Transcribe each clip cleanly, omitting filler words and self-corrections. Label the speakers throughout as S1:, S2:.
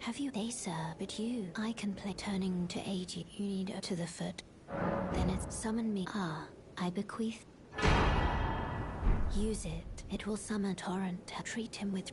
S1: Have you? They, sir, but you. I can play. Turning to aid you. You need her to the foot. Then it's summon me. Ah, I bequeath. Use it. It will summon torrent. Treat him with.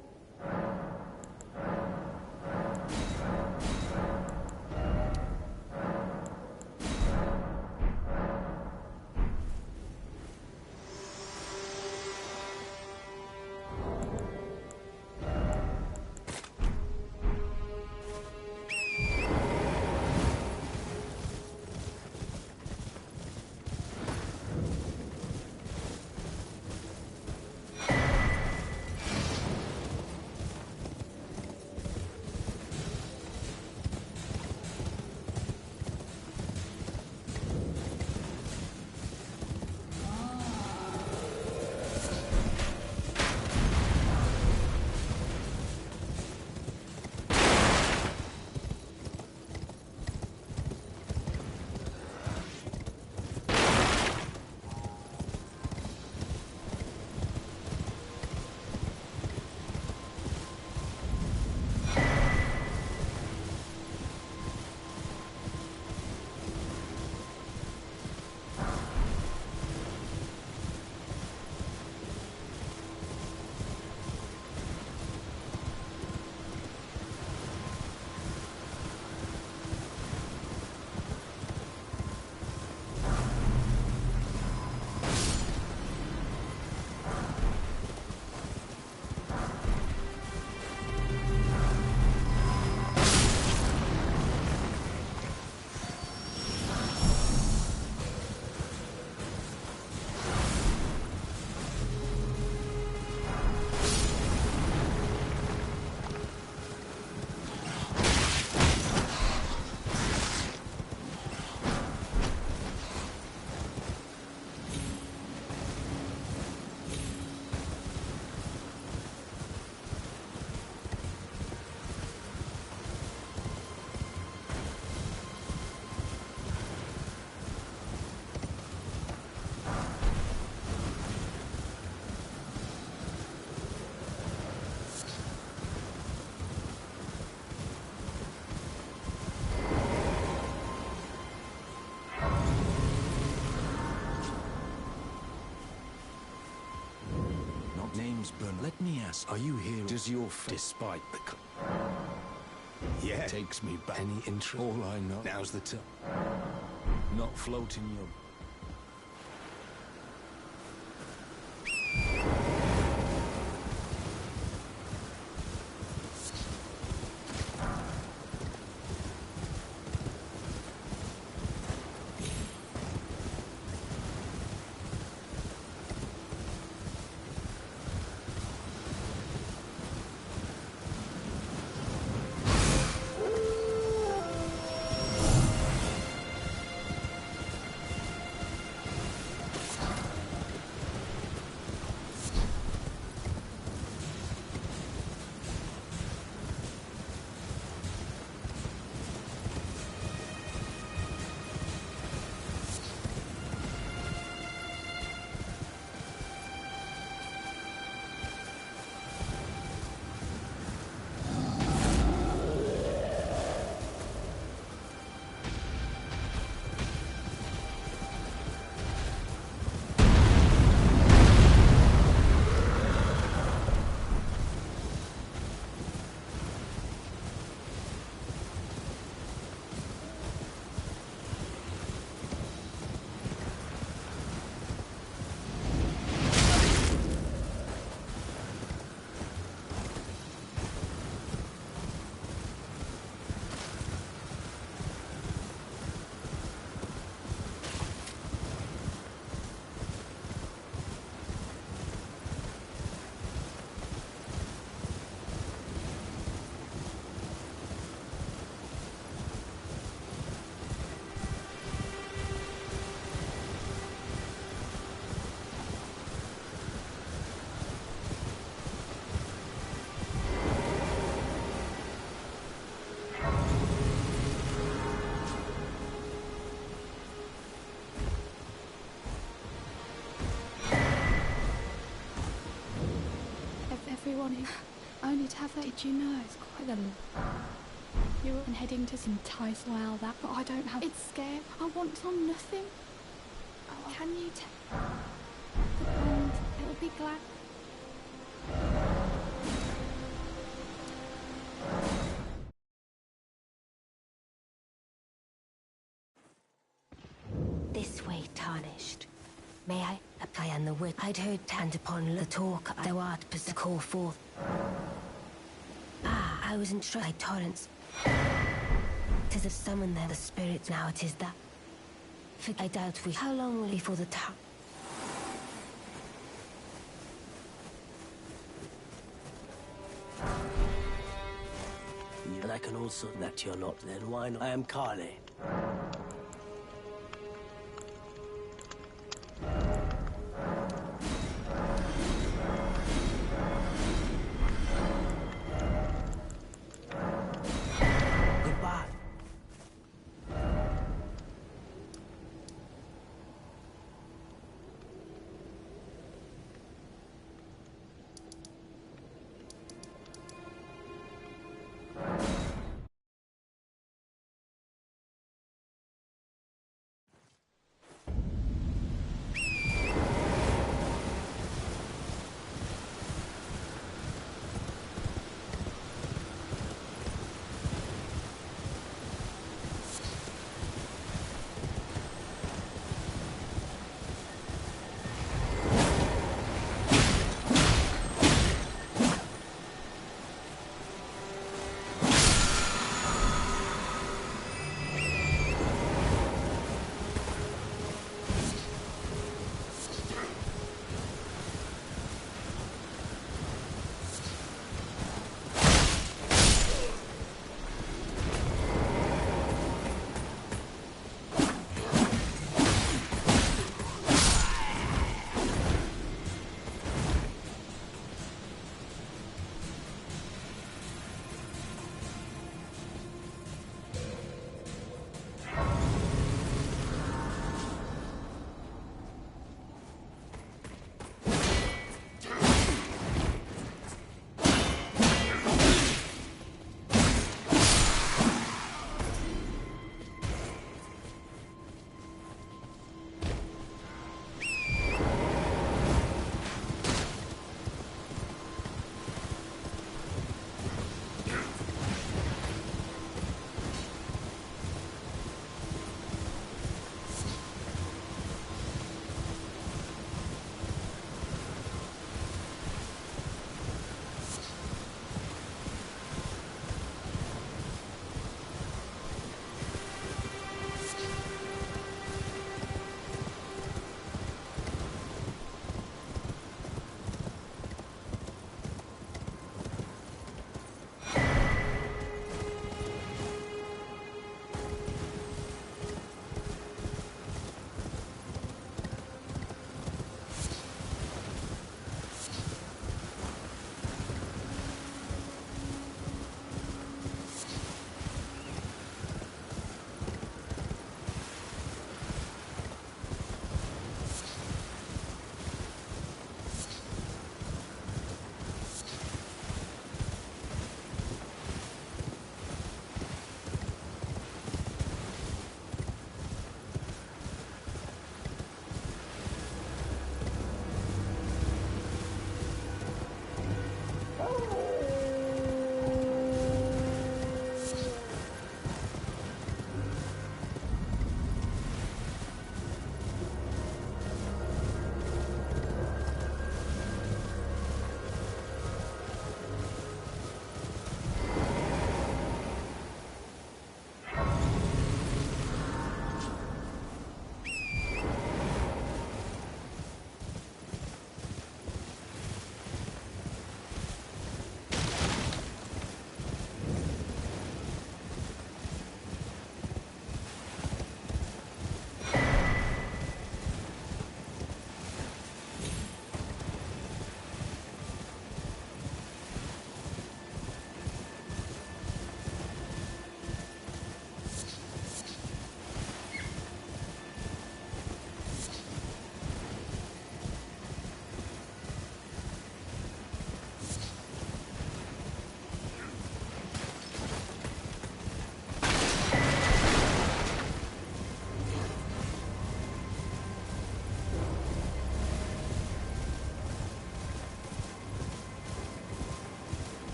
S2: Name's Bern. Let me ask, are you here? Does your despite the
S3: yeah,
S2: takes me back.
S3: Any interest?
S2: All I know.
S3: Now's the time.
S2: Not floating your...
S4: Everyone who only to have that, did you know? It's quite a
S3: You're heading to some ties well that, but I don't have. It's scared. I want some nothing. Can you tell? And it'll be glad.
S1: This way, tarnished. May I? I am the wit. I'd heard and upon the talk thou art to call forth. Ah, I was instructed by torrents. 'Tis a summon there, the spirits now it is that. For I doubt we. How long will before the town?
S4: And I can also that you're not. Then why not? I am Carly.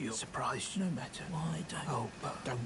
S5: you're surprised. No matter. Why don't? Oh, but don't.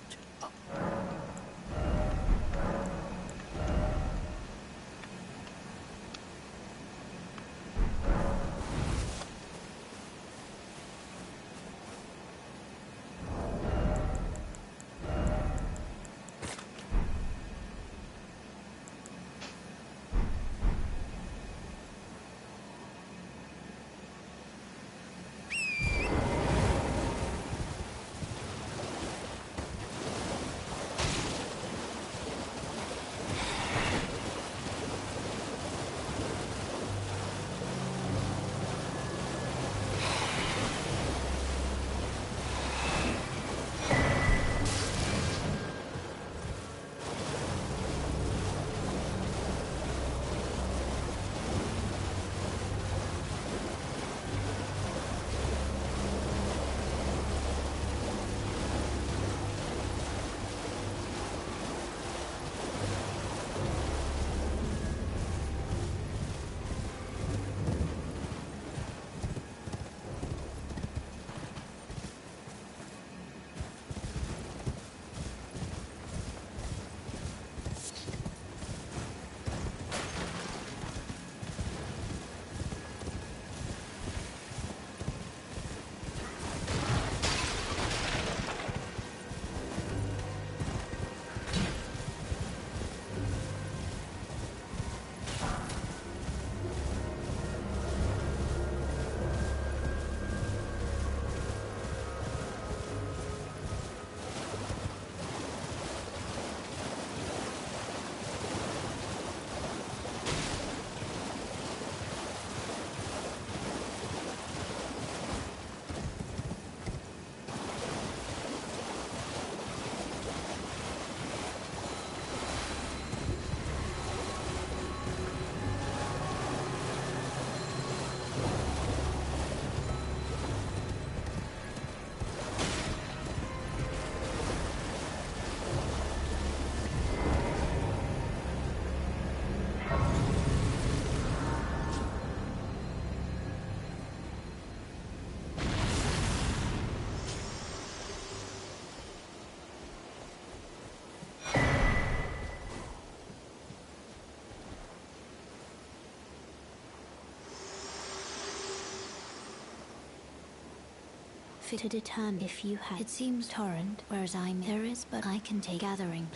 S1: To determine if you had. It seems torrent, whereas there is, but I can take gathering.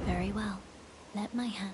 S1: Very well. Let my hand.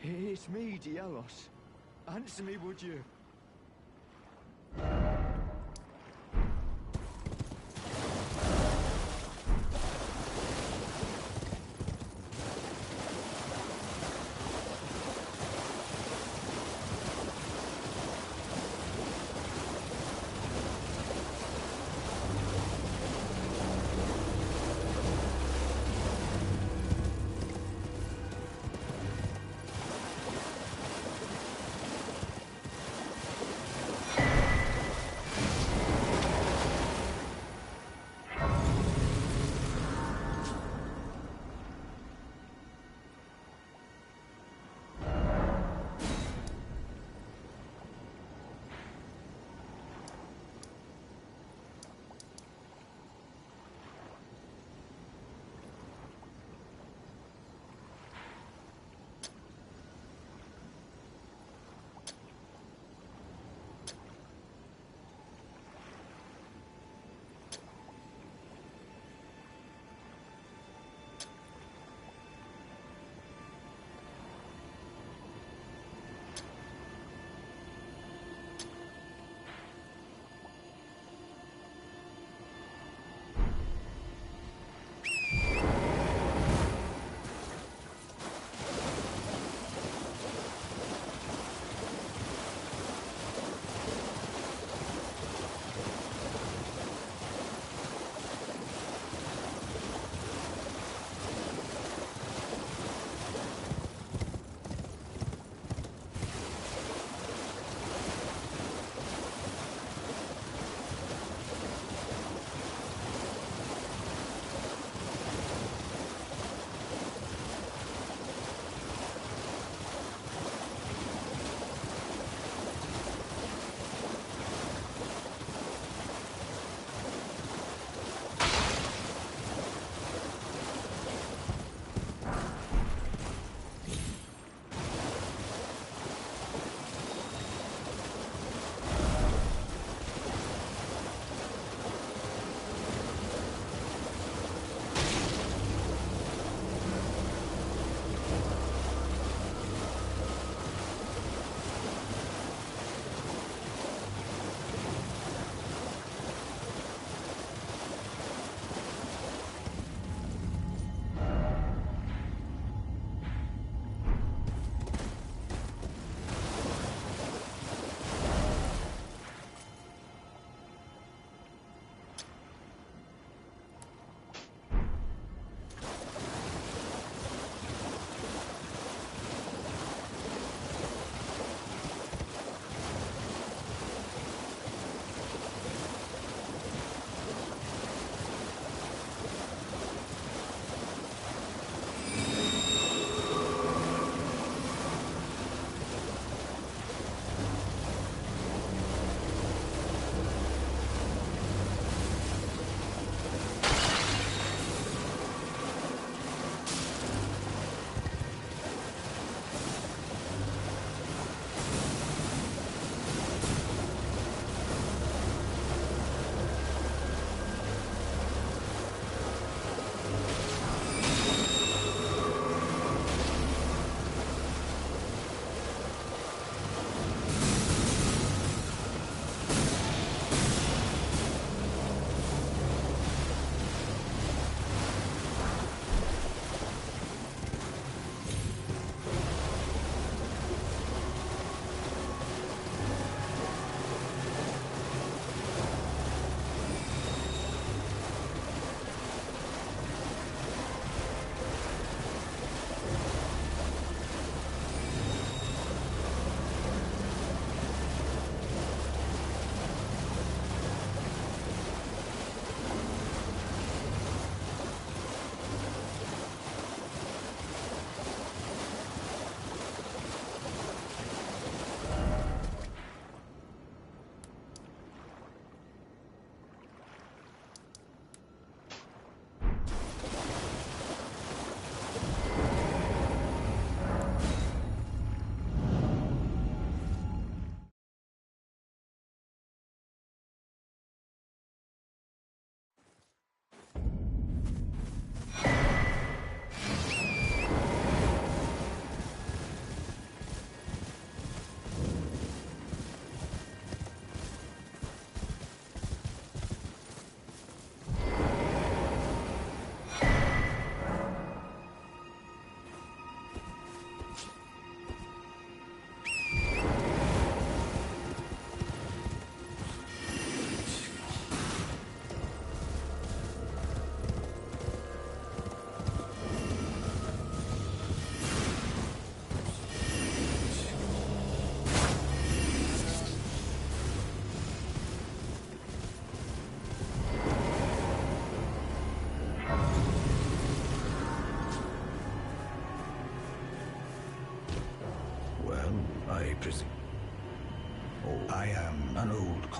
S6: It's me, Deathless. Answer me, would you?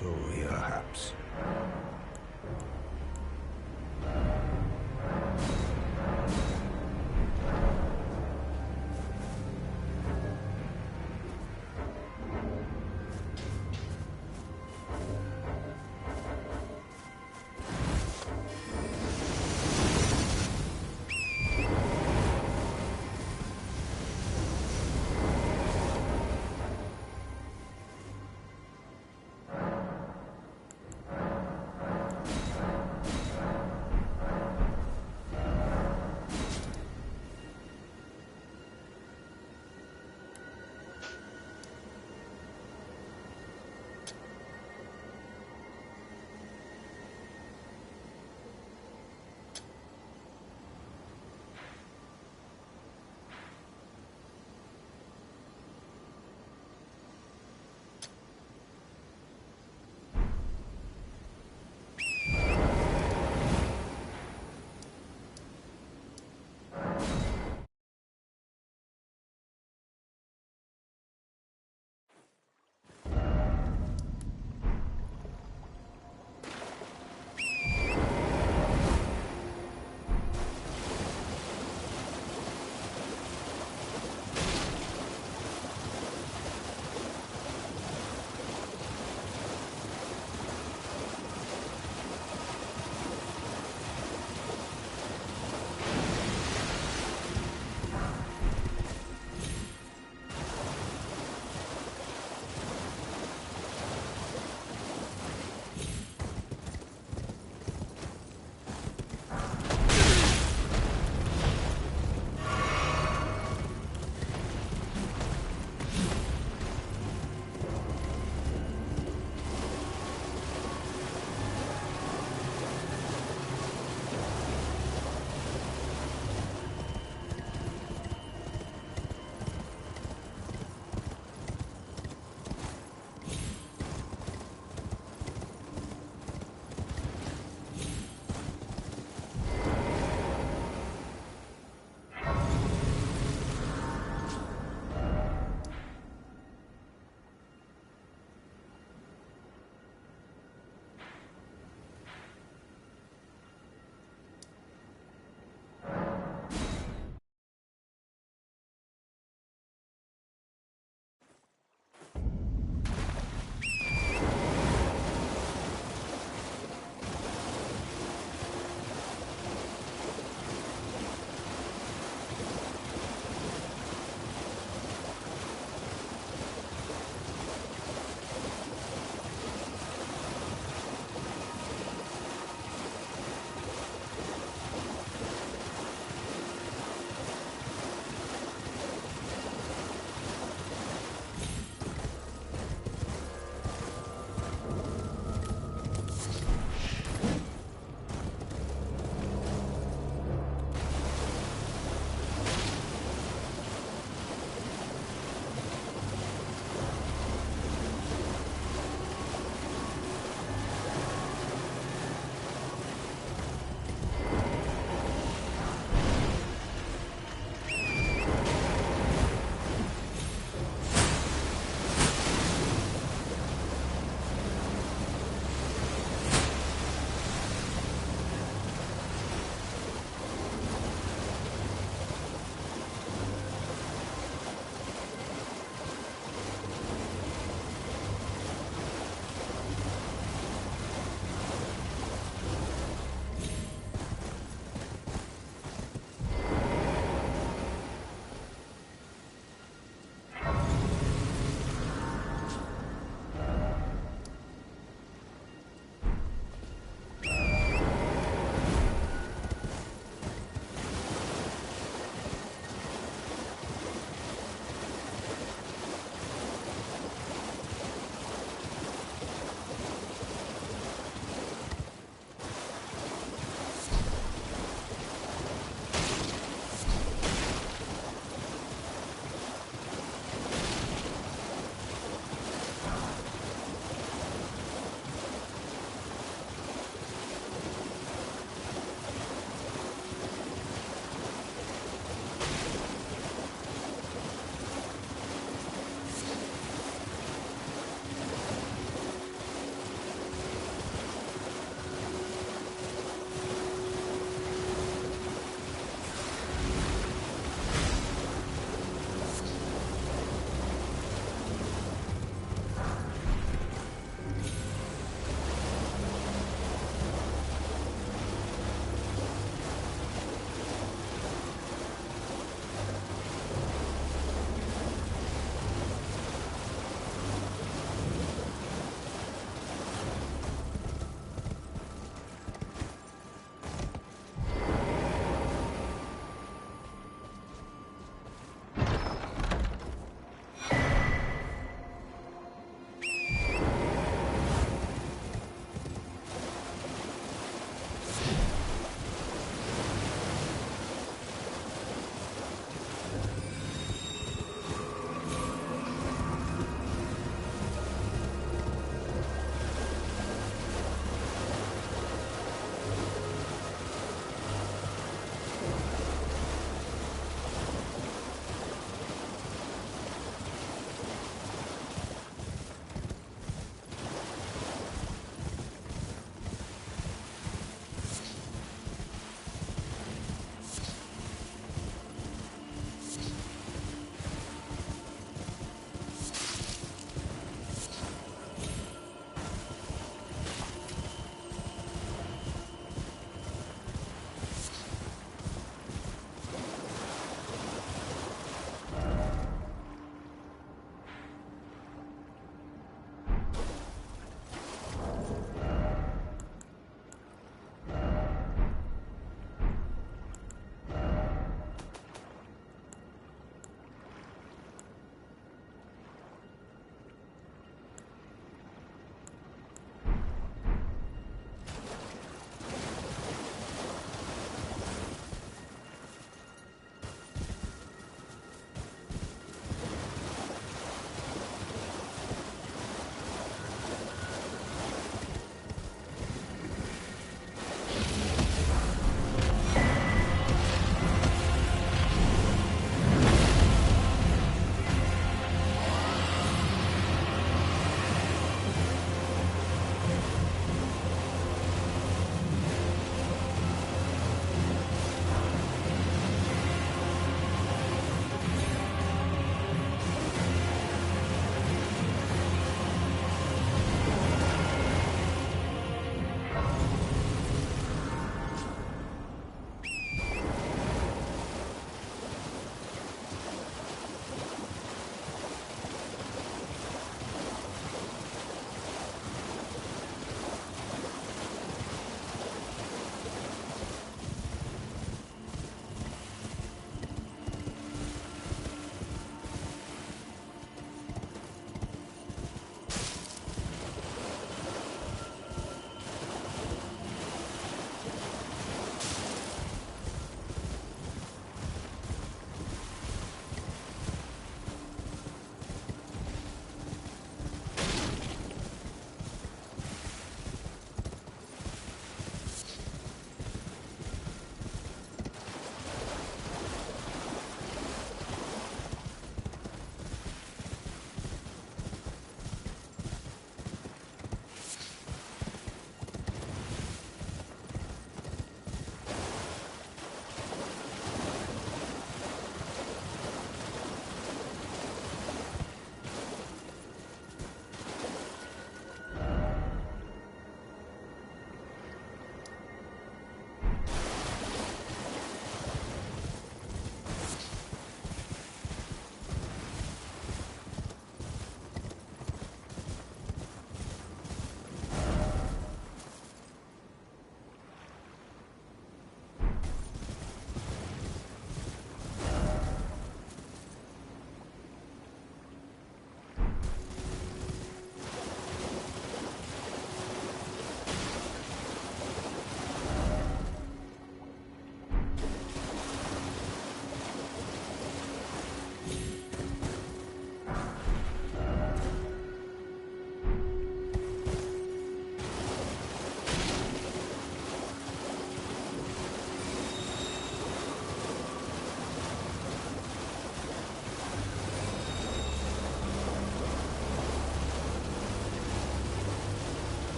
S7: So, perhaps.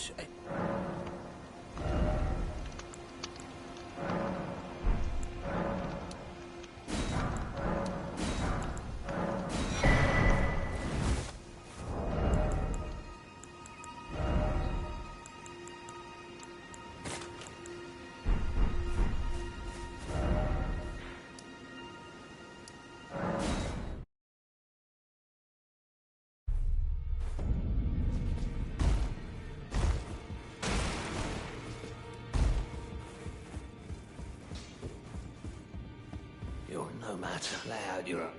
S5: not.
S4: You're no matter. Lay out your...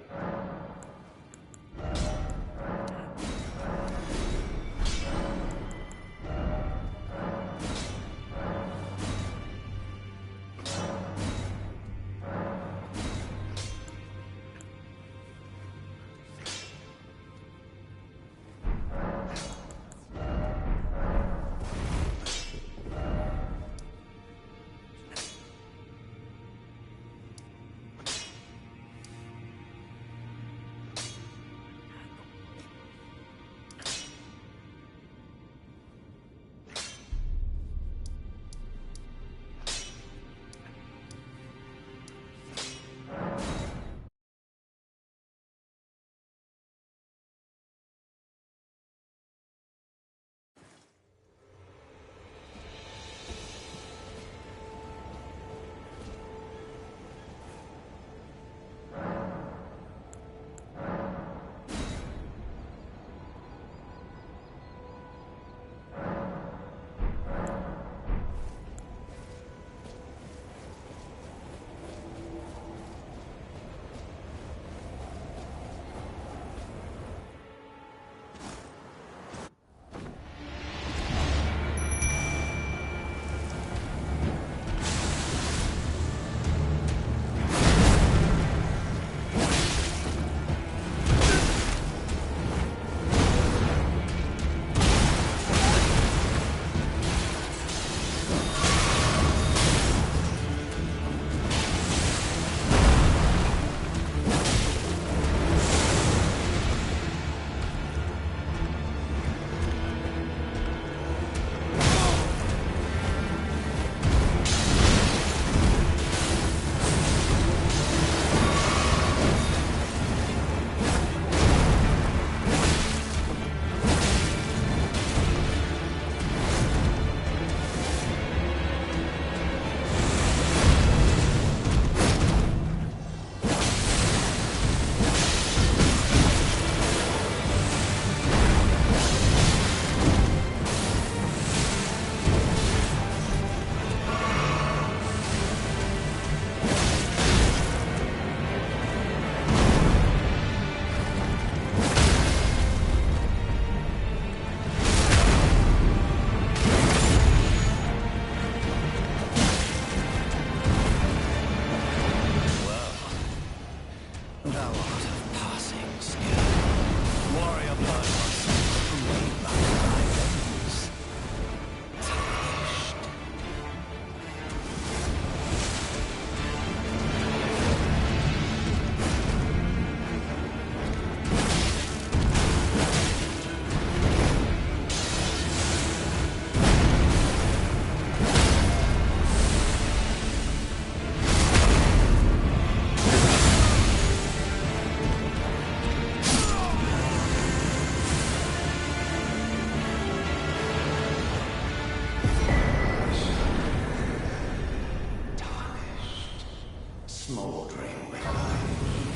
S7: Smoldering with flame,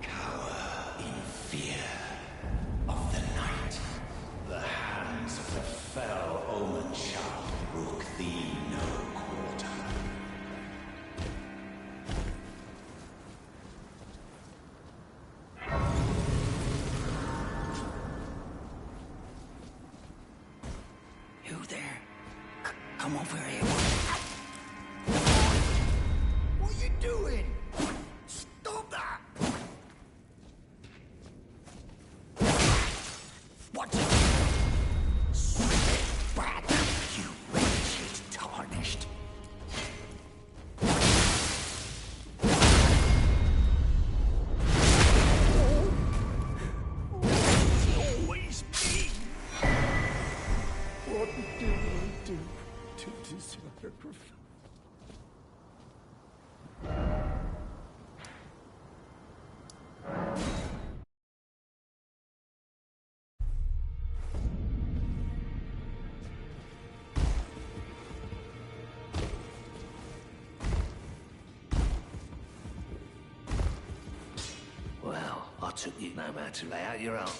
S7: cower in fear of the night. The hands of the fell omen shall brook thee no quarter. You there? Come over here.
S4: took you no matter. Lay out your arm.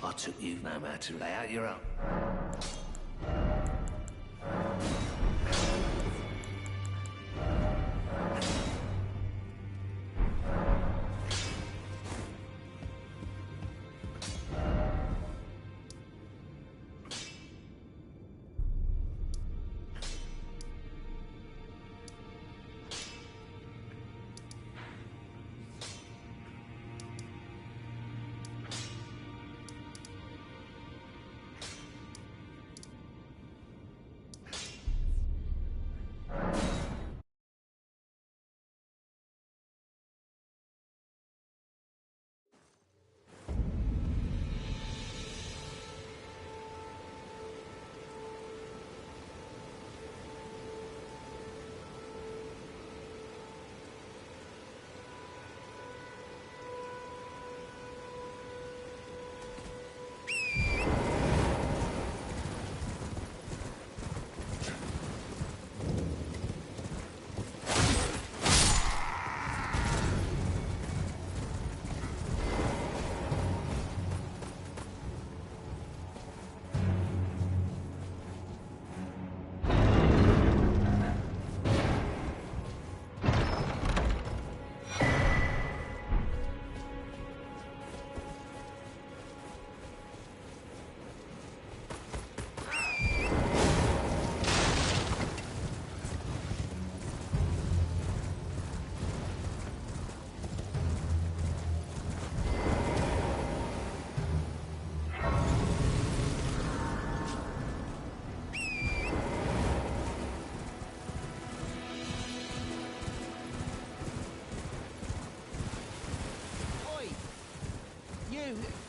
S4: I took you no matter. Lay out your own.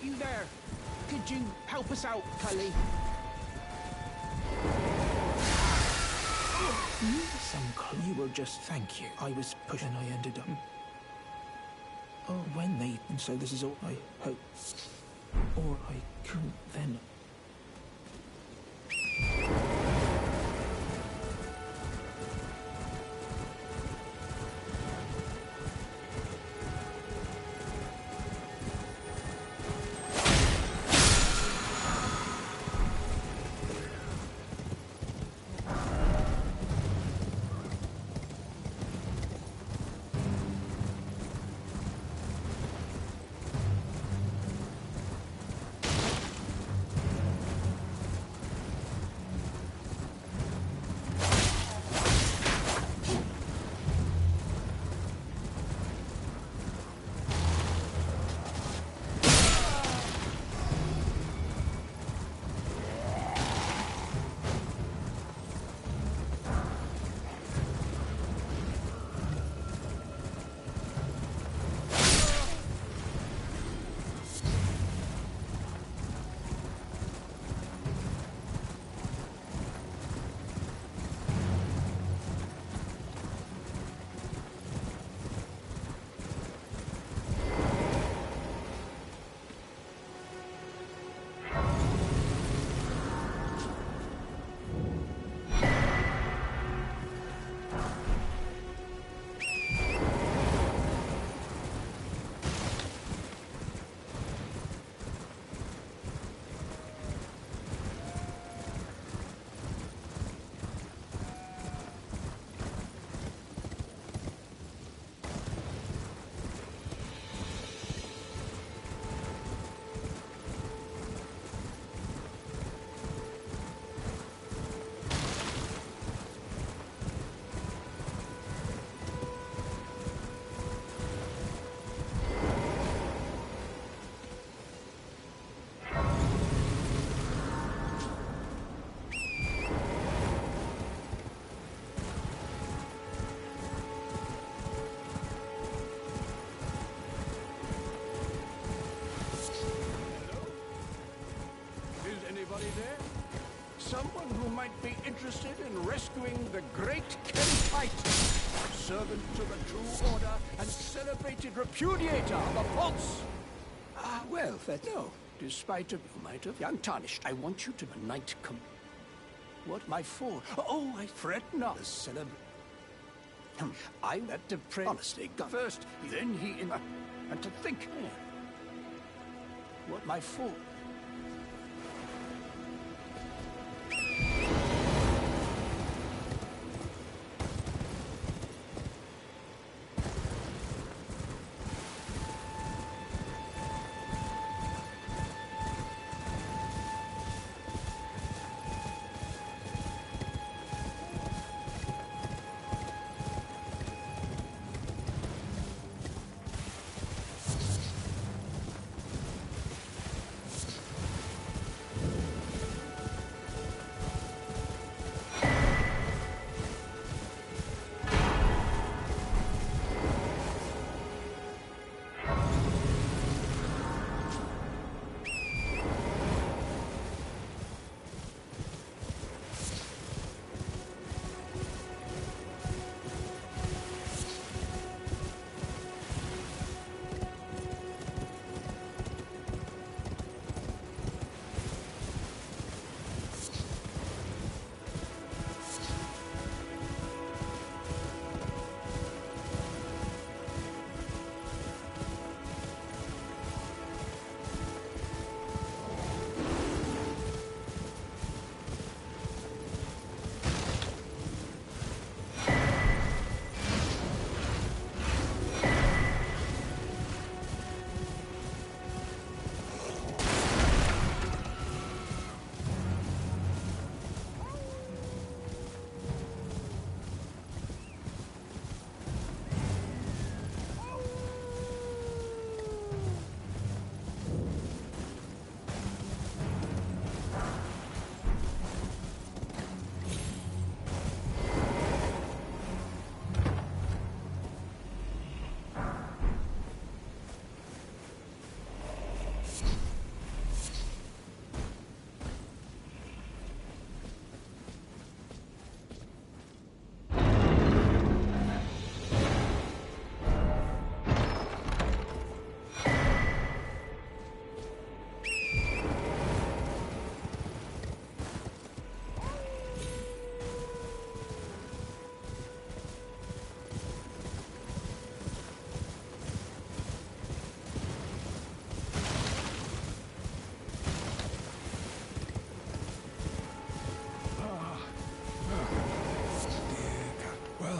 S5: You there? Could you help us out, Cully? Some clue. You were just thank you. I was pushed and I ended up. Oh, when they. And so this is all I hope. Or I couldn't then.
S8: Someone who might be interested in rescuing the great Titan, servant to the True Order and celebrated repudiator of the false. Well, that no. Despite of you might have untarnished, I want you to night come. What my for? Oh, I fret not. The celebrate. I let the pray honestly God first, then he in and to think. What my for?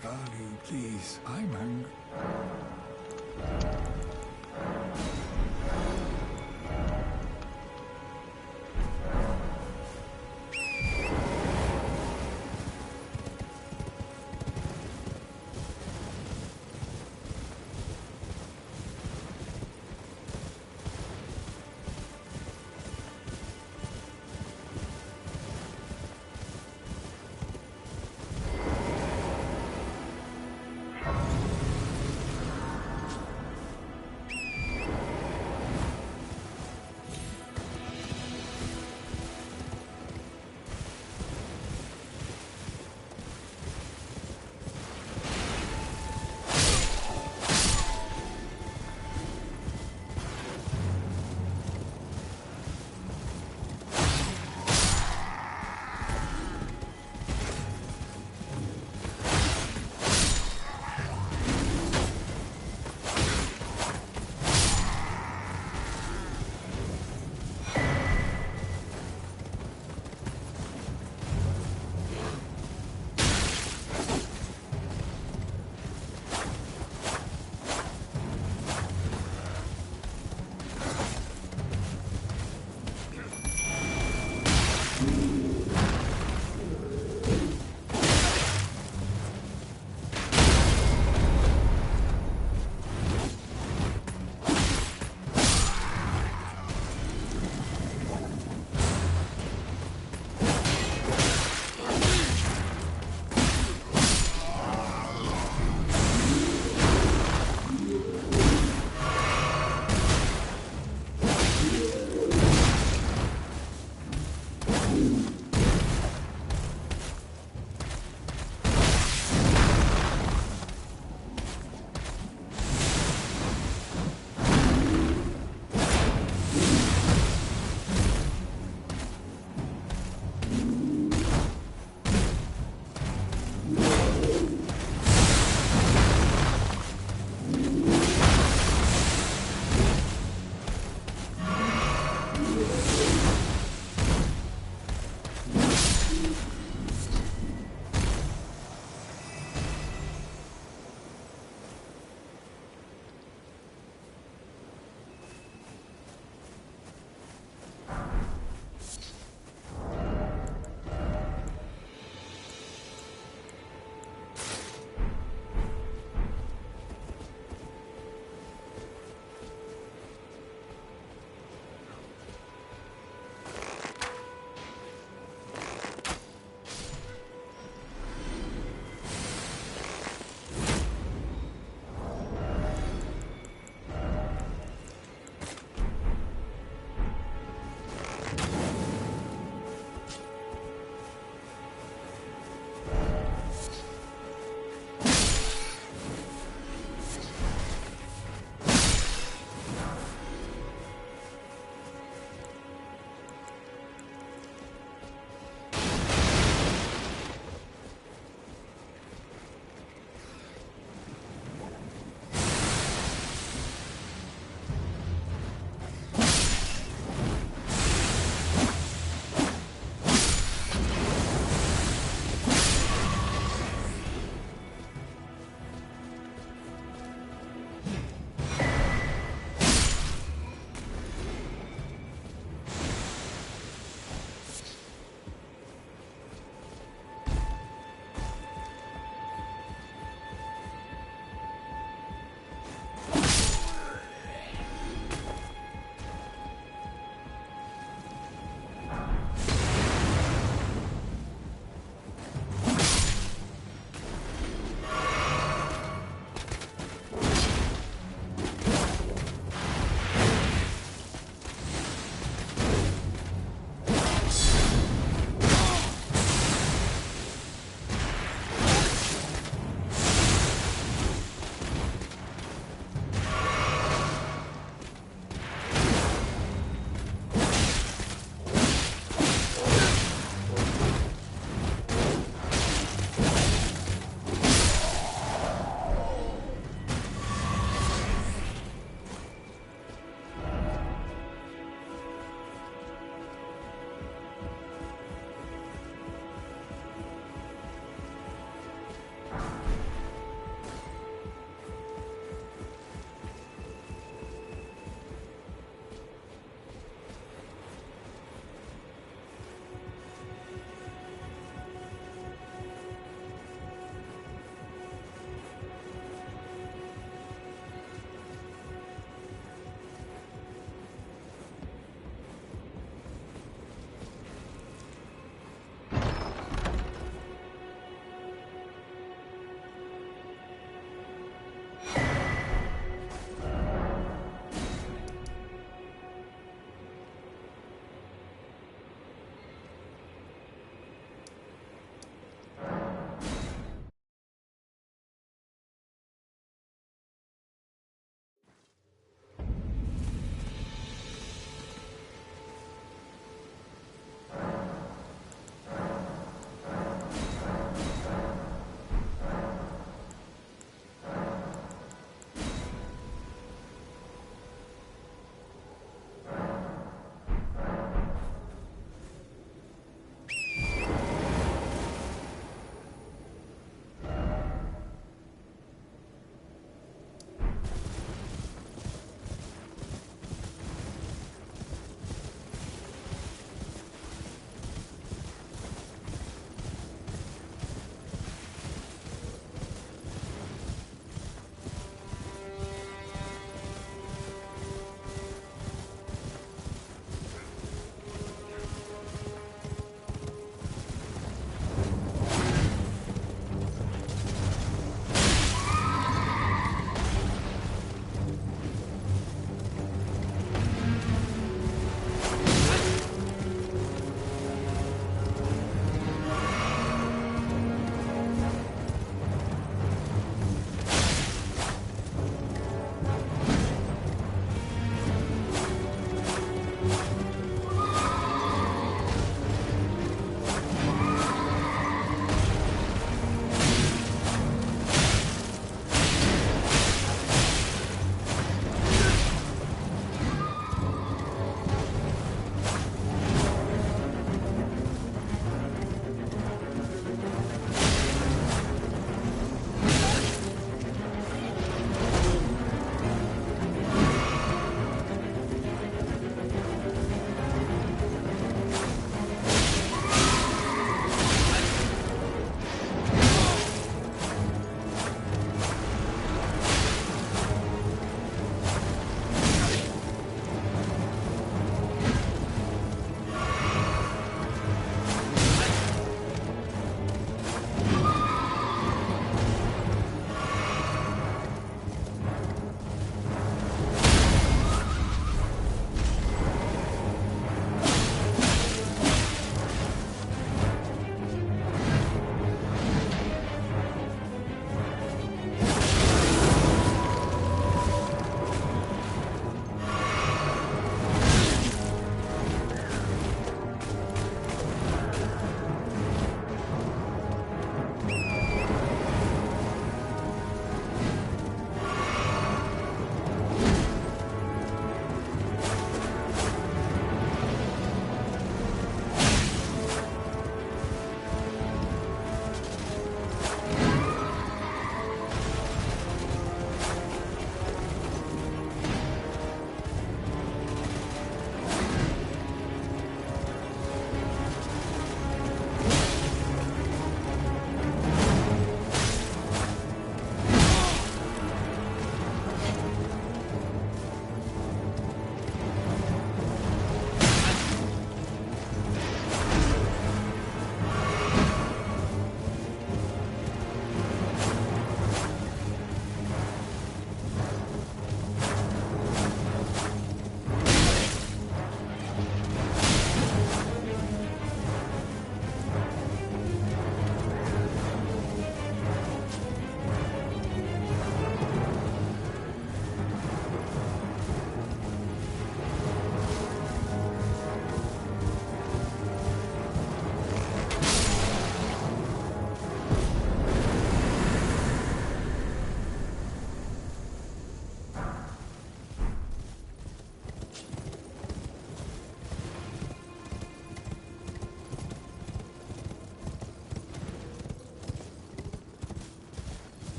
S9: Ali, please. I'm angry.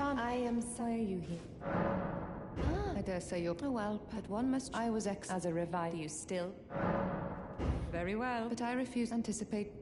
S10: can't. I am sorry you here. I dare say you're... Oh well, but one must... I was as a revive. You still? Very well, but I refuse to anticipate...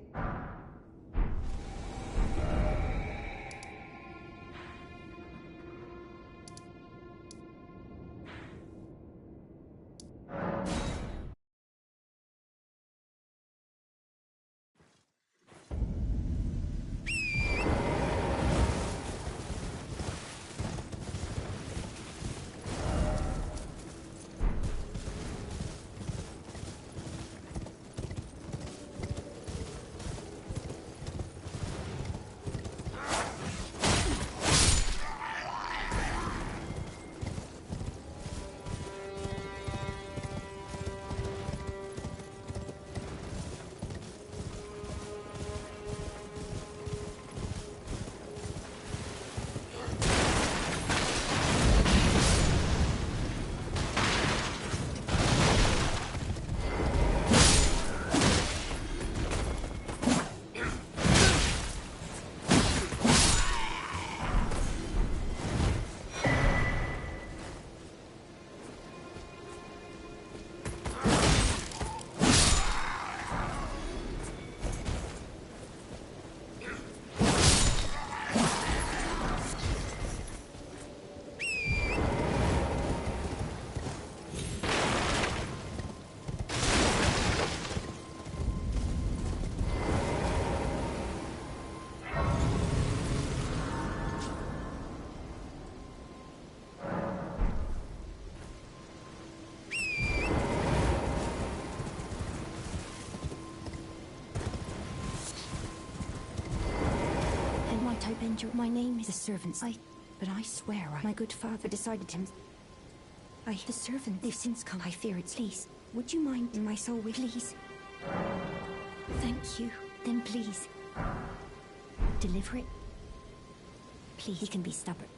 S1: My name is the servants. But I swear my good father decided him. The servant, they've since come. I fear it's please. Would you mind my soul with, please? Thank you. Then please. Deliver it. Please, he can be stubborn.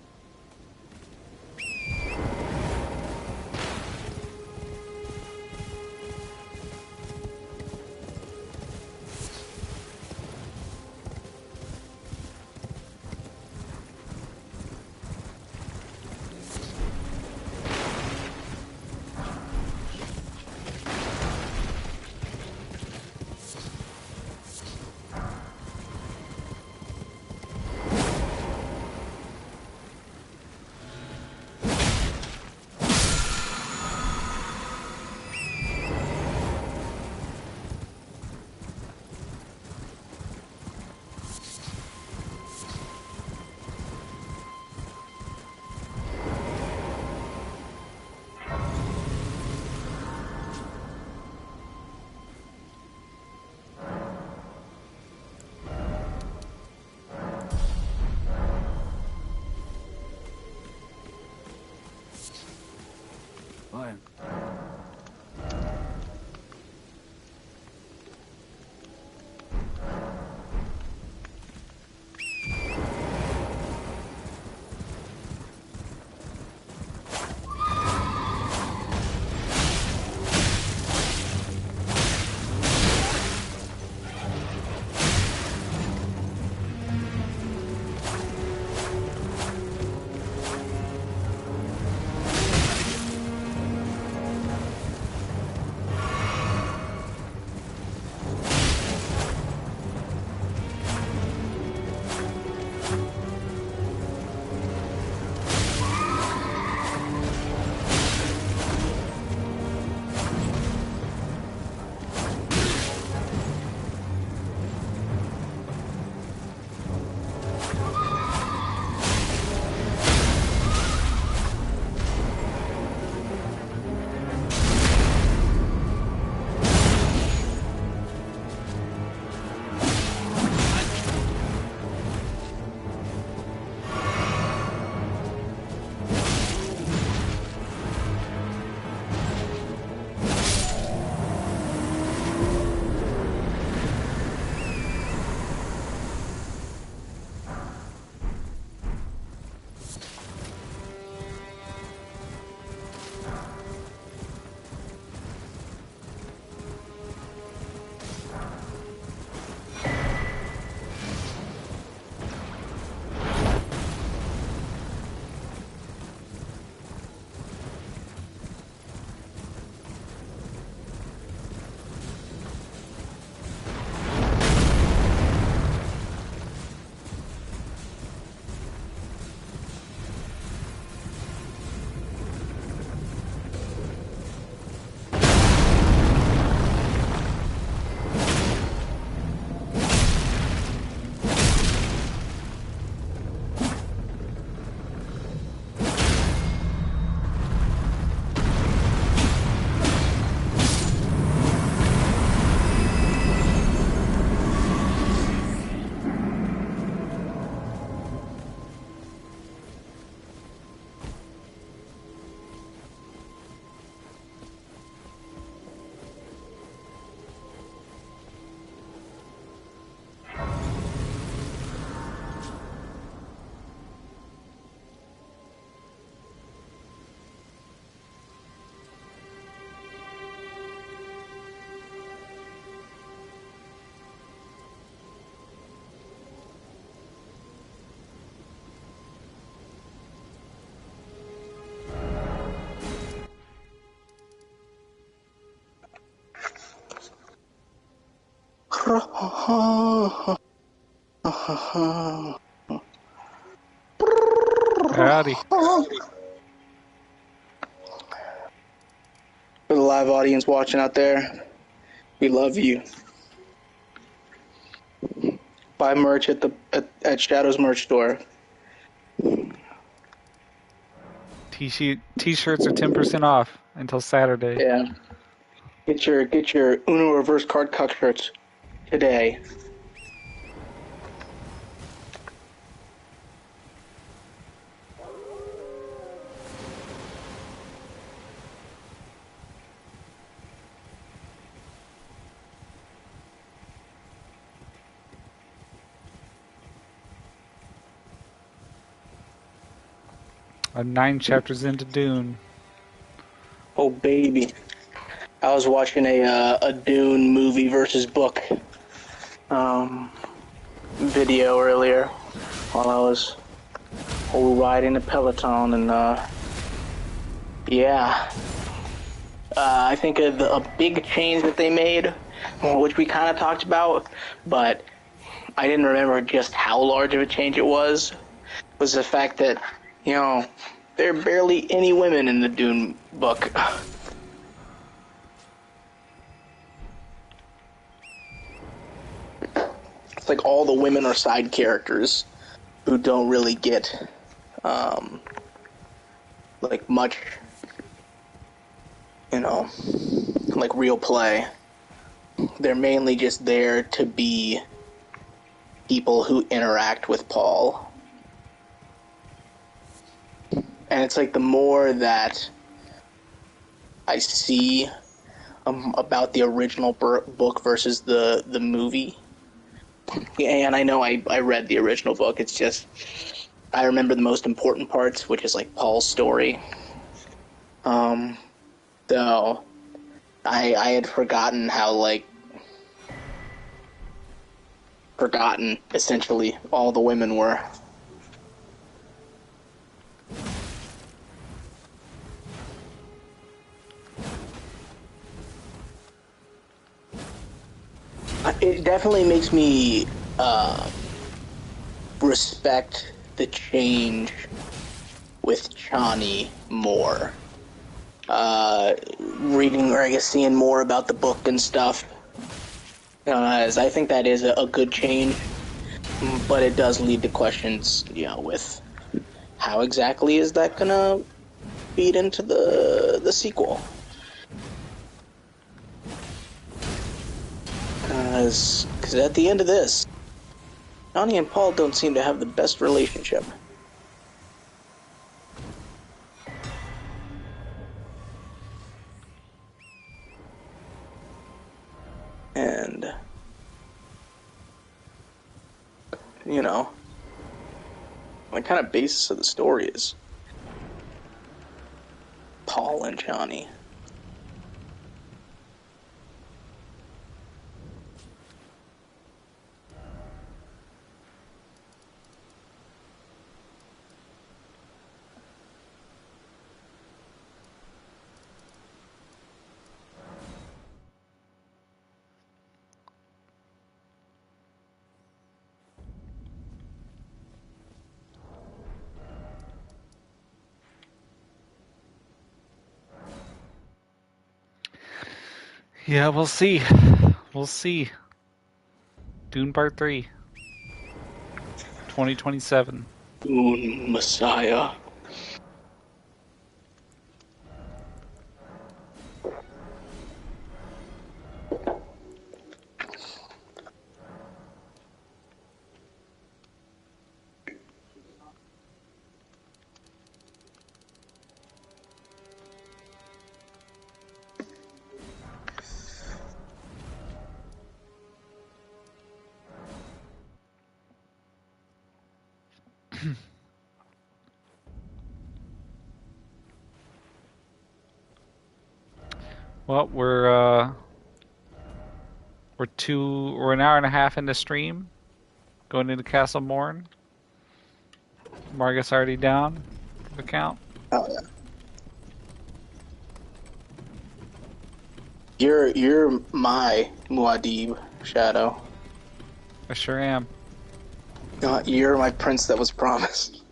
S6: Iron.
S11: Howdy.
S12: For the live audience watching out there, we love you. Buy merch at Shadow's merch store.
S11: T-shirts are 10% off until Saturday.
S12: Yeah. Get your Uno reverse card cuck shirts today.
S11: I'm 9 chapters into Dune.
S12: Oh baby, I was watching a Dune movie versus book video earlier while I was riding a Peloton, and yeah, I think a big change that they made, which we kind of talked about, but I didn't remember just how large of a change it was the fact that, you know, there are barely any women in the Dune book. It's like all the women are side characters who don't really get, like much, you know, like real play. They're mainly just there to be people who interact with Paul. And it's like the more that I see about the original book versus the movie, and I know I read the original book, it's just I remember the most important parts, which is like Paul's story. Though I had forgotten how, like, forgotten essentially all the women were. It definitely makes me respect the change with Chani more. Reading, or I guess seeing more about the book and stuff, as I think that is a good change, but it does lead to questions, you know, with how exactly is that gonna feed into the sequel? Because at the end of this, Johnny and Paul don't seem to have the best relationship. And, you know, the kind of basis of the story is Paul and Johnny.
S11: Yeah, we'll see. We'll see. Dune Part 3. 2027.
S12: Dune Messiah.
S11: Well, we're an hour and a half into stream, going into Castle Morn. Margot's already down the count.
S12: Oh yeah. You're my Muad'Dib. Shadow.
S11: I sure am.
S12: You're my prince that was promised.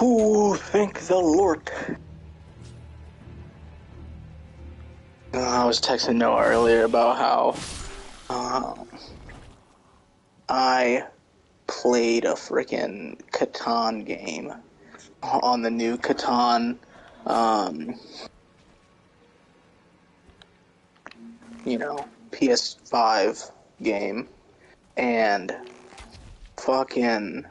S12: Ooh, thank the Lord. I was texting Noah earlier about how I played a freaking Catan game on the new Catan, PS5 game, and fucking,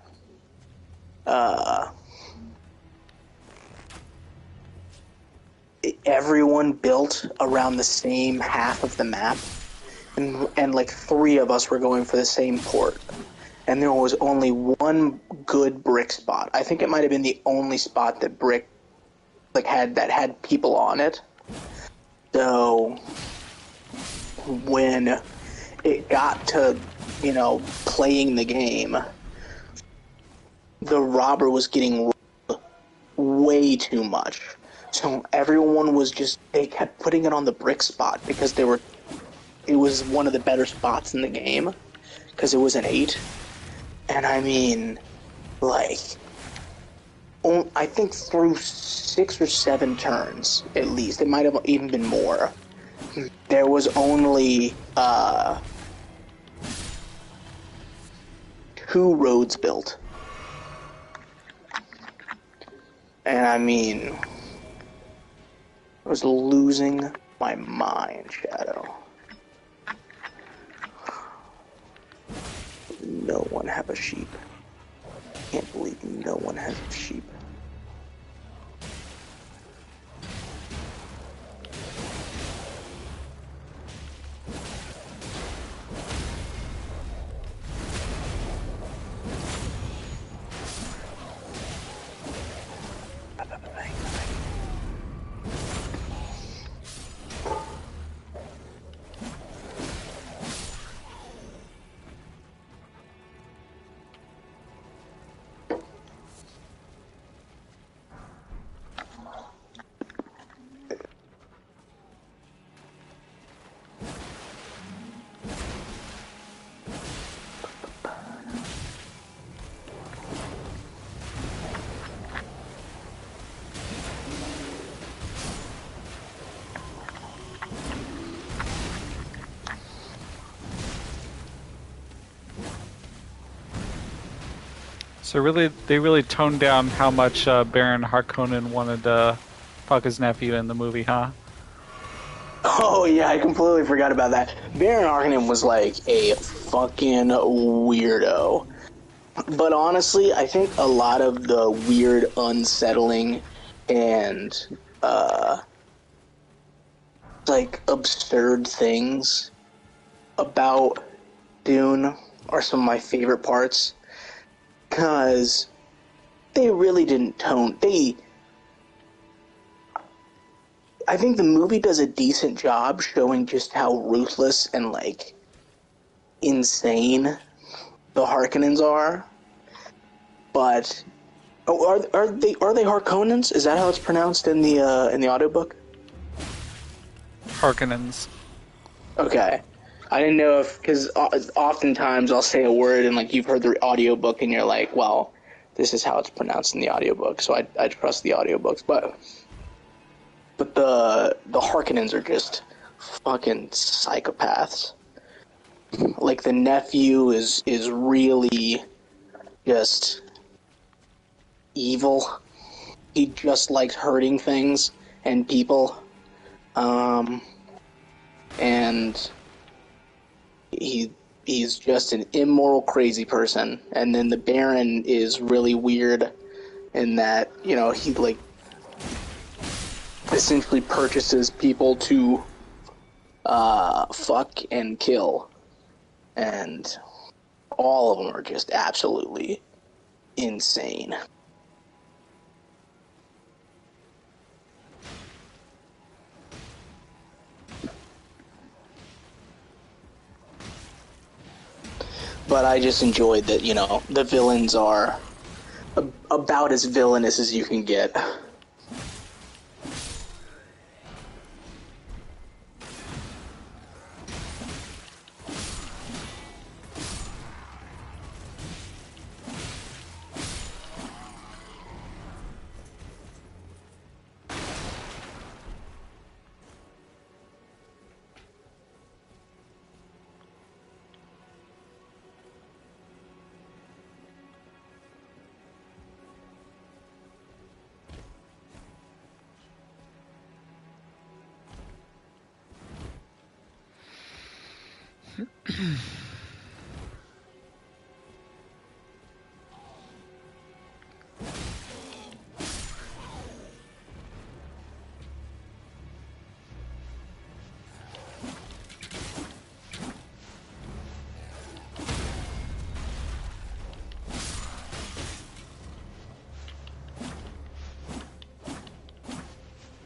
S12: everyone built around the same half of the map, and like 3 of us were going for the same port. And there was only one good brick spot. I think it might have been the only spot that brick had people on it. So when it got to, playing the game, the robber was getting way too much. So everyone they kept putting it on the brick spot because it was one of the better spots in the game because it was an 8. And I mean, like, I think through 6 or 7 turns, at least, it might have even been more, there was only 2 roads built. And I mean, I was losing my mind, Shadow. No one have a sheep. Can't believe no one has a sheep.
S11: So they really toned down how much Baron Harkonnen wanted to fuck his nephew in the movie, huh?
S12: Oh yeah, I completely forgot about that. Baron Harkonnen was like a fucking weirdo. But honestly, I think a lot of the weird, unsettling, and like absurd things about Dune are some of my favorite parts. Because they really didn't I think the movie does a decent job showing just how ruthless and, like, insane the Harkonnens are. But are they Harkonnens? Is that how it's pronounced in the audiobook?
S11: Harkonnens.
S12: Okay. I didn't know because oftentimes I'll say a word and, like, you've heard the audiobook and you're like, well, this is how it's pronounced in the audiobook, so I trust the audiobooks. But the Harkonnens are just fucking psychopaths. Like, the nephew is really just evil. He just likes hurting things and people. And he's just an immoral, crazy person. And then the Baron is really weird in that, you know, he, like, essentially purchases people to fuck and kill. And all of them are just absolutely insane. But I just enjoyed that, you know, the villains are about as villainous as you can get.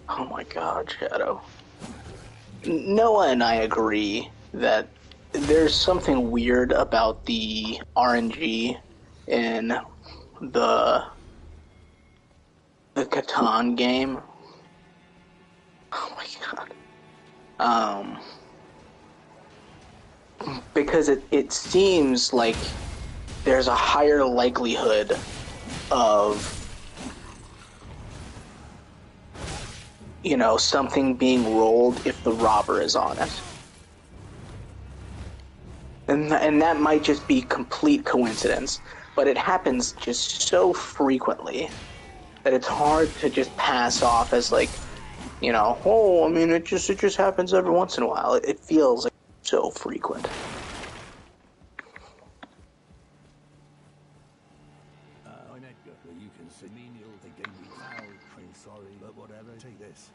S12: Oh my god, Shadow. Noah and I agree that there's something weird about the RNG in the Catan game. Oh my god. Because it seems like there's a higher likelihood of, you know, something being rolled if the robber is on it. And that might just be complete coincidence, but it happens just so frequently that it's hard to just pass off as, like, you know, oh, I mean, it just happens every once in a while. It feels like so frequent.
S8: I'm Edgar. You can see menial. They gave me foul. I'm sorry, but whatever. Take this.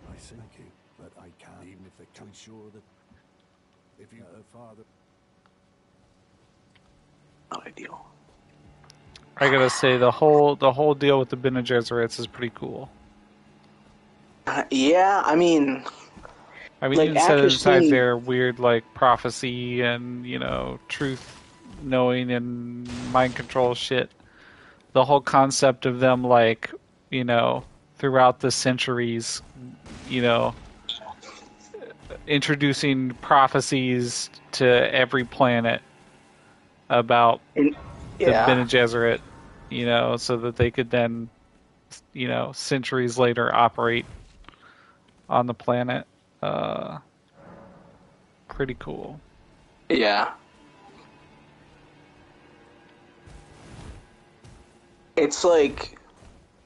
S8: I say thank you, but I can't. Even if they can ensure that if you her father.
S12: Not ideal.
S11: I gotta say the whole deal with the Bene Gesserits is pretty cool.
S12: Yeah, I mean,
S11: like, even set aside their weird, like, prophecy and, you know, truth knowing and mind control shit. The whole concept of them, like, you know, throughout the centuries, you know, introducing prophecies to every planet about the Bene Gesserit, you know, so that they could then, you know, centuries later operate on the planet. Pretty cool.
S12: Yeah. It's like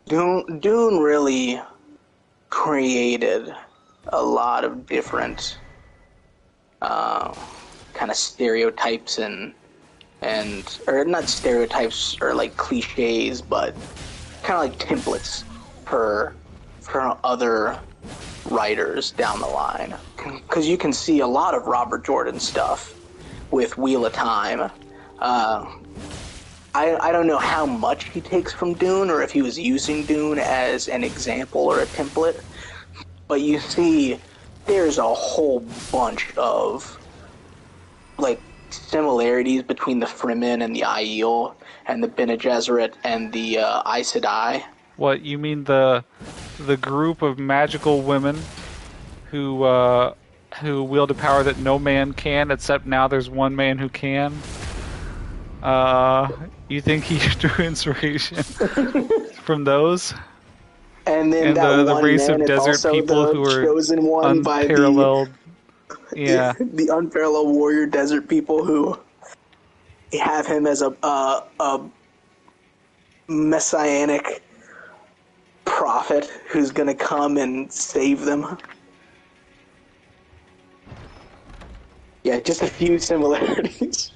S12: Dune really created a lot of different kind of stereotypes and or not stereotypes or like cliches, but kind of like templates for other writers down the line. Because you can see a lot of Robert Jordan stuff with Wheel of Time. I don't know how much he takes from Dune or if he was using Dune as an example or a template, but you see there's a whole bunch of like similarities between the Fremen and the Aiel and the Bene Gesserit and the Aes Sedai.
S11: What, you mean the group of magical women who wield a power that no man can, except now there's one man who can? You think he drew inspiration from those?
S12: And then
S11: the race of desert people who are
S12: chosen one
S11: unparalleled. Yeah,
S12: the unparalleled warrior desert people who have him as a messianic prophet who's gonna come and save them. Yeah, just a few similarities.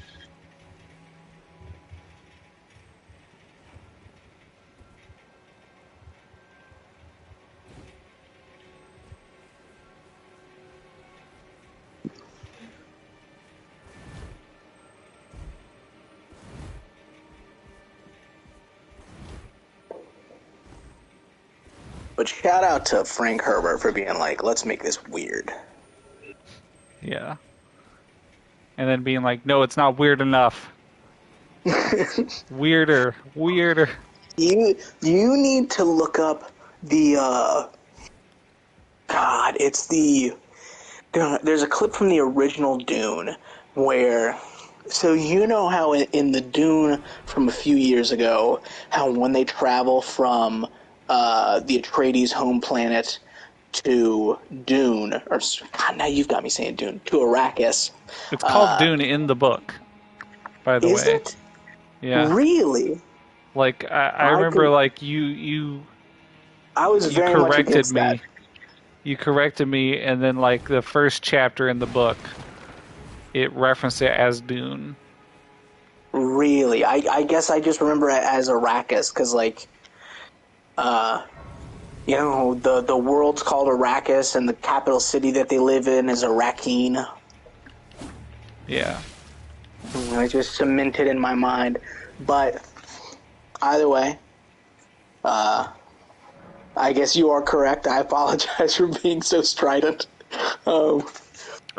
S12: But shout out to Frank Herbert for being like, let's make this weird.
S11: Yeah. And then being like, no, it's not weird enough. Weirder.
S12: You need to look up the God, it's there's a clip from the original Dune where, so you know how in the Dune from a few years ago, how when they travel from the Atreides home planet to Dune, or God, now you've got me saying Dune, to Arrakis.
S11: It's called Dune in the book, by the way.
S12: Is it?
S11: Yeah.
S12: Really?
S11: Like I remember, like you.
S12: I was very much against that.
S11: You corrected me, and then like the first chapter in the book, it referenced it as Dune.
S12: Really? I guess I just remember it as Arrakis, because like, you know, the world's called Arrakis, and the capital city that they live in is Arrakeen.
S11: Yeah.
S12: I just cemented in my mind. But either way, I guess you are correct. I apologize for being so strident.
S11: I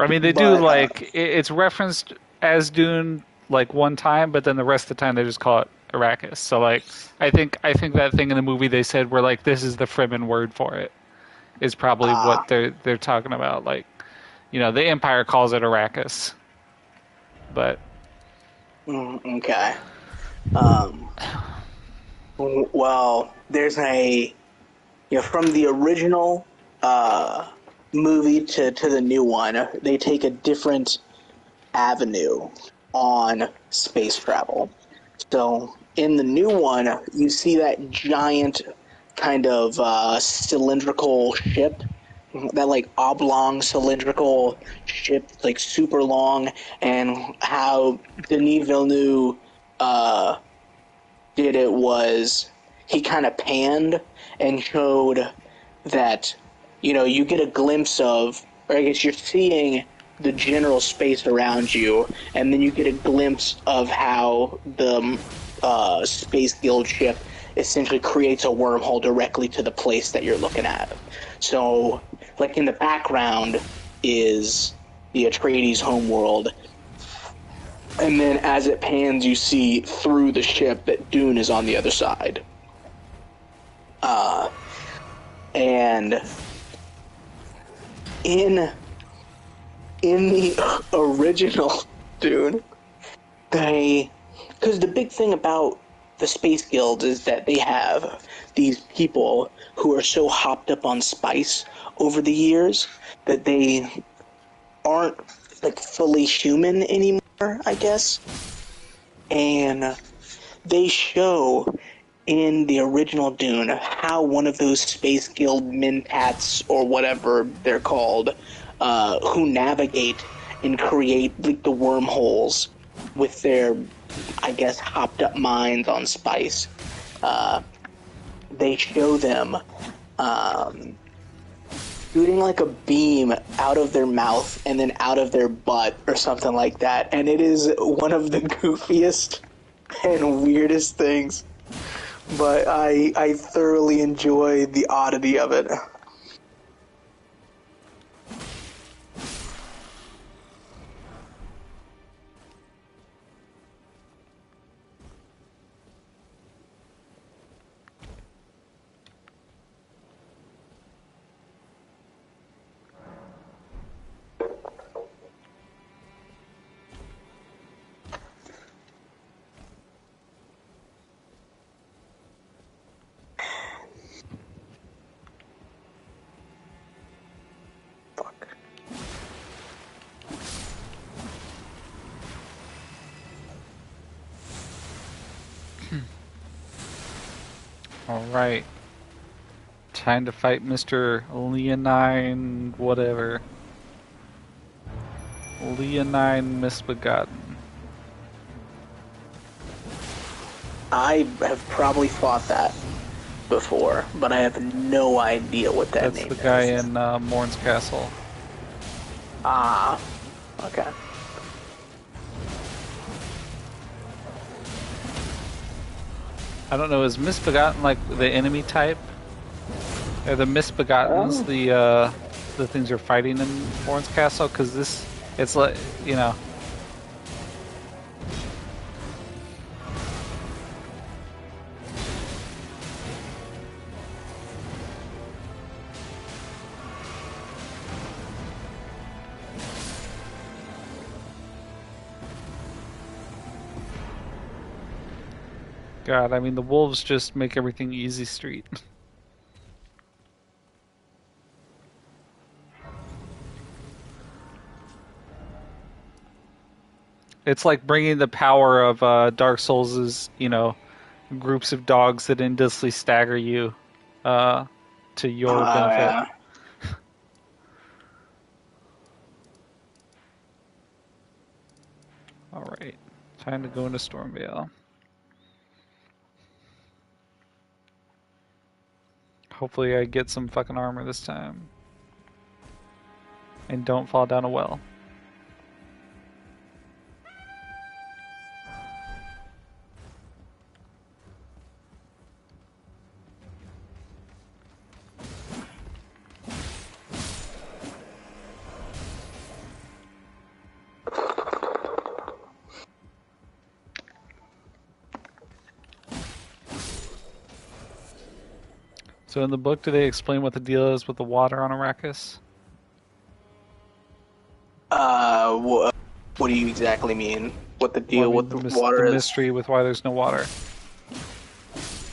S11: mean, they do like it's referenced as Dune like one time, but then the rest of the time they just call it Arrakis. So like, I think that thing in the movie they said where like this is the Fremen word for it is probably what they're talking about. Like, you know, the Empire calls it Arrakis, but
S12: okay. Well, there's from the original movie to the new one, they take a different avenue on space travel. So in the new one, you see that giant kind of cylindrical ship, that like oblong cylindrical ship, like super long, and how Denis Villeneuve did it was he kind of panned and showed that, you know, you get a glimpse of, or I guess you're seeing the general space around you, and then you get a glimpse of how the Space Guild ship essentially creates a wormhole directly to the place that you're looking at. So, like in the background is the Atreides homeworld, and then as it pans, you see through the ship that Dune is on the other side. And in the original Dune, because the big thing about the Space Guild is that they have these people who are so hopped up on spice over the years that they aren't like fully human anymore, I guess. And they show in the original Dune how one of those Space Guild mentats, or whatever they're called, who navigate and create like the wormholes with their, I guess, hopped up minds on spice. They show them shooting like a beam out of their mouth and then out of their butt or something like that, and it is one of the goofiest and weirdest things, but I thoroughly enjoy the oddity of it.
S11: Alright. Time to fight Mr. Leonine whatever. Leonine Misbegotten.
S12: I have probably fought that before, but I have no idea what that name is.
S11: That's the guy in Morn's Castle.
S12: Ah, okay.
S11: I don't know, is Misbegotten like the enemy type? Are the Misbegottens the things you're fighting in Morn's Castle? Because this, it's like, you know... God, I mean, the wolves just make everything easy street. It's like bringing the power of Dark Souls' groups of dogs that endlessly stagger you to your benefit.
S12: Yeah.
S11: Alright, time to go into Stormvale. Hopefully I get some fucking armor this time. And don't fall down a well. So in the book, do they explain what the deal is with the water on Arrakis?
S12: What do you exactly mean? What the deal with the water is?
S11: The mystery with why there's no water.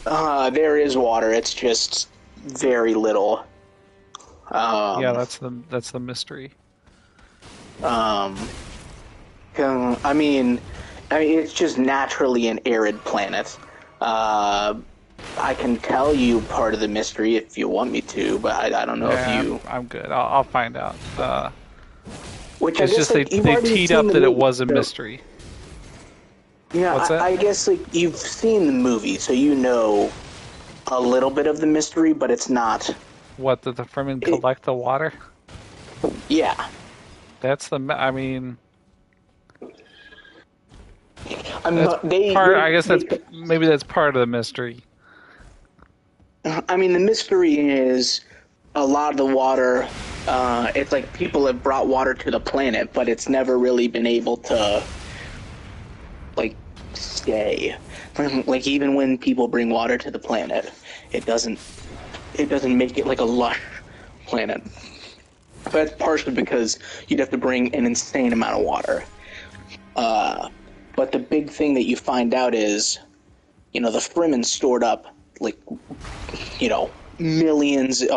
S12: There is water. It's just very little.
S11: Yeah, that's the mystery.
S12: I mean, it's just naturally an arid planet. I can tell you part of the mystery if you want me to, but I don't know if you...
S11: I'm good. I'll find out.
S12: Which
S11: it's just they teed up that it was a mystery.
S12: Yeah, I guess like you've seen the movie, so you know a little bit of the mystery, but it's not...
S11: What, that the Fremen collect the water?
S12: Yeah.
S11: That's the... I mean... maybe that's part of the mystery.
S12: I mean, the mystery is a lot of the water, it's like people have brought water to the planet, but it's never really been able to, like, stay. Like, even when people bring water to the planet, it doesn't make it like a lush planet. But that's partially because you'd have to bring an insane amount of water. But the big thing that you find out is, the Fremen stored up, like, millions, if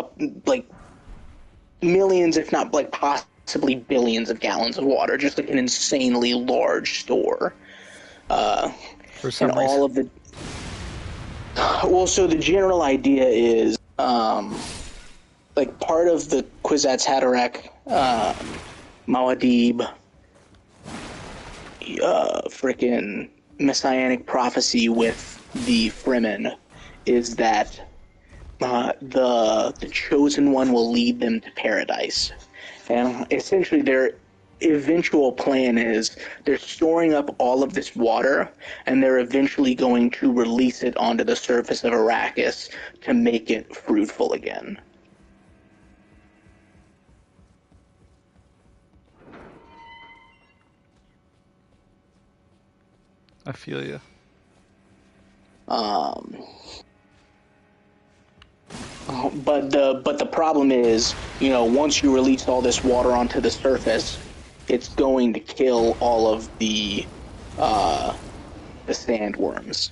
S12: not, like, possibly billions of gallons of water, just like an insanely large store.
S11: For some reason.
S12: All of the... Well, so the general idea is, like, part of the Kwisatz Haderach, Muad'Dib, frickin' messianic prophecy with the Fremen is that the chosen one will lead them to paradise. And essentially their eventual plan is they're storing up all of this water and they're eventually going to release it onto the surface of Arrakis to make it fruitful again.
S11: I feel you.
S12: But the problem is, once you release all this water onto the surface, it's going to kill all of the sandworms,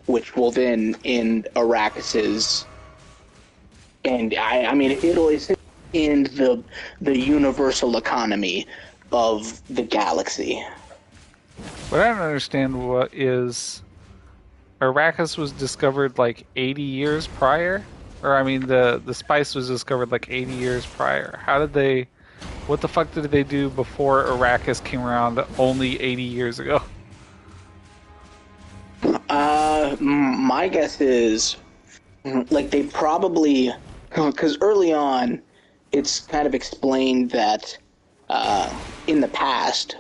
S12: which will then end Arrakis's, and I mean it'll end the universal economy of the galaxy.
S11: What I don't understand what is Arrakis was discovered like 80 years prior? Or I mean the spice was discovered like 80 years prior. How did they What the fuck did they do before Arrakis came around only 80 years ago?
S12: My guess is, like, they probably, because early on, it's kind of explained that in the past,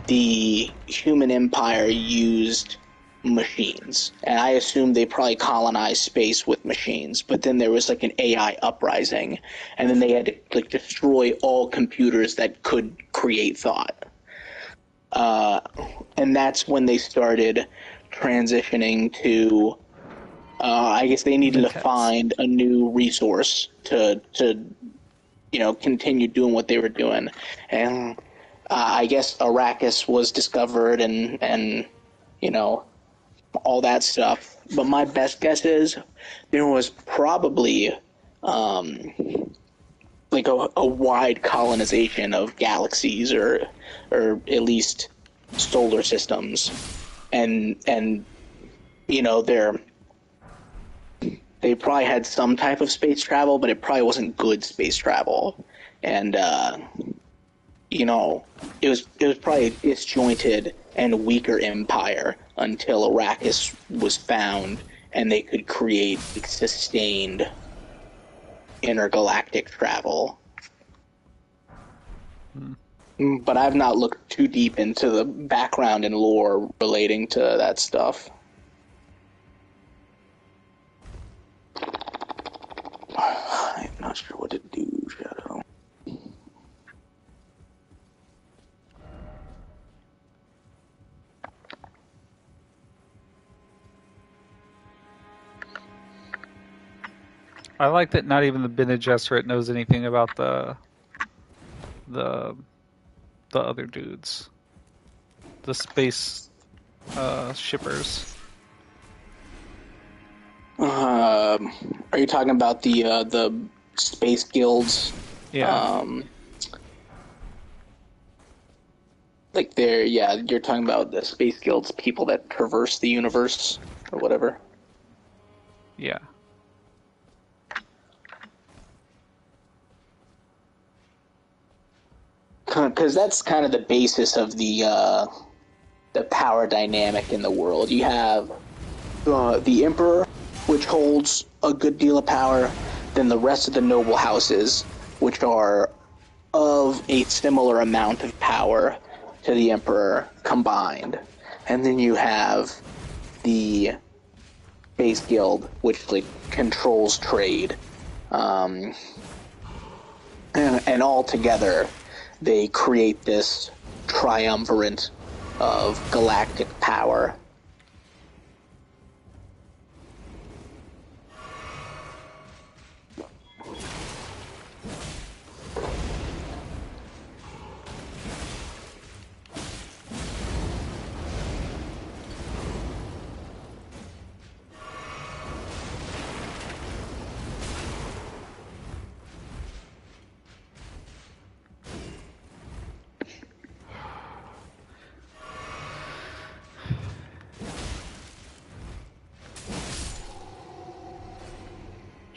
S12: the human empire used machines, and I assume they probably colonized space with machines, but then there was like an AI uprising, and then they had to like destroy all computers that could create thought. And that's when they started transitioning to I guess they needed to find a new resource to continue doing what they were doing, and I guess Arrakis was discovered, and all that stuff. But my best guess is there was probably like a wide colonization of galaxies, or at least solar systems, and they probably had some type of space travel, but it probably wasn't good space travel, and it was probably a disjointed and weaker empire until Arrakis was found and they could create sustained intergalactic travel. But I've not looked too deep into the background and lore relating to that stuff. I'm not sure what to do, Shadow.
S11: I like that not even the Bene Gesserit knows anything about the other dudes, the space shippers.
S12: Are you talking about the space guilds?
S11: Yeah.
S12: You're talking about the space guilds, people that traverse the universe or whatever.
S11: Yeah.
S12: Because that's kind of the basis of the power dynamic in the world. You have the Emperor, which holds a good deal of power, then the rest of the noble houses, which are of a similar amount of power to the Emperor combined. And then you have the Base Guild, which controls trade. And all together, they create this triumvirate of galactic power.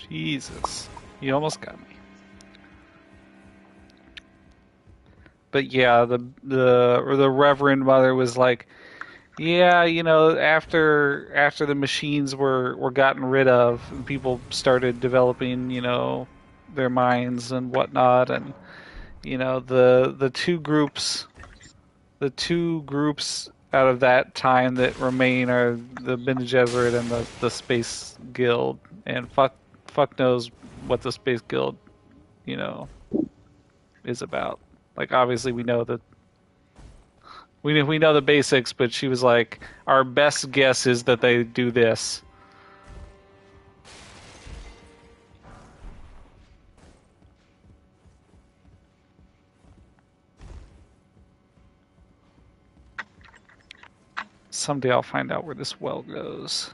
S11: Jesus, you almost got me. But yeah, the Reverend Mother was like, yeah, after the machines were gotten rid of, and people started developing, their minds and whatnot, and the two groups out of that time that remain are the Bene Gesserit and the Space Guild, and fuck knows what the Space Guild, is about. Like, obviously we know that we know the basics, but she was like, our best guess is that they do this. Someday I'll find out where this well goes.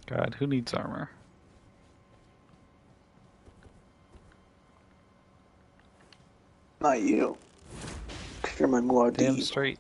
S11: God, who needs armor?
S12: Not you. You're my Muad'Dib.
S11: Damn straight.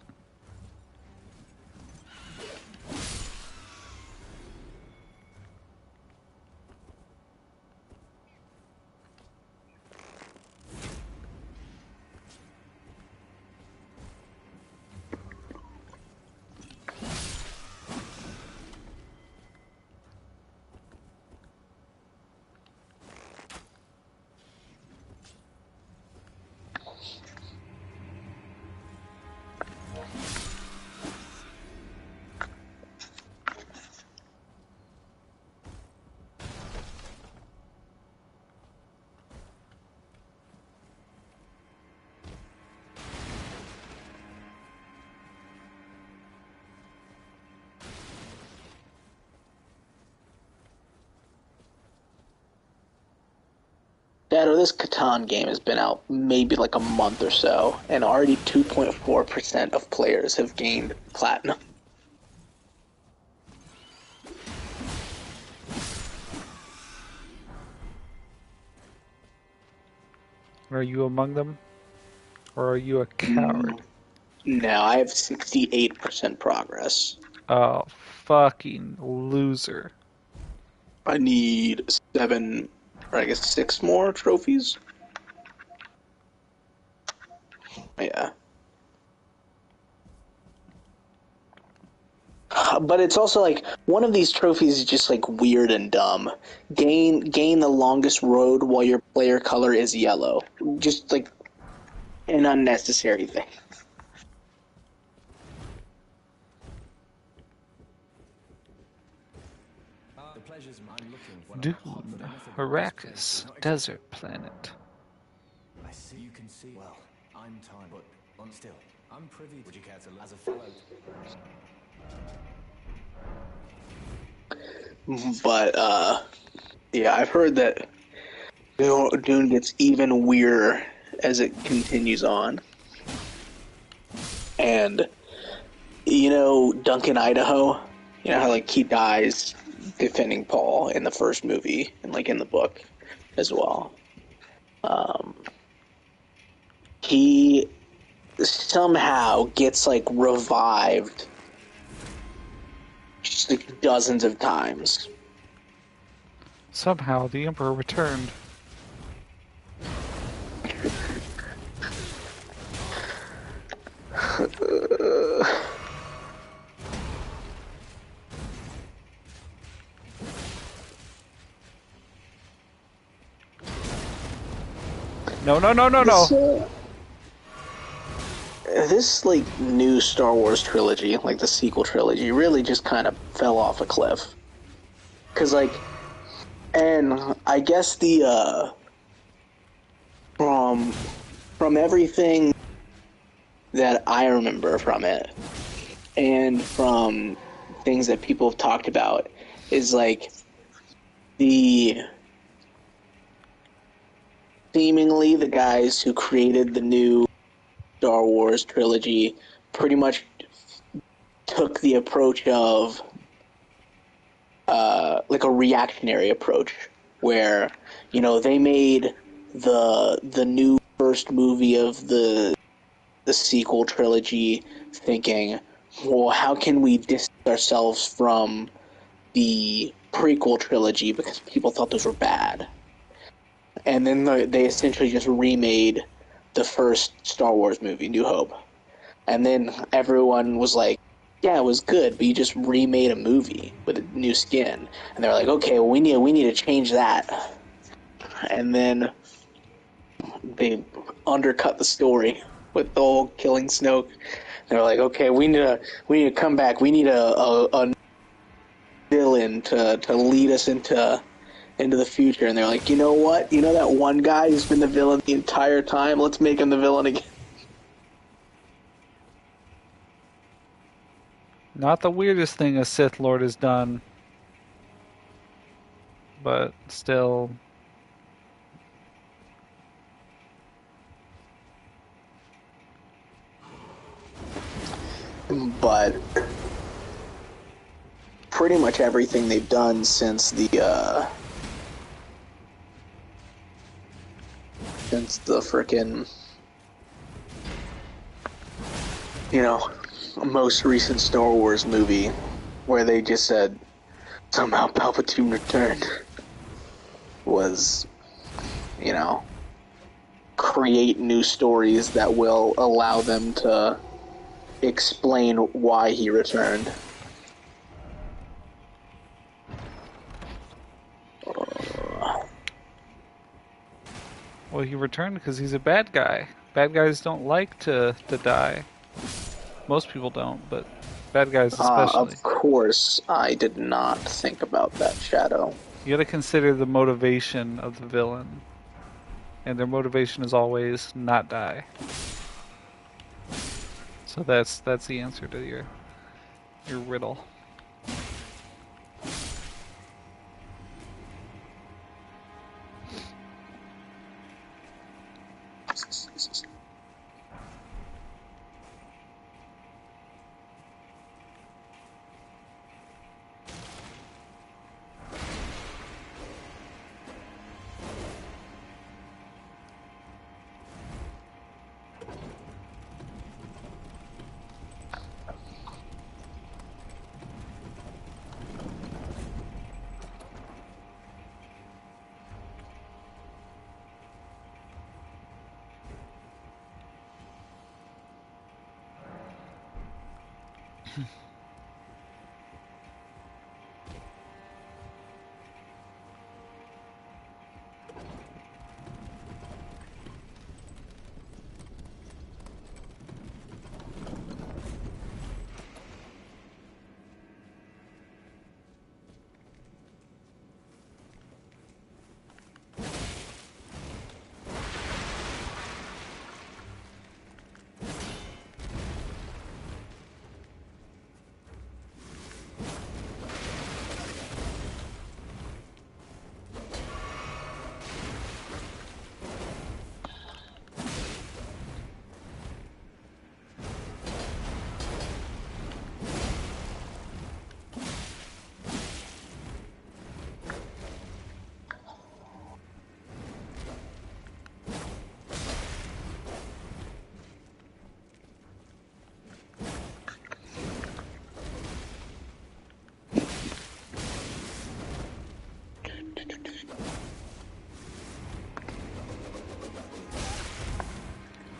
S12: Shadow, this Catan game has been out maybe like a month or so, and already 2.4% of players have gained platinum.
S11: Are you among them? Or are you a coward?
S12: No, I have 68% progress.
S11: Oh, fucking loser.
S12: I need 7, or I guess 6 more trophies. Yeah. But it's also like one of these trophies is just like weird and dumb. Gain the longest road while your player color is yellow. Just like an unnecessary thing.
S11: Dune, Arrakis, desert planet.
S2: I see you can see. Well, I'm tired, but on still, I'm privy. Would you care to as a fellow?
S12: But yeah, I've heard that Dune gets even weirder as it continues on. And Duncan Idaho, how like he dies defending Paul in the first movie and like in the book as well. He somehow gets like revived just like dozens of times.
S11: Somehow the Emperor returned. No.
S12: This like new Star Wars trilogy, like the sequel trilogy, really just kind of fell off a cliff. And I guess from everything that I remember from it, and from things that people have talked about, is like seemingly the guys who created the new Star Wars trilogy pretty much took the approach of like a reactionary approach, where they made the new first movie of the sequel trilogy thinking, well, how can we distance ourselves from the prequel trilogy because people thought those were bad, and then they essentially just remade the first Star Wars movie, New Hope, and then everyone was like, yeah, it was good, but you just remade a movie with a new skin. And they're like, okay, well, we need to change that. And then they undercut the story with the whole killing Snoke. They're like, okay, we need to come back. We need a villain to lead us into the future. And they're like, you know what? You know that one guy who's been the villain the entire time? Let's make him the villain again.
S11: Not the weirdest thing a Sith Lord has done, but still.
S12: But pretty much everything they've done since the frickin' most recent Star Wars movie, where they just said somehow Palpatine returned, was create new stories that will allow them to explain why he returned.
S11: Well, he returned because he's a bad guy. Bad guys don't like to die. Most people don't, but bad guys especially.
S12: Of course, I did not think about that, Shadow.
S11: You gotta consider the motivation of the villain. And their motivation is always not die. So that's the answer to your riddle.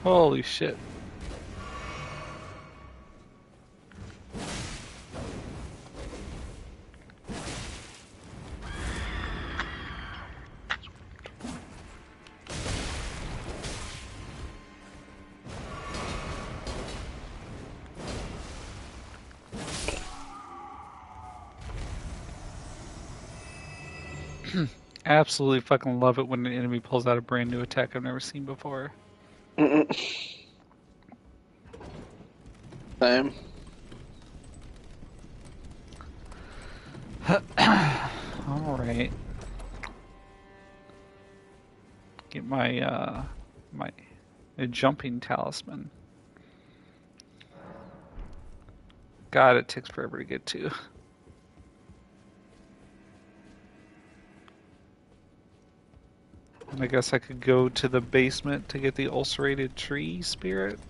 S11: Holy shit. Absolutely fucking love it when an enemy pulls out a brand new attack I've never seen before.
S12: Same.
S11: Alright. Get my, a jumping talisman. God, it takes forever to get to. And I guess I could go to the basement to get the ulcerated tree spirit.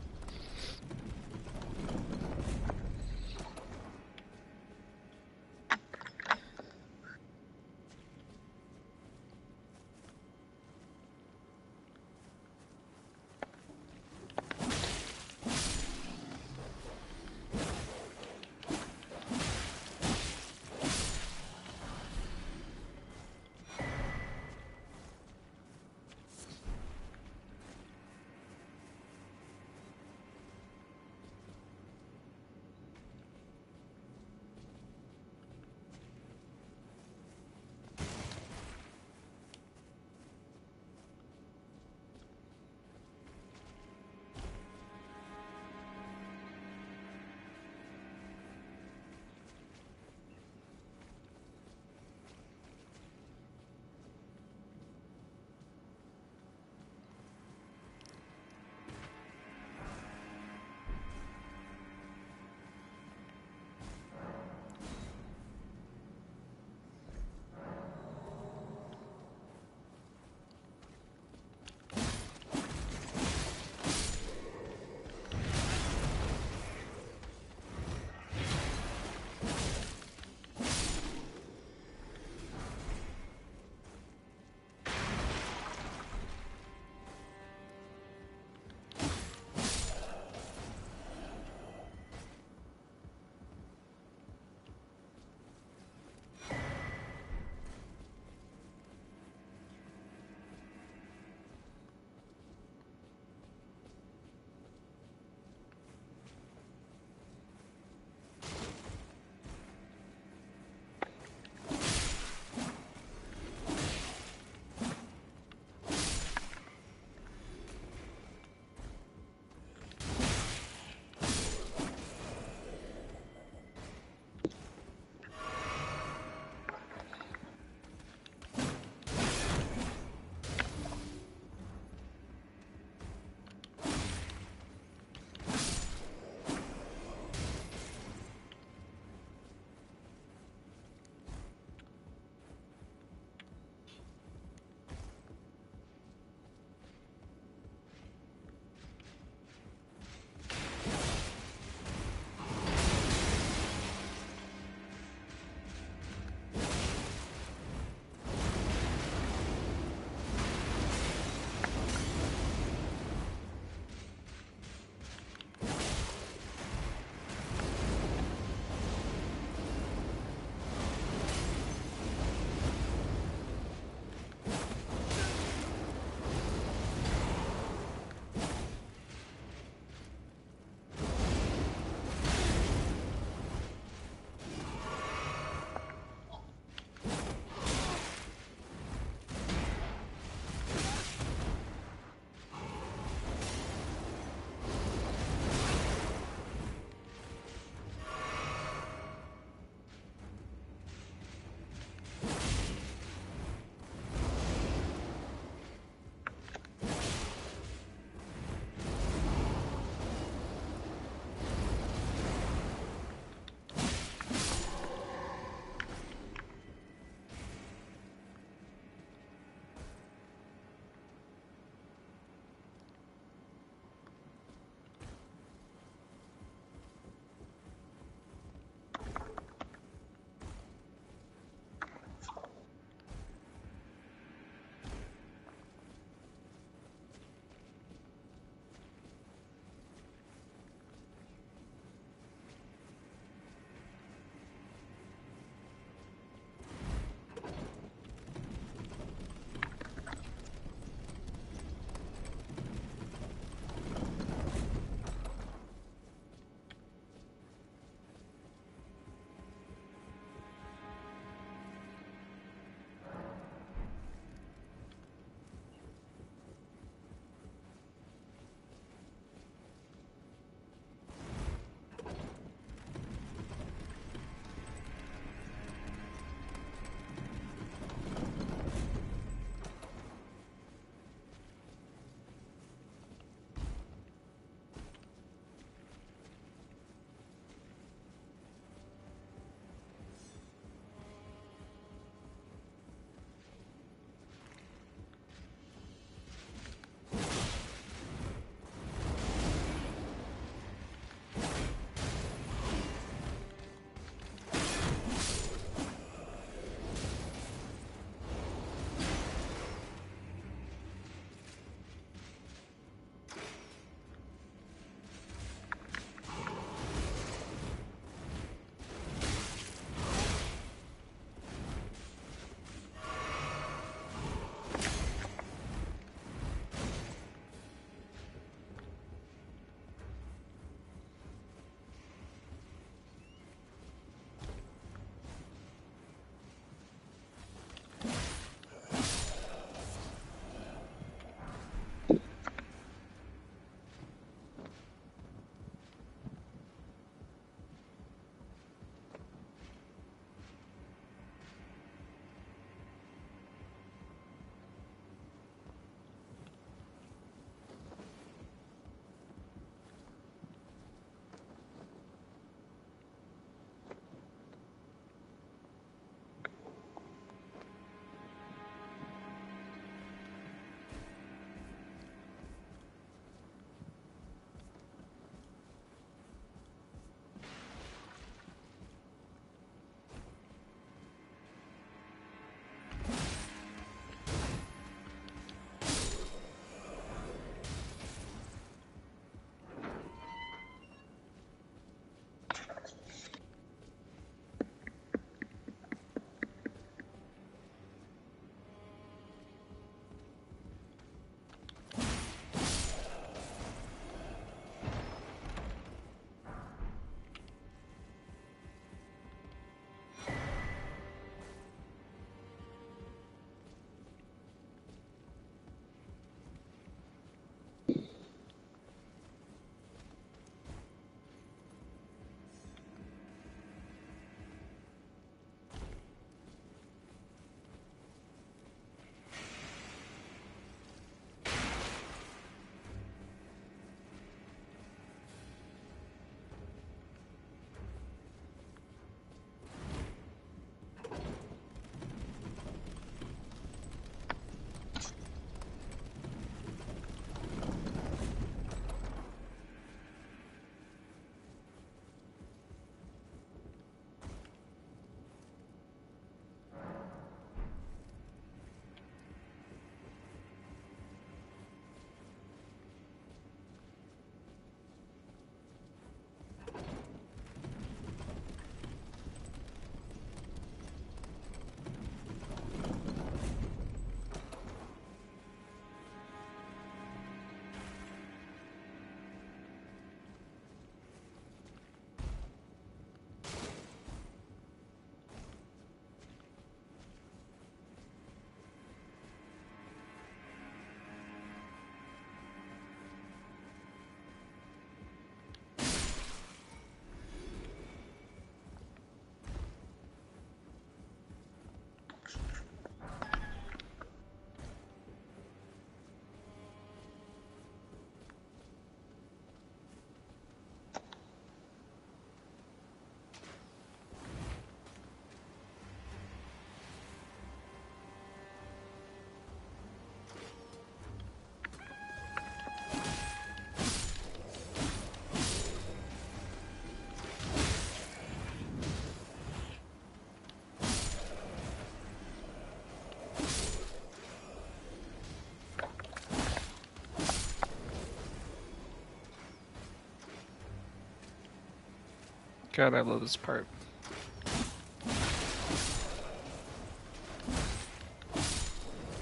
S11: God, I love this part.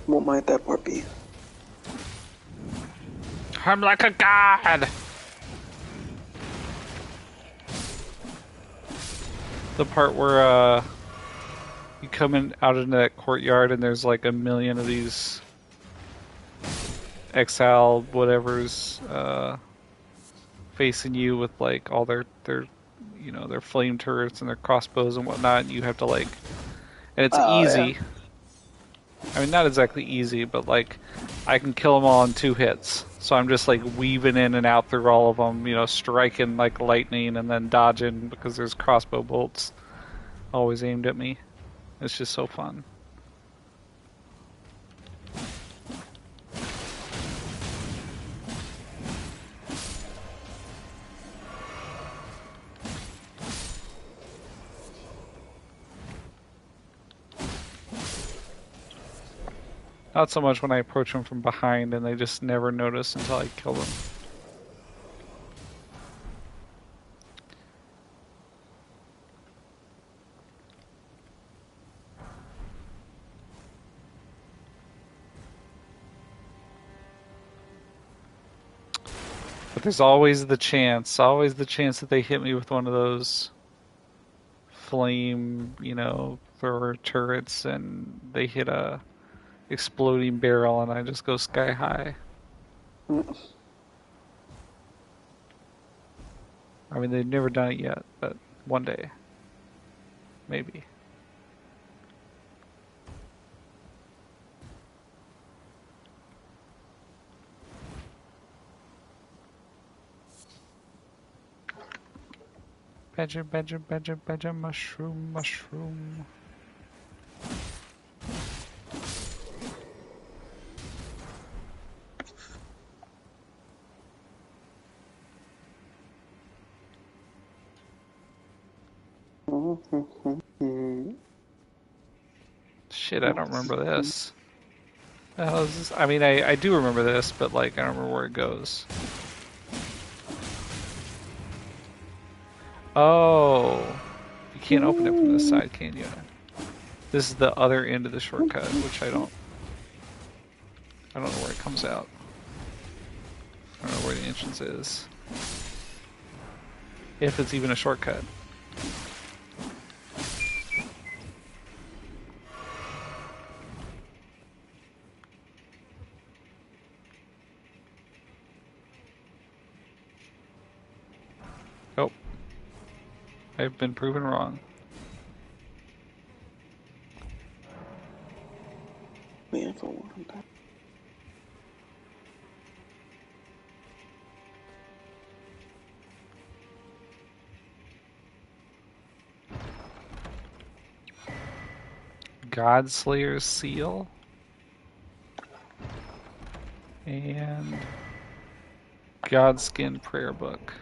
S12: What might that part be?
S11: I'm like a god! The part where, you come in out into that courtyard and there's like a million of these exiled whatever's, facing you with like all their you know, their flame turrets and their crossbows and whatnot, and you have to like, and it's easy.
S12: Yeah.
S11: I mean, not exactly easy, but like, I can kill them all in 2 hits. So I'm just like weaving in and out through all of them, you know, striking like lightning and then dodging because there's crossbow bolts always aimed at me. It's just so fun. Not so much when I approach them from behind and they just never notice until I kill them. But there's always the chance that they hit me with one of those flame, you know, thrower turrets and they hit a exploding barrel and I just go sky high. I mean, they've never done it yet, but one day. Maybe. Badger, mushroom. Shit, I don't remember this. The hell is this? I mean, I do remember this, but like, I don't remember where it goes. Oh, you can't open it from this side, can you? This is the other end of the shortcut, which I don't know where it comes out. I don't know where the entrance is. If it's even a shortcut. Oh. I've been proven wrong.
S12: Man, for one.
S11: Godslayer's Seal. And Godskin Prayer Book.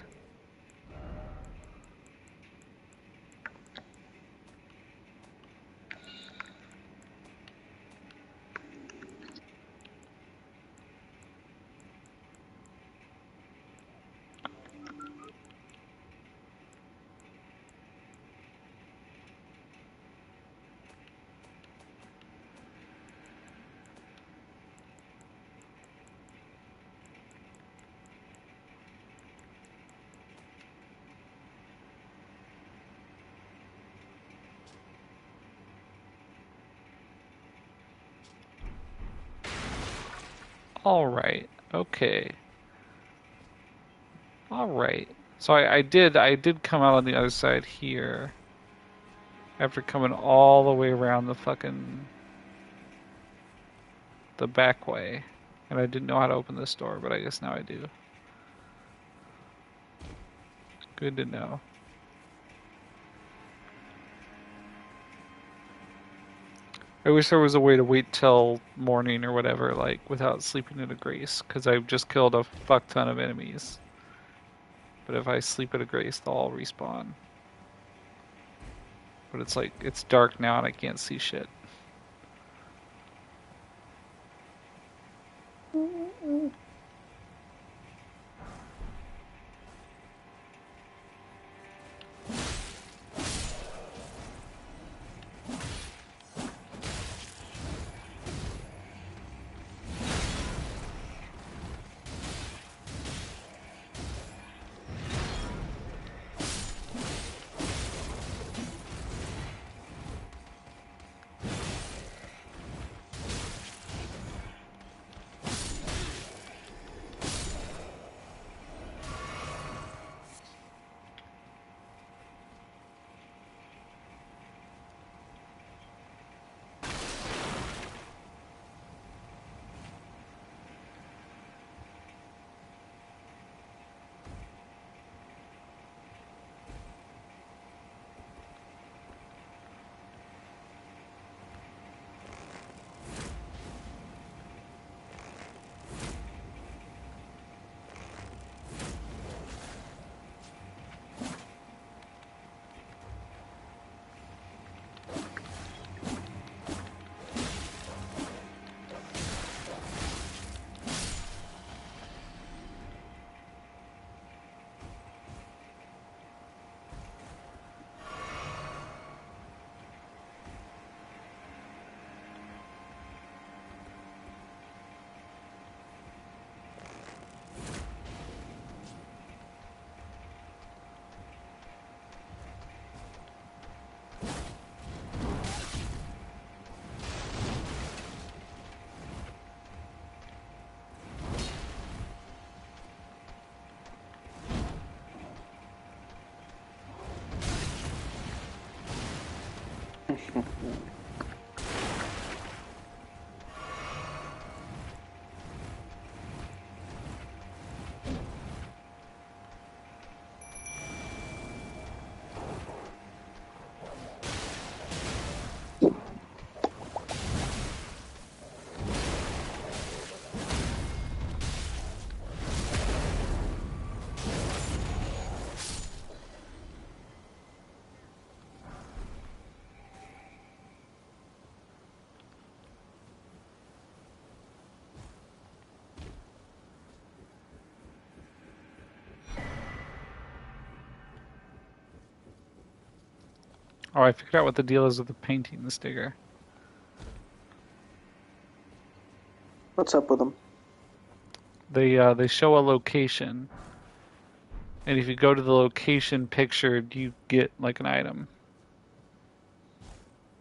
S11: Alright, okay. Alright. So I did come out on the other side here. After coming all the way around the back way. And I didn't know how to open this door, but I guess now I do. Good to know. I wish there was a way to wait till morning or whatever, like, without sleeping at a grace, because I've just killed a fuck ton of enemies. But if I sleep at a grace, they'll all respawn. But it's like, it's dark now and I can't see shit. Oh, I figured out what the deal is with the painting this digger.
S12: What's up with them?
S11: They show a location, and if you go to the location pictured, you get like an item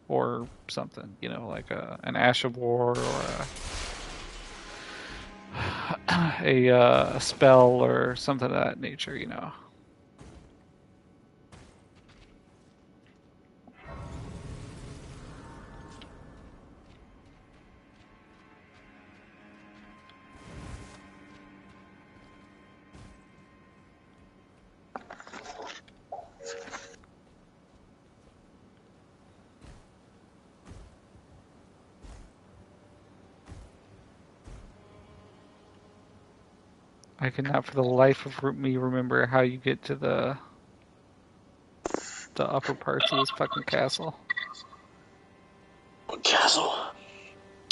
S11: or something. You know, like an Ash of War or a spell or something of that nature. You know. I cannot for the life of me remember how you get to the upper parts of this fucking castle.
S12: What castle?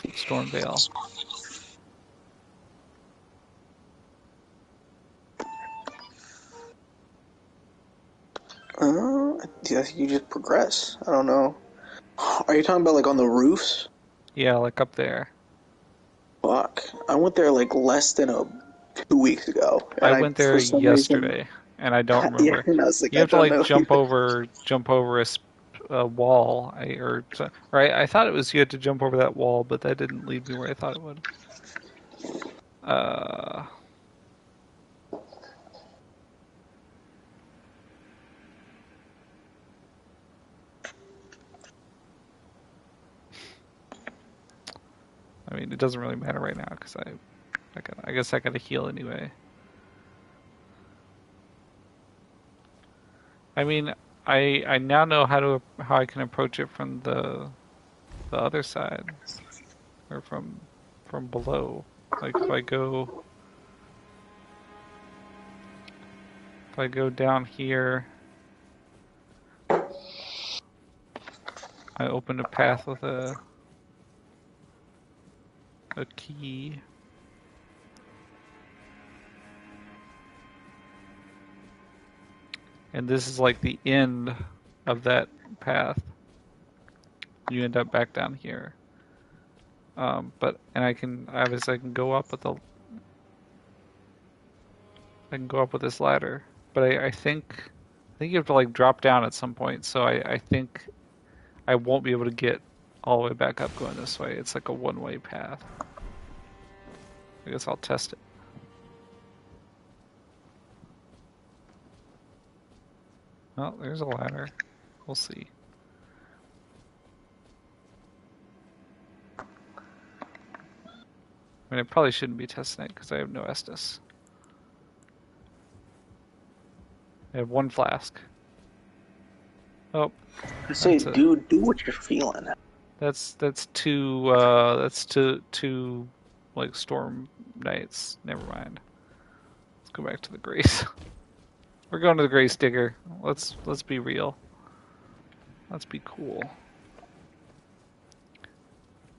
S11: Stormvale.
S12: I think you just progress. I don't know. Are you talking about like on the roofs?
S11: Yeah, like up there.
S12: Fuck. I went there like less than 2 weeks ago. And
S11: I went there
S12: for some reason,
S11: yesterday, and I don't
S12: yeah,
S11: remember.
S12: and I was like,
S11: You
S12: I
S11: have to
S12: don't
S11: like
S12: know
S11: jump
S12: either.
S11: over a wall. I thought it was you had to jump over that wall, but that didn't lead me where I thought it would. I mean, it doesn't really matter right now because I guess I gotta heal anyway. I mean, I now know how I can approach it from the other side or from below. Like if I go down here, I open a path with a key. And this is like the end of that path. You end up back down here. But I can go up with this ladder. But I think you have to like drop down at some point. So I think I won't be able to get all the way back up going this way. It's like a one-way path. I guess I'll test it. Oh, there's a ladder. We'll see. I mean, I probably shouldn't be testing it because I have no Estus. I have one flask. Oh,
S12: I say, do what you're feeling.
S11: That's two like storm knights. Never mind. Let's go back to the Grace. We're going to the Grace Digger. Let's be real. Let's be cool.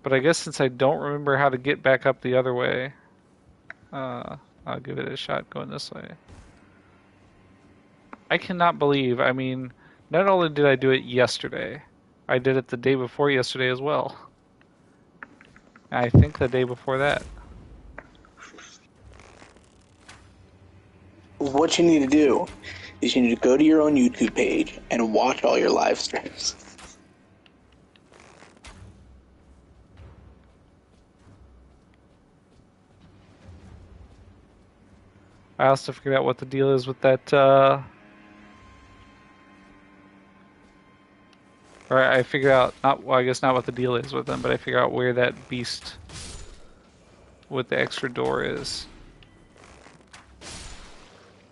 S11: But I guess since I don't remember how to get back up the other way, I'll give it a shot going this way. I cannot believe, I mean, not only did I do it yesterday, I did it the day before yesterday as well. I think the day before that.
S12: What you need to do is you need to go to your own YouTube page and watch all your live streams.
S11: I also figured out what the deal is with that Or I figured out, I guess not what the deal is with them, but I figured out where that beast with the extra door is.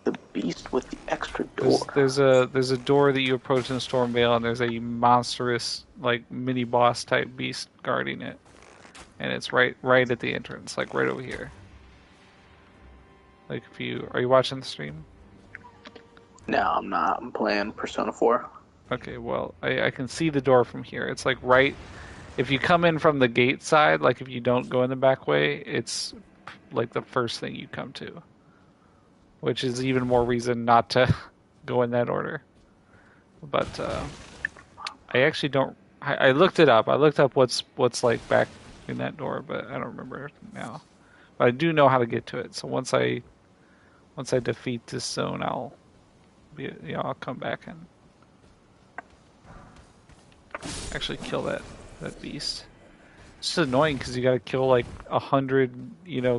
S12: The beast with the extra door.
S11: There's a door that you approach in Stormvale, and there's a monstrous, like, mini boss type beast guarding it, and it's right at the entrance, like right over here. Like, are you watching the stream?
S12: No, I'm not. I'm playing Persona 4.
S11: Okay, well, I can see the door from here. It's like right, if you come in from the gate side, like if you don't go in the back way, it's like the first thing you come to. Which is even more reason not to go in that order. But I actually don't. I looked it up. I looked up what's like back in that door, but I don't remember now. But I do know how to get to it. So once I defeat this zone, I'll come back and actually kill that beast. It's just annoying because you got to kill like 100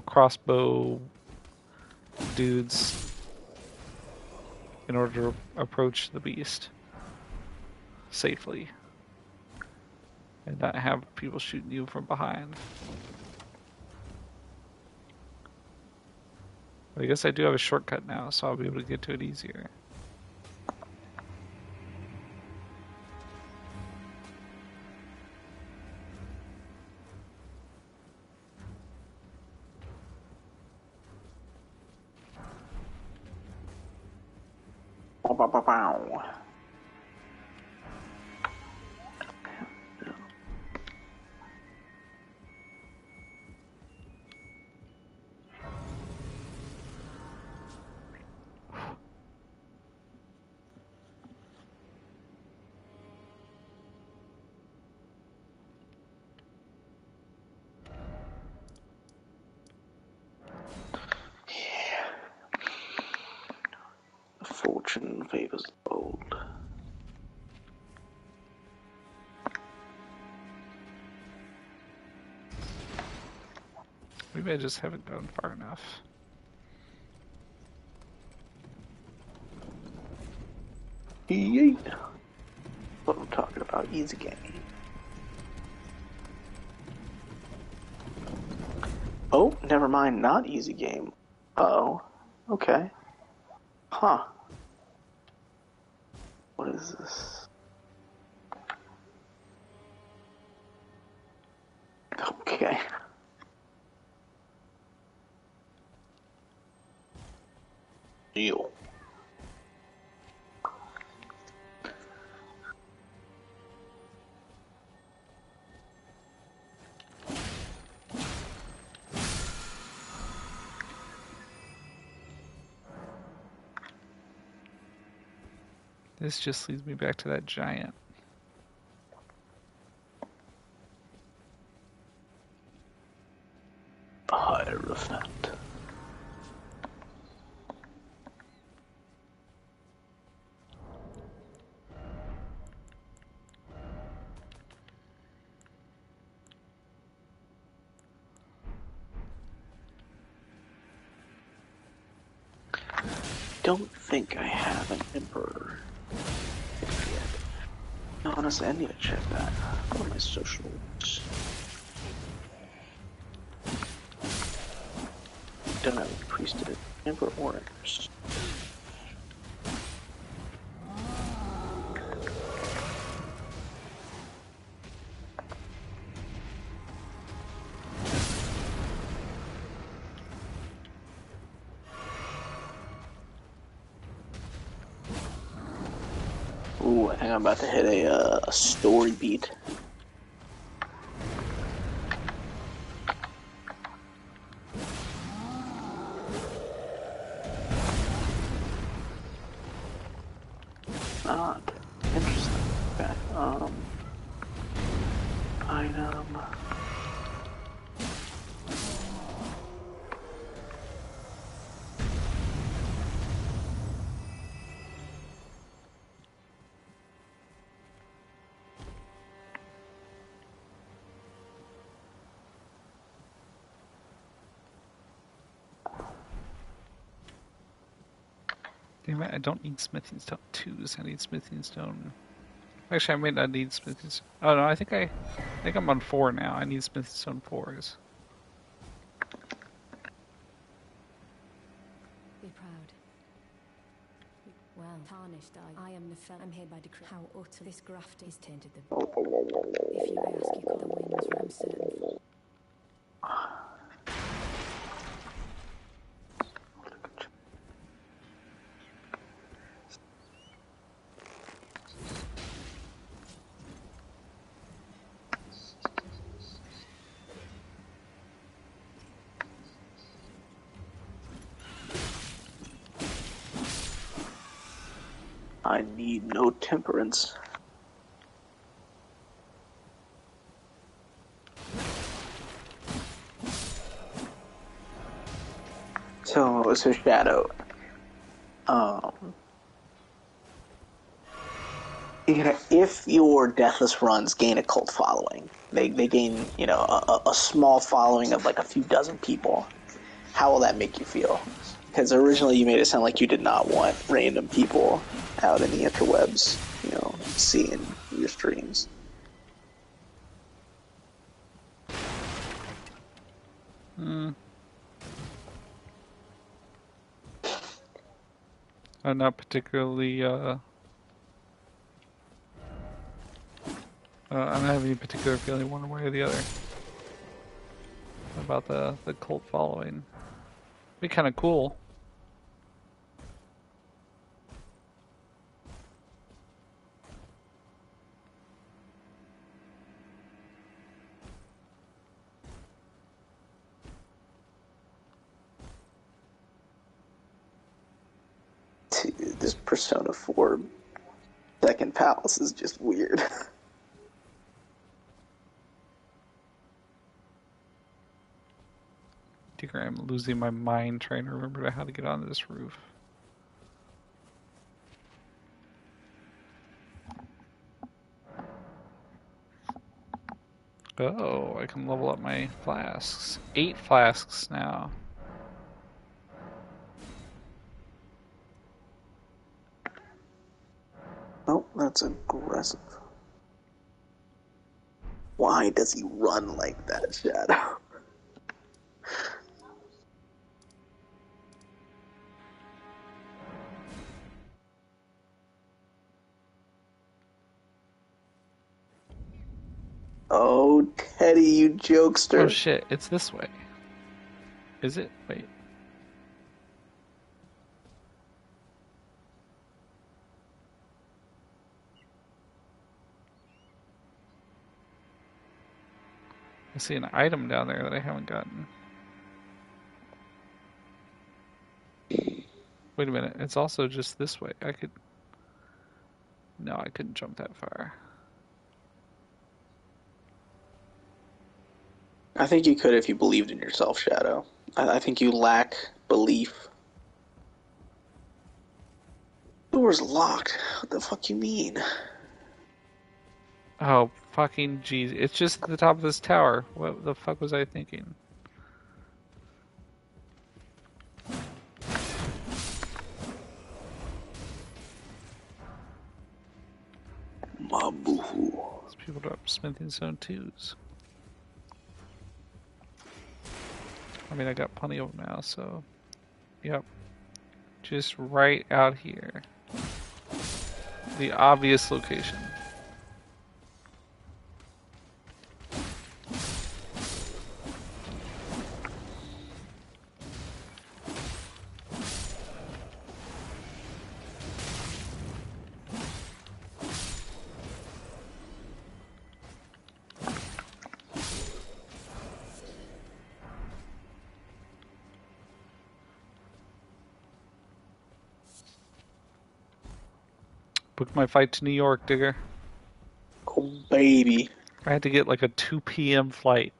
S11: crossbow dudes in order to approach the beast safely and not have people shooting you from behind. But I guess I do have a shortcut now, so I'll be able to get to it easier.
S12: Fortune favors the bold.
S11: Maybe I just haven't gone far enough.
S12: Yeet. What I'm talking about, easy game. Oh, never mind, not easy game. Uh-oh. Okay. Huh. What is this? Okay. Deal.
S11: This just leads me back to that giant.
S12: Hierophant. Don't think I have an emperor yet. No, honestly, I need to check that. What are my socials? Don't have a priesthood, emperor or empress. Ooh, I think I'm about to hit a story beat. Not interesting. Okay. Item.
S11: Damn it, I don't need smithing stone 2s, I need smithing stone Actually, I may not need Smithing Stone. Oh no, I think I'm on 4 now. I need Smithing Stone 4s.
S13: Be proud. Well, tarnished I am Nefel. I'm here by decree. How utter this graft is tainted them. If you ask, you could the wings ram certain.
S12: I need no temperance. So Shadow. If your Deathless runs gain a cult following, they gain, a small following of like a few dozen people. How will that make you feel? Because originally you made it sound like you did not want random people out in the interwebs, seeing your streams.
S11: I'm not particularly, I don't have any particular feeling one way or the other about the cult following. Be kind of cool.
S12: Dude, this Persona 4 second palace is just weird.
S11: Digger, I'm losing my mind trying to remember how to get onto this roof. Oh, I can level up my flasks. 8 flasks now.
S12: Oh, that's aggressive. Why does he run like that, Shadow? Oh, Teddy, you jokester.
S11: Oh shit, it's this way. Is it? Wait. I see an item down there that I haven't gotten. Wait a minute, it's also just this way. No, I couldn't jump that far.
S12: I think you could if you believed in yourself, Shadow. I think you lack belief. Door's locked. What the fuck you mean?
S11: Oh, fucking jeez. It's just at the top of this tower. What the fuck was I thinking?
S12: Mabuhu.
S11: These people drop smithing stone 2s. I mean, I got plenty of them now, so... Yep. Just right out here. The obvious location. Book my flight to New York, Digger.
S12: Oh, baby.
S11: I had to get like a 2 p.m. flight.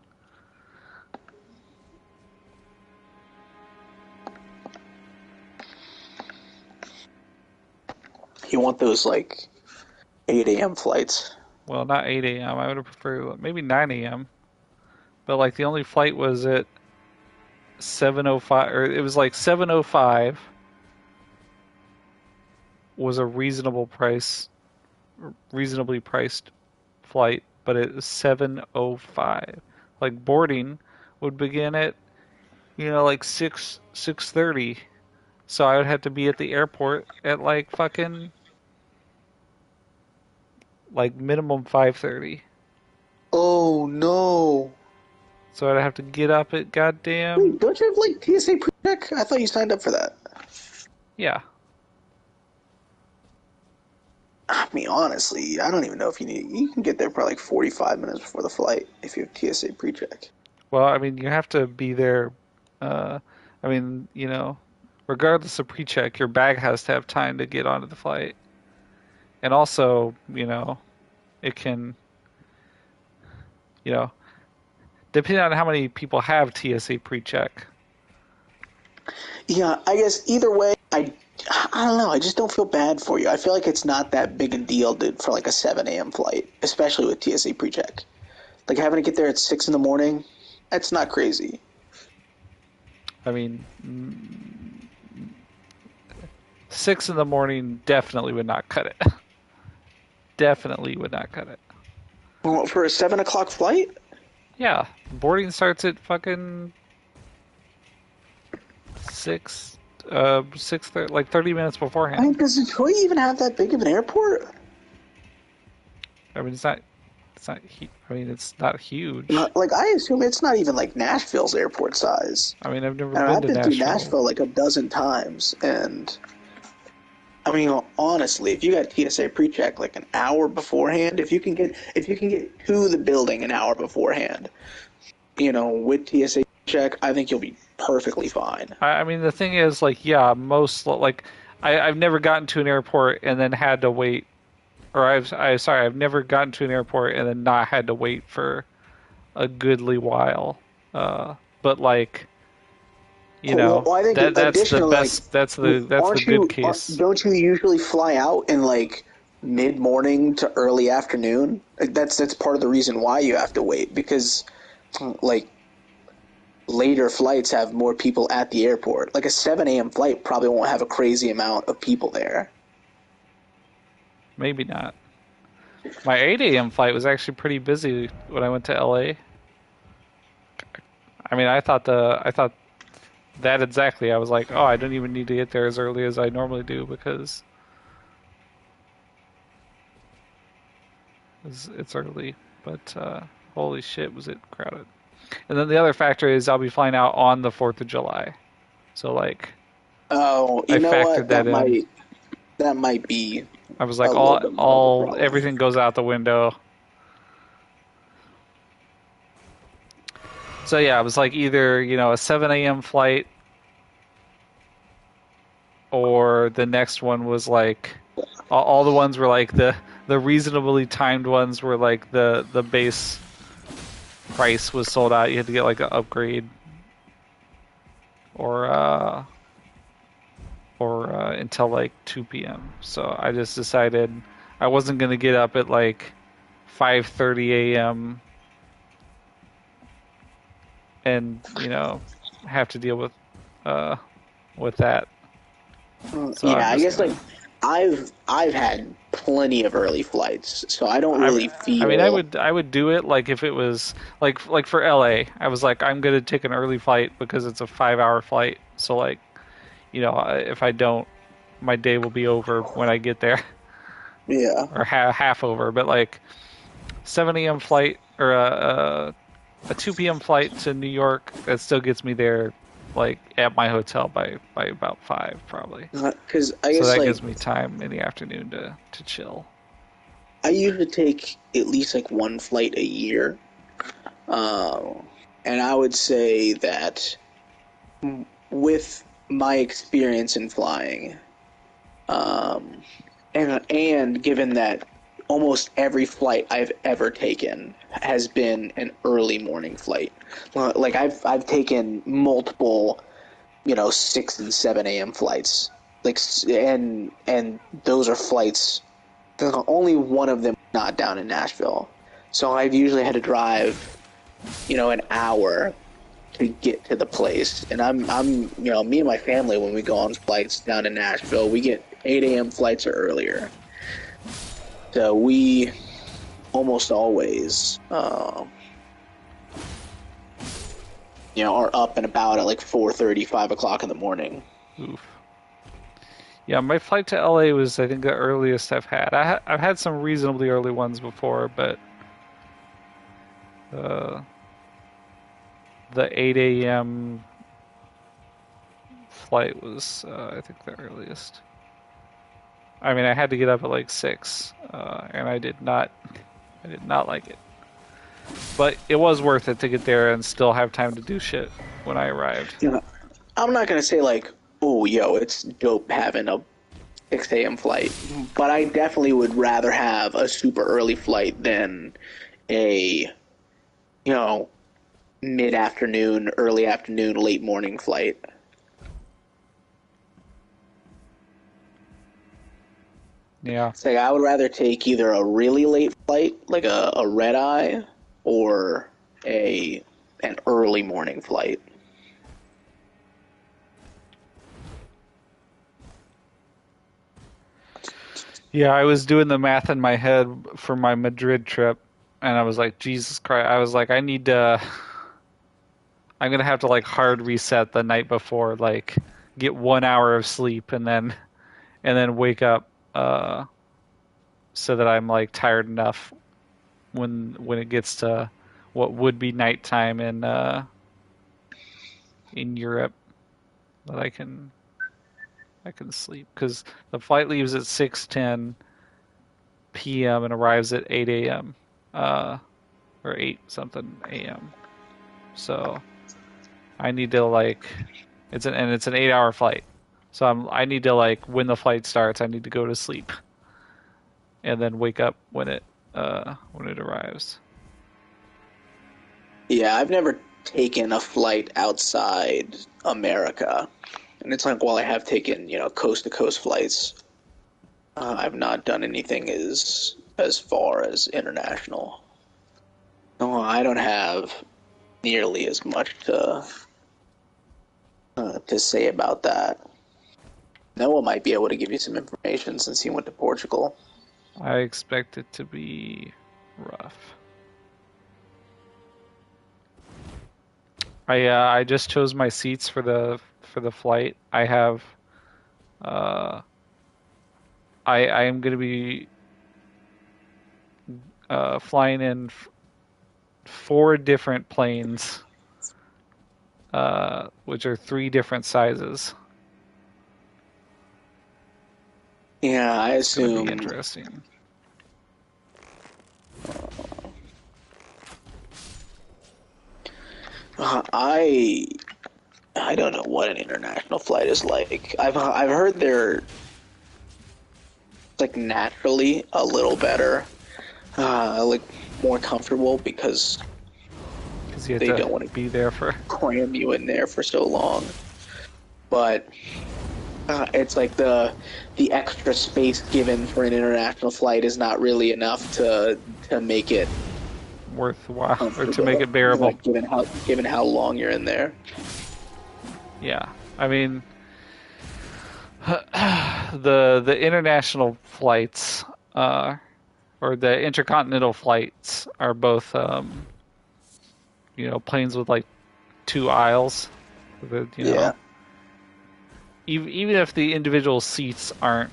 S12: You want those, 8 a.m. flights?
S11: Well, not 8 a.m. I would have preferred maybe 9 a.m. But, the only flight was at 7:05, or it was 7:05 was a reasonable price reasonably priced flight, but it was 7:05. Like boarding would begin at, like 6:30. So I would have to be at the airport at like fucking like minimum 5:30.
S12: Oh no.
S11: So I'd have to get up at goddamn.
S12: Wait, don't you have like TSA pre-check? I thought you signed up for that.
S11: Yeah.
S12: I mean, honestly, I don't even know if you can get there probably like 45 minutes before the flight if you have TSA pre-check.
S11: Well, I mean, you have to be there. Regardless of pre-check, your bag has to have time to get onto the flight. And also, it can, depending on how many people have TSA pre-check.
S12: Yeah, I guess either way, I don't know. I just don't feel bad for you. I feel like it's not that big a deal for like a 7 a.m. flight, especially with TSA pre-check. Like having to get there at 6 in the morning, that's not crazy.
S11: I mean, 6 in the morning definitely would not cut it. Definitely would not cut it.
S12: Well, for a 7 o'clock flight?
S11: Yeah, boarding starts at fucking 6:30, like 30 minutes beforehand.
S12: I mean, does Detroit even have that big of an airport?
S11: I mean, it's not huge.
S12: Like, I assume it's not even like Nashville's airport size.
S11: I mean, I've
S12: been to Nashville like a dozen times, and I mean, honestly, if you got TSA pre-check like an hour beforehand, if you can get to the building an hour beforehand, with TSA check, I think you'll be perfectly fine.
S11: I mean, the thing is, like, yeah, I've never gotten to an airport and then had to wait, or I've never gotten to an airport and then not had to wait for a goodly while. But like,
S12: I think
S11: that's the best. That's the good case.
S12: Don't you usually fly out in like mid-morning to early afternoon? Like, that's part of the reason why you have to wait, because like later flights have more people at the airport. Like a 7 a.m. flight probably won't have a crazy amount of people there.
S11: Maybe not. My 8 a.m. flight was actually pretty busy when I went to LA. I mean, I thought that exactly. I was like, oh, I don't even need to get there as early as I normally do because it's early. But holy shit, was it crowded. And then the other factor is I'll be flying out on the 4th of July. So, like,
S12: I factored that in. That might be.
S11: I was like, everything goes out the window. So, yeah, it was like either, a 7 a.m. flight or the next one was like, all the ones were like the reasonably timed ones were like the base price was sold out. You had to get like an upgrade or until like 2 p.m. So I just decided I wasn't going to get up at like 5:30 a.m. and have to deal with that.
S12: So yeah, I guess like I've had plenty of early flights, so I don't really feel.
S11: I mean, I would do it like if it was like for LA. I was like, I'm gonna take an early flight because it's a 5-hour flight. So like, if I don't, my day will be over when I get there.
S12: Yeah.
S11: Or half over, but like 7 a.m. flight or a 2 p.m. flight to New York, that still gets me there like at my hotel by about 5 probably.
S12: Because I guess
S11: so that gives me time in the afternoon to chill.
S12: I usually take at least like one flight a year, and I would say that with my experience in flying, and given that almost every flight I've ever taken has been an early morning flight. Like I've taken multiple, 6 and 7 a.m. flights. Like and those are flights. Only one of them not down in Nashville. So I've usually had to drive, an hour to get to the place. And I'm me and my family, when we go on flights down in Nashville, we get 8 a.m. flights or earlier. we almost always, are up and about at like 4:30, 5 o'clock in the morning.
S11: Oof. Yeah, my flight to LA was, I think, the earliest I've had. I've had some reasonably early ones before, but the 8 a.m. flight was, I think, the earliest. I mean, I had to get up at like 6, and I did not like it. But it was worth it to get there and still have time to do shit when I arrived.
S12: I'm not gonna say like, oh, yo, it's dope having a 6 a.m. flight, but I definitely would rather have a super early flight than a, mid-afternoon, early afternoon, late morning flight.
S11: Yeah.
S12: It's like I would rather take either a really late flight, like a red eye, or an early morning flight.
S11: Yeah, I was doing the math in my head for my Madrid trip, and I was like, Jesus Christ. I was like, I'm going to have to like hard reset the night before, like get 1 hour of sleep and then wake up so that I'm like tired enough when it gets to what would be nighttime in Europe that I can sleep, because the flight leaves at 6:10 p.m. and arrives at 8 a.m. Or 8 something a.m. So I need to like it's an 8-hour flight. So I need to like when the flight starts, I need to go to sleep and then wake up when it arrives.
S12: Yeah, I've never taken a flight outside America. And it's like, while I have taken, coast-to-coast flights, I've not done anything as far as international. No, I don't have nearly as much to say about that. Noah might be able to give you some information since he went to Portugal.
S11: I expect it to be rough. I just chose my seats for the flight. I have I am going to be flying in 4 different planes, which are 3 different sizes.
S12: Yeah, I assume.
S11: It's going to be interesting.
S12: I don't know what an international flight is like. I've heard they're like naturally a little better, like more comfortable because
S11: you
S12: they don't want to
S11: be there for
S12: cram you in there for so long. But it's like the extra space given for an international flight is not really enough to make it
S11: worthwhile or to make it bearable.
S12: Like, given how long you're in there.
S11: Yeah, I mean, the international flights or the intercontinental flights are both planes with like 2 aisles.
S12: Yeah.
S11: Even if the individual seats aren't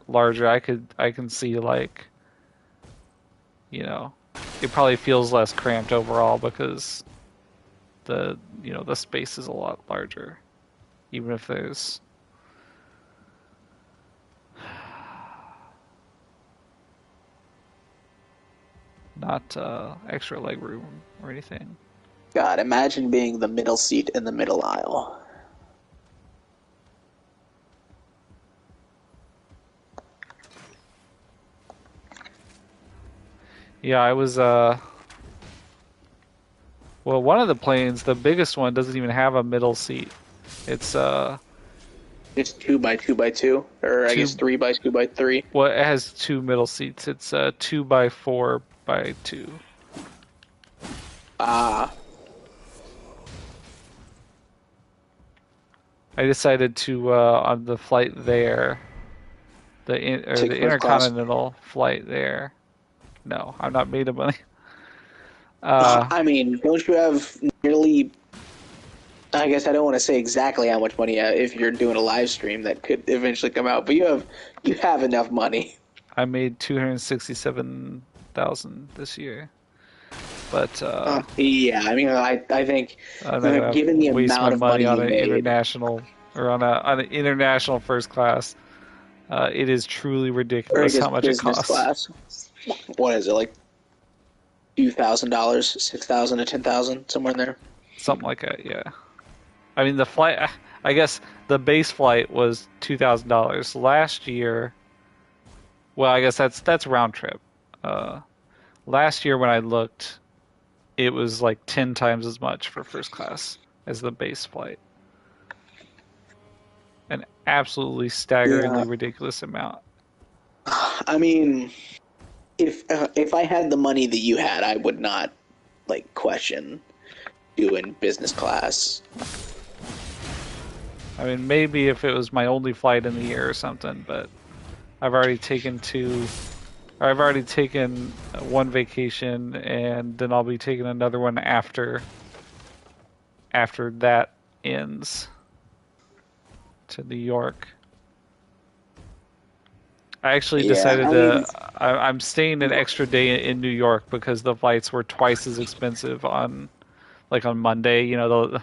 S11: larger, I can see like it probably feels less cramped overall because the space is a lot larger, even if there's not extra leg room or anything.
S12: God, imagine being the middle seat in the middle aisle.
S11: Yeah, I was well, one of the planes, the biggest one, doesn't even have a middle seat. It's
S12: 2 by 2 by 2, or I guess 3 by 2 by 3.
S11: Well, it has 2 middle seats. It's 2 by 4 by 2.
S12: Ah.
S11: I decided to on the flight there The intercontinental flight there. No, I'm not made of money.
S12: I mean, don't you have nearly... I guess I don't want to say exactly how much money if you're doing a live stream that could eventually come out, but you have enough money.
S11: I made $267,000 this year. But
S12: yeah, I mean, I think
S11: I'm not gonna
S12: given the
S11: waste
S12: amount
S11: my
S12: of
S11: money on
S12: you
S11: an
S12: made,
S11: international or on an international first class. It is truly
S12: or I
S11: ridiculous
S12: guess
S11: how much it
S12: business
S11: costs.
S12: class. What is it, like $2,000, $6,000 to $10,000, somewhere in there?
S11: Something like that, yeah. I mean, the flight. I guess the base flight was $2,000 last year. Well, I guess that's round trip. Last year when I looked, it was like 10 times as much for first class as the base flight. An absolutely staggeringly ridiculous amount.
S12: I mean, if I had the money that you had, I would not like question doing business class.
S11: I mean, maybe if it was my only flight in the year or something, but I've already taken one vacation, and then I'll be taking another one after that ends to New York. I actually decided I'm staying an extra day in New York because the flights were twice as expensive on Monday, you know, the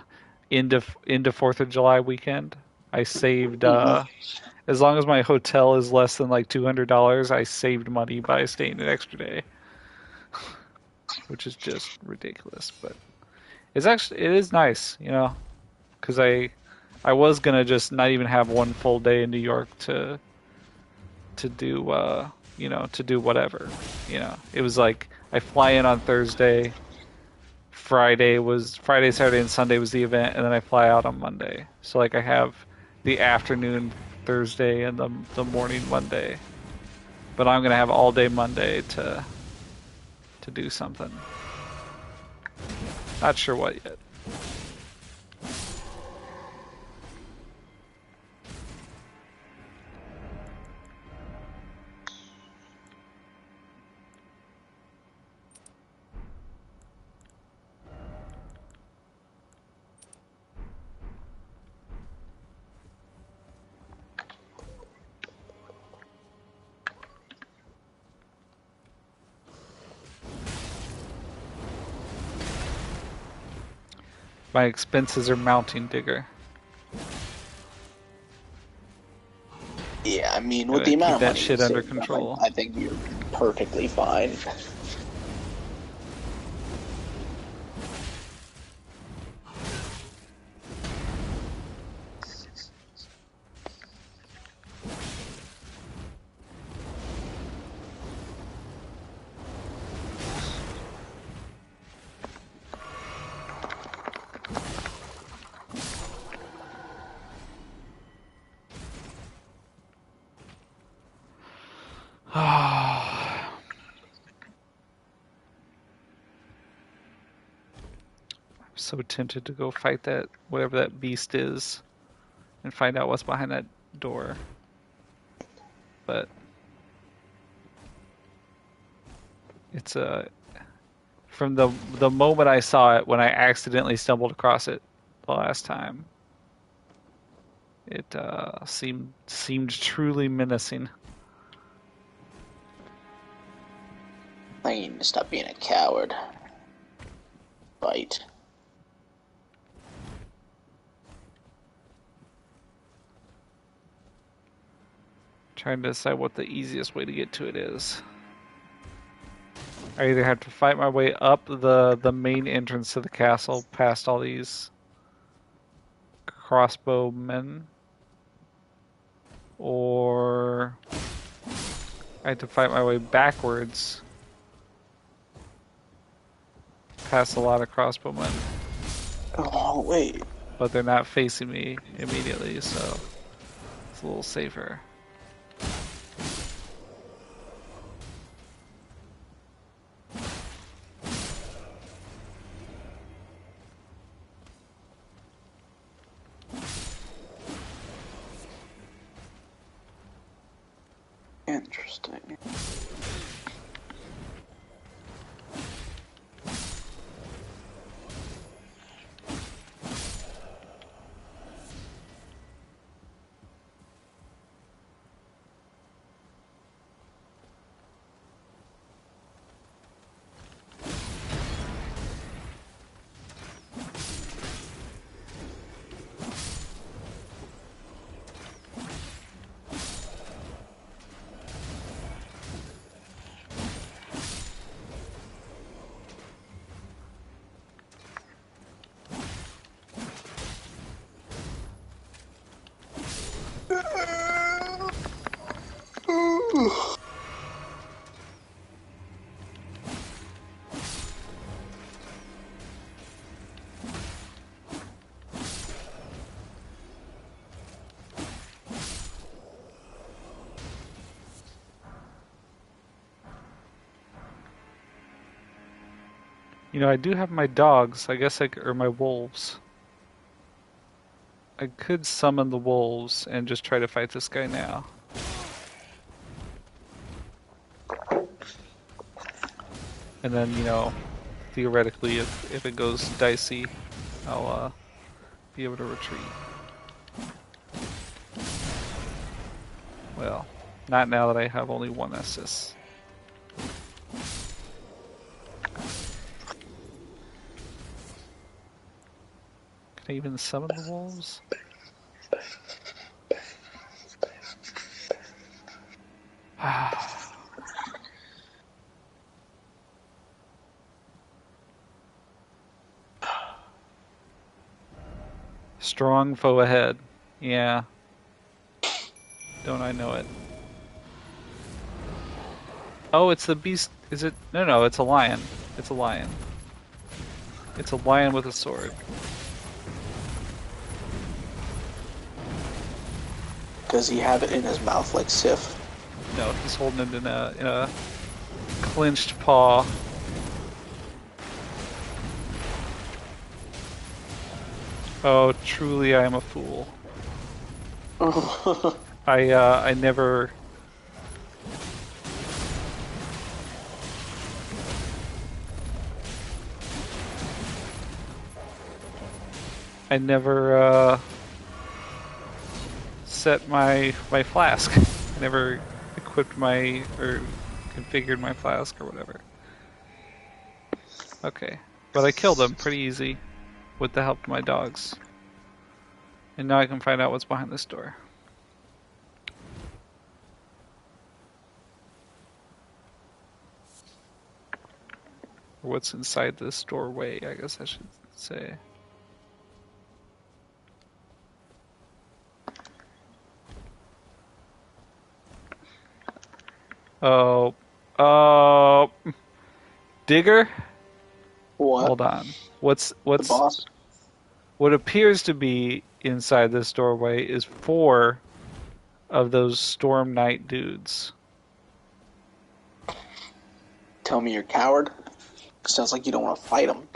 S11: into 4th of July weekend. I saved as long as my hotel is less than like $200, I saved money by staying an extra day. Which is just ridiculous, but it is nice, you know, cuz I was going to just not even have one full day in New York to do to do whatever, you know. It was like I fly in on Thursday, Friday, Saturday, and Sunday was the event, and then I fly out on Monday. So like I have the afternoon Thursday and the morning Monday, but I'm gonna have all day Monday to do something. Not sure what yet. My expenses are mounting, Digger.
S12: Yeah, I mean, with the amount of money
S11: keep that shit under control.
S12: I think you're perfectly fine.
S11: So tempted to go fight that whatever that beast is and find out what's behind that door, but it's from the moment I saw it when I accidentally stumbled across it the last time, it seemed truly menacing.
S12: I need to stop being a coward. Fight.
S11: Trying to decide what the easiest way to get to it is. I either have to fight my way up the main entrance to the castle past all these crossbowmen, or I have to fight my way backwards past a lot of crossbowmen.
S12: Oh, wait.
S11: But they're not facing me immediately, so it's a little safer. You know, I do have my dogs. I guess or my wolves. I could summon the wolves and just try to fight this guy now. And then, you know, theoretically, if it goes dicey, I'll be able to retreat. Well, not now that I have only one assist. Can I even summon the wolves? Strong foe ahead. Yeah. Don't I know it? Oh, it's the beast. Is it? No, it's a lion. It's a lion. It's a lion with a sword.
S12: Does he have it in his mouth like Sif?
S11: No, he's holding it in a clenched paw. Oh, truly I am a fool. I never... I never, set my flask. I never equipped or configured my flask or whatever. Okay. But I killed him pretty easy with the help of my dogs. And now I can find out what's behind this door. Or what's inside this doorway, I guess I should say. Oh, Digger?
S12: What?
S11: Hold on. What's
S12: the boss?
S11: What appears to be inside this doorway is 4 of those Storm Knight dudes.
S12: Tell me you're a coward? Sounds like you don't want to fight them.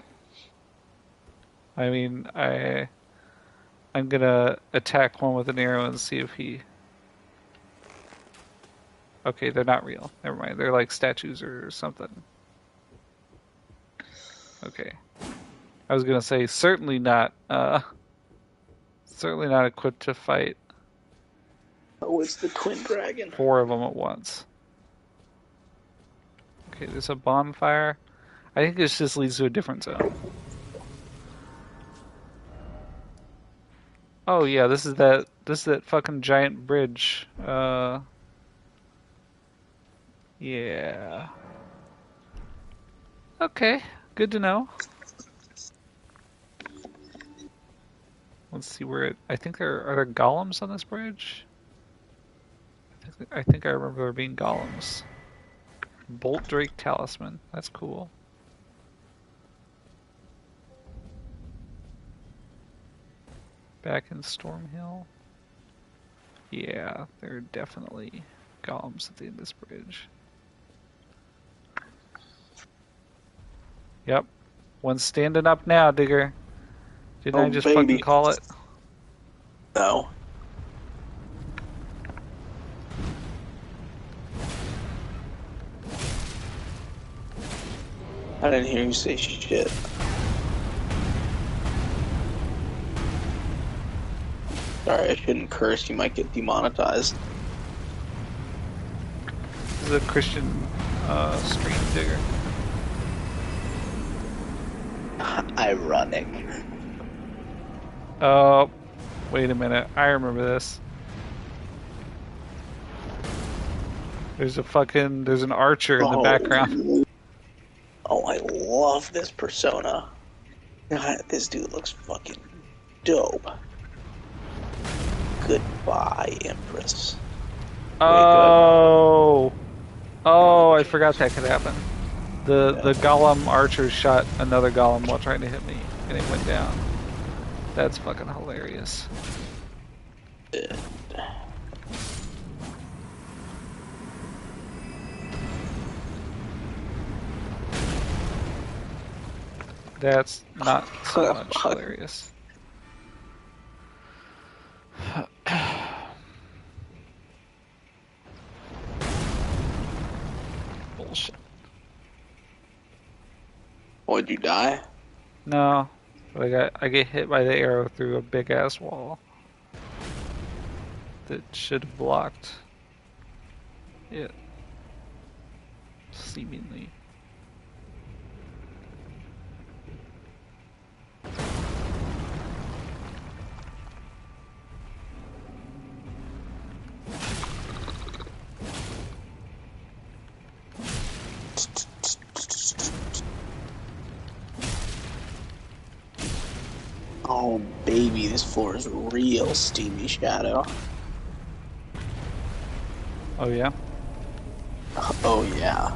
S11: I mean, I'm gonna attack one with an arrow and see if he... Okay, they're not real. Never mind. They're like statues or something. Okay. I was gonna say certainly not equipped to fight.
S12: Oh, it's the twin dragon.
S11: 4 of them at once. Okay, there's a bonfire. I think this just leads to a different zone. Oh yeah, this is that fucking giant bridge. Yeah. Okay, good to know. Let's see where I think are there golems on this bridge? I think I remember there being golems. Bolt Drake Talisman. That's cool. Back in Stormhill. Yeah, there are definitely golems at the end of this bridge. Yep. One's standing up now, Digger. Didn't I just fucking call it?
S12: No. I didn't hear you say shit. Sorry, I shouldn't curse. You might get demonetized.
S11: This is a Christian stream, Digger.
S12: Ironic.
S11: Oh, wait a minute. I remember this. There's an archer in the background.
S12: Oh, I love this persona. God, this dude looks fucking dope. Goodbye, Empress.
S11: Oh, I forgot that could happen. The golem archer shot another golem while trying to hit me, and it went down. That's fucking hilarious. That's not so much hilarious. Bullshit.
S12: Would you die?
S11: No. I get hit by the arrow through a big ass wall that should have blocked it. Seemingly.
S12: Oh, baby, this floor is real steamy, Shadow.
S11: Oh, yeah?
S12: Oh, yeah.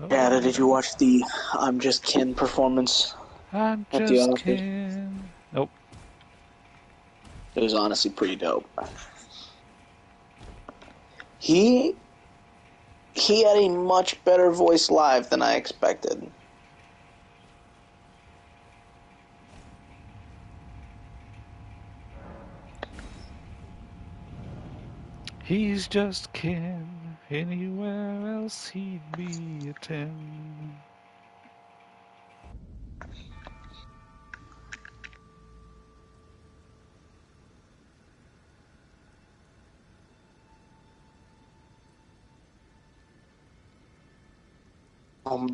S12: Dada, did you watch the I'm Just Kin performance?
S11: I'm just Kin. Nope.
S12: It was honestly pretty dope. He had a much better voice live than I expected.
S11: He's just Kin. Anywhere else he'd be a 10.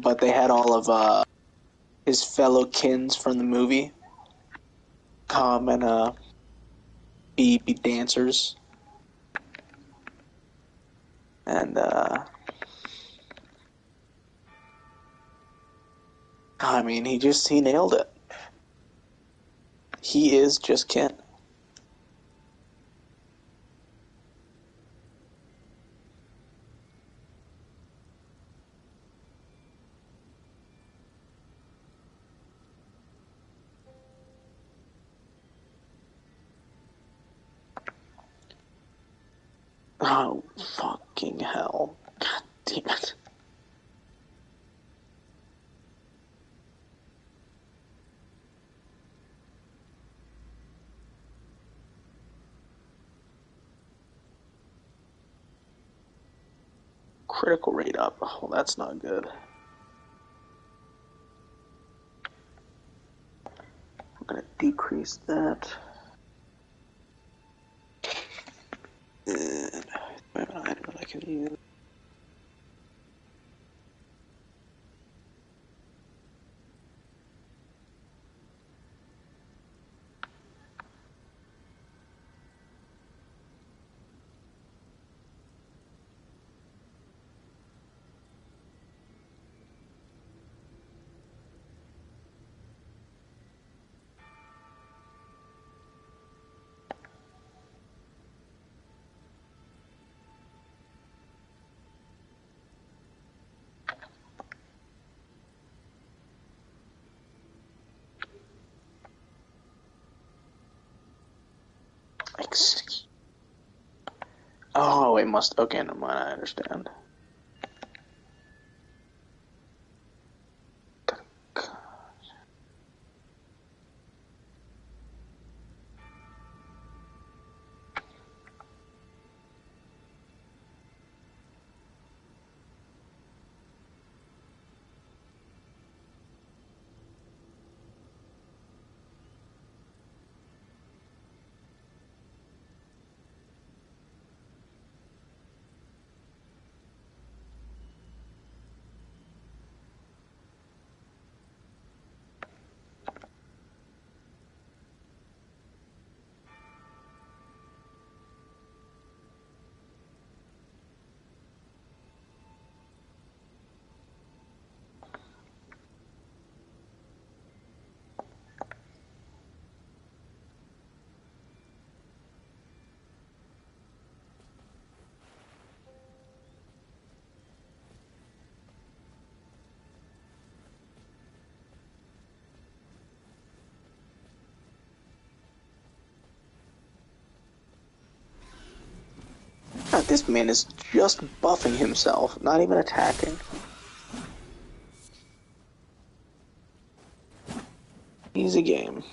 S12: But they had all of his fellow kins from the movie come and be dancers. And I mean, he nailed it. He is just Kin. Oh, fucking hell. God damn it. Critical rate up. Well, that's not good. I'm gonna decrease that. And I have an item that I can use. Oh, it must. Okay, never mind. I understand. This man is just buffing himself, not even attacking. Easy game.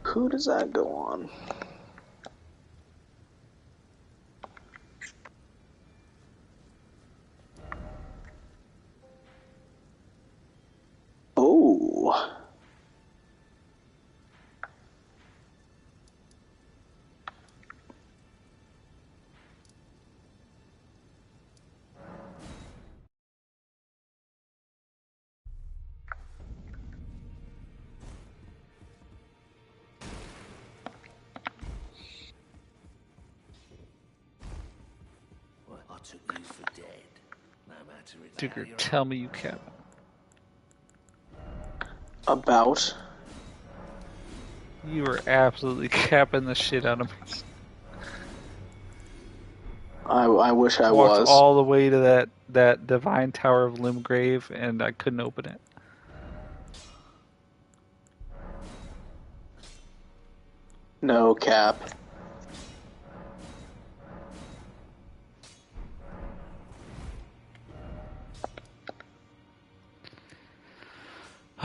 S12: Who does that go on? Oh.
S4: I took you for dead. No matter it.
S11: Digger, tell me you cap.
S12: About?
S11: You were absolutely capping the shit out of me.
S12: I wish I
S11: walked
S12: was.
S11: all the way to that divine tower of Limgrave, and I couldn't open it.
S12: No cap.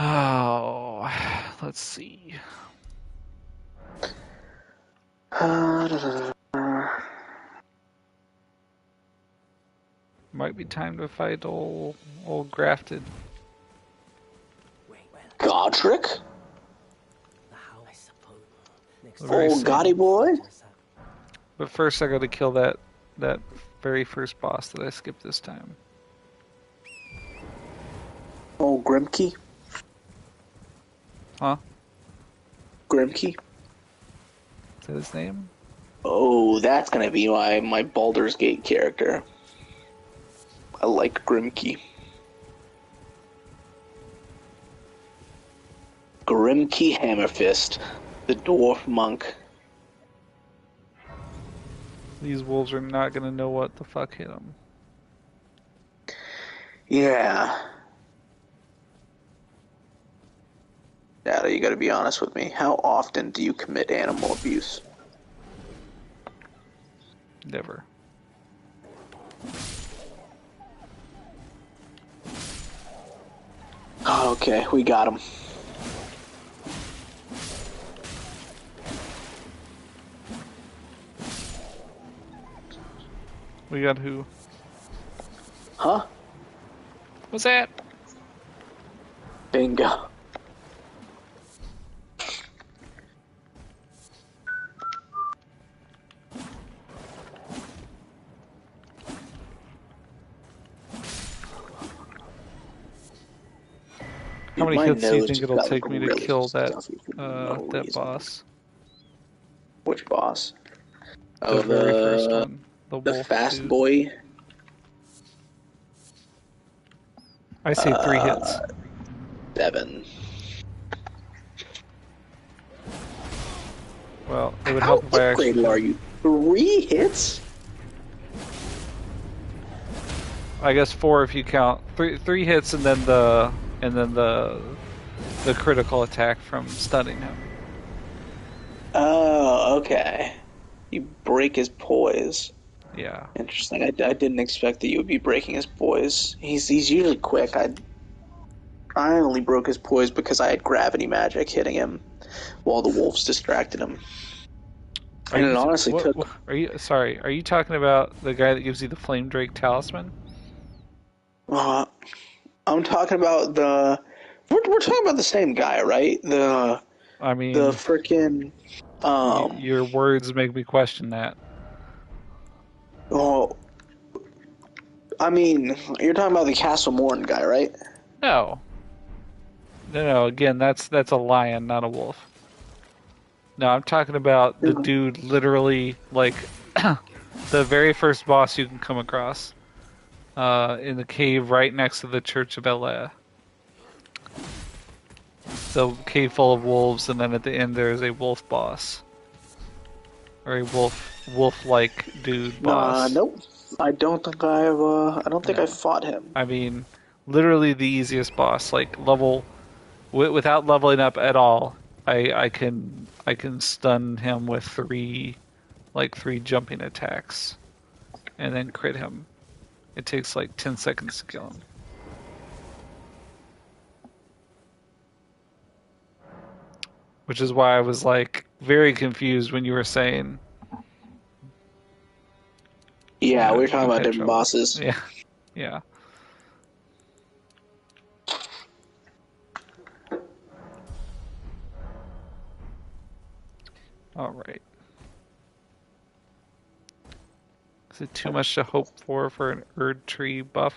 S11: Oh, let's see. Might be time to fight old Grafted.
S12: Godric?
S11: Old
S12: Gotti boy?
S11: But first I gotta kill that very first boss that I skipped this time.
S12: Oh, Grimkey?
S11: Huh?
S12: Grimkey?
S11: Is that his name?
S12: Oh, that's gonna be my Baldur's Gate character. I like Grimkey. Grimkey Hammerfist, the dwarf monk.
S11: These wolves are not gonna know what the fuck hit them.
S12: Yeah. Dada, you gotta be honest with me. How often do you commit animal abuse?
S11: Never.
S12: Okay, we got him.
S11: We got who?
S12: Huh?
S11: What's that?
S12: Bingo.
S11: How many hits do you think it'll take me to kill that boss?
S12: Which boss?
S11: The very first one. The wolf
S12: fast
S11: dude.
S12: boy.
S11: I say 3 hits.
S12: 7.
S11: Well, it would help if I actually.
S12: How upgraded are you? 3 hits?
S11: I guess 4 if you count 3 hits, and then the critical attack from stunning him.
S12: Oh, okay. You break his poise.
S11: Yeah.
S12: Interesting. I didn't expect that you would be breaking his poise. He's usually quick. I only broke his poise because I had gravity magic hitting him while the wolves distracted him. And it honestly took.
S11: Are you talking about the guy that gives you the Flame Drake talisman?
S12: I'm talking about the. We're talking about the same guy, right? The freaking.
S11: Your words make me question that.
S12: Well, I mean, you're talking about the Castle Morton guy, right?
S11: No. Again, that's a lion, not a wolf. No, I'm talking about the dude literally, like, the very first boss you can come across in the cave right next to the Church of Ella. The cave full of wolves, and then at the end there's a wolf boss. Or a wolf-like dude boss.
S12: Nope. I don't think I fought him.
S11: I mean, literally the easiest boss. Like, without leveling up at all, I can stun him with 3 jumping attacks, and then crit him. It takes like 10 seconds to kill him. Which is why I was like very confused when you were saying.
S12: Yeah, we're talking about different bosses.
S11: Yeah, yeah. All right. Is it too much to hope for an Erd Tree buff?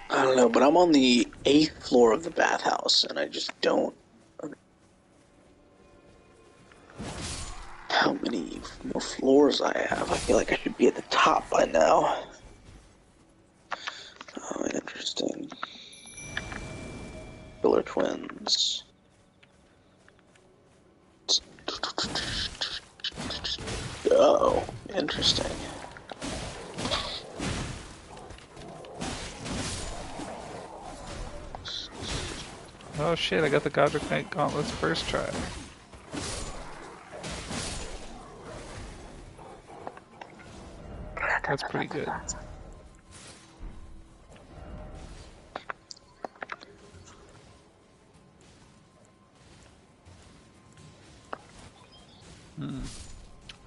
S12: I don't know, but I'm on the 8th floor of the bathhouse, and I just don't. How many more floors I have? I feel like I should be at the top by now. Oh, interesting. Killer twins. Oh, interesting.
S11: Oh shit, I got the Godric Knight Gauntlets first try. That's pretty good. I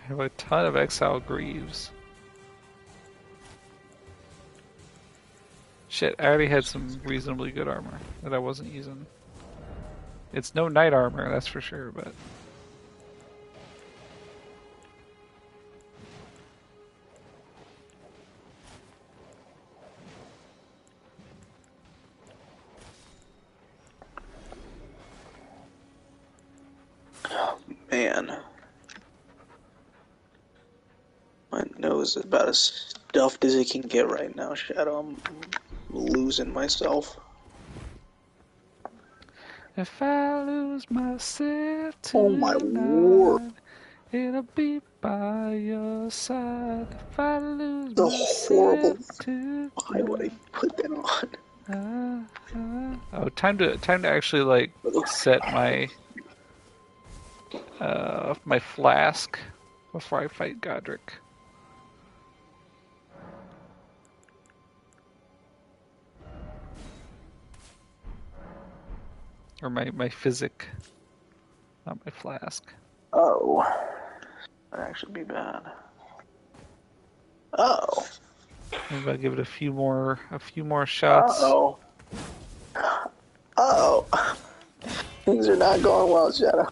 S11: have a ton of Exile Greaves. Shit, I already had some reasonably good armor that I wasn't using. It's no knight armor, that's for sure, but...
S12: Oh, man. My nose is about as stuffed as it can get right now, Shadow. I'm losing myself.
S11: If I lose myself tonight,
S12: oh my word,
S11: it'll be by your side. If I lose
S12: the
S11: myself
S12: horrible.
S11: tonight.
S12: Why would I put that on?
S11: Oh, time to actually like set my my flask before I fight Godric. Or my physic, not my flask.
S12: Oh, that'd actually be bad. Oh.
S11: Maybe I'll give it a few more shots.
S12: Uh-oh. Uh-oh. Things are not going well, Shadow.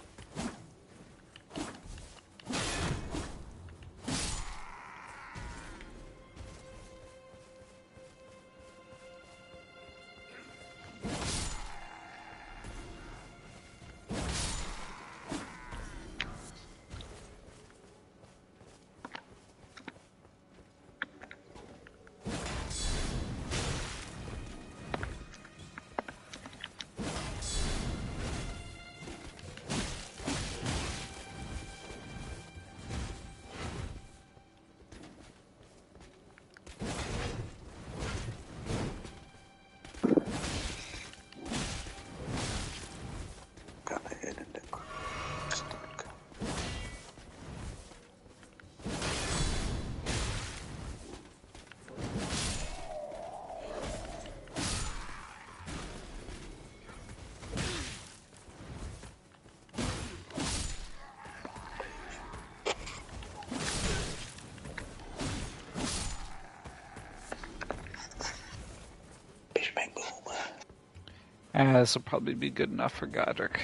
S11: This will probably be good enough for Godric.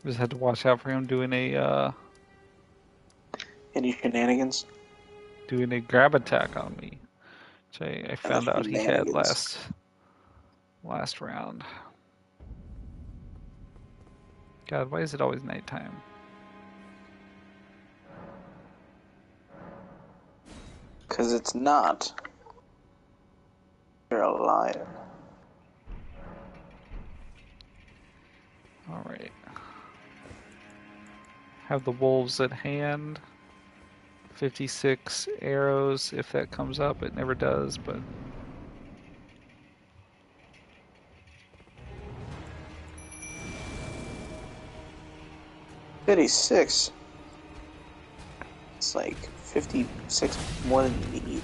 S11: Just had to watch out for him doing a
S12: Any shenanigans?
S11: Doing a grab attack on me, which I found out he had last round. God, why is it always nighttime?
S12: Because it's not. You're a liar.
S11: Alright. Have the wolves at hand. 56 arrows, if that comes up. It never does, but...
S12: 56. It's like 56 more than you need.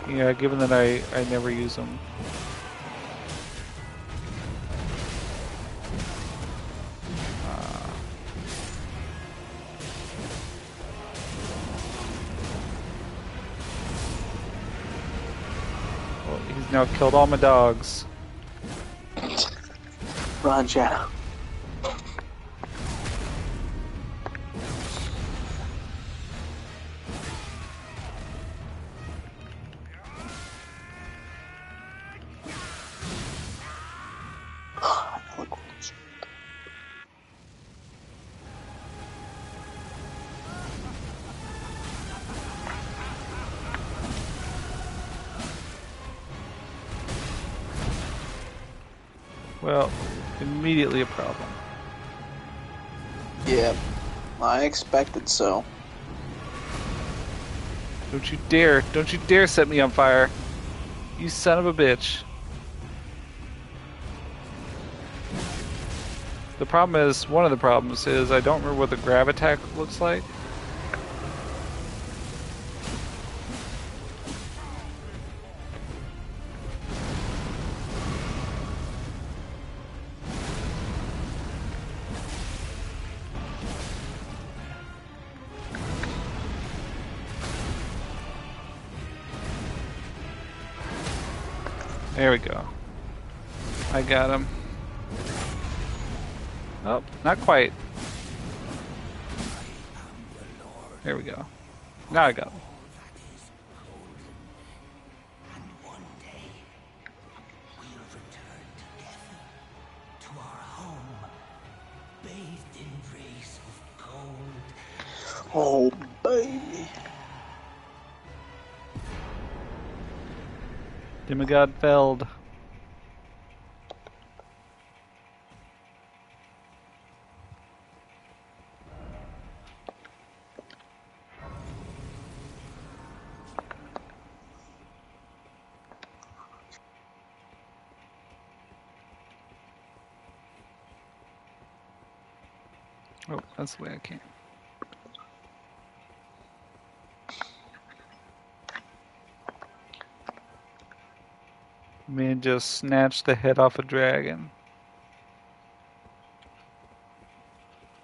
S11: Yeah, given that I never use them. Well, he's now killed all my dogs.
S12: Run, Shadow.
S11: Well, immediately a problem.
S12: Yeah, I expected so.
S11: Don't you dare set me on fire. You son of a bitch. The problem is, one of the problems is I don't remember what the grab attack looks like. There we go. I got him. Oh, not quite. There we go. Now I got him.
S12: Oh, baby.
S11: Demigod felled. Oh, that's the way I came. Man just snatched the head off a dragon.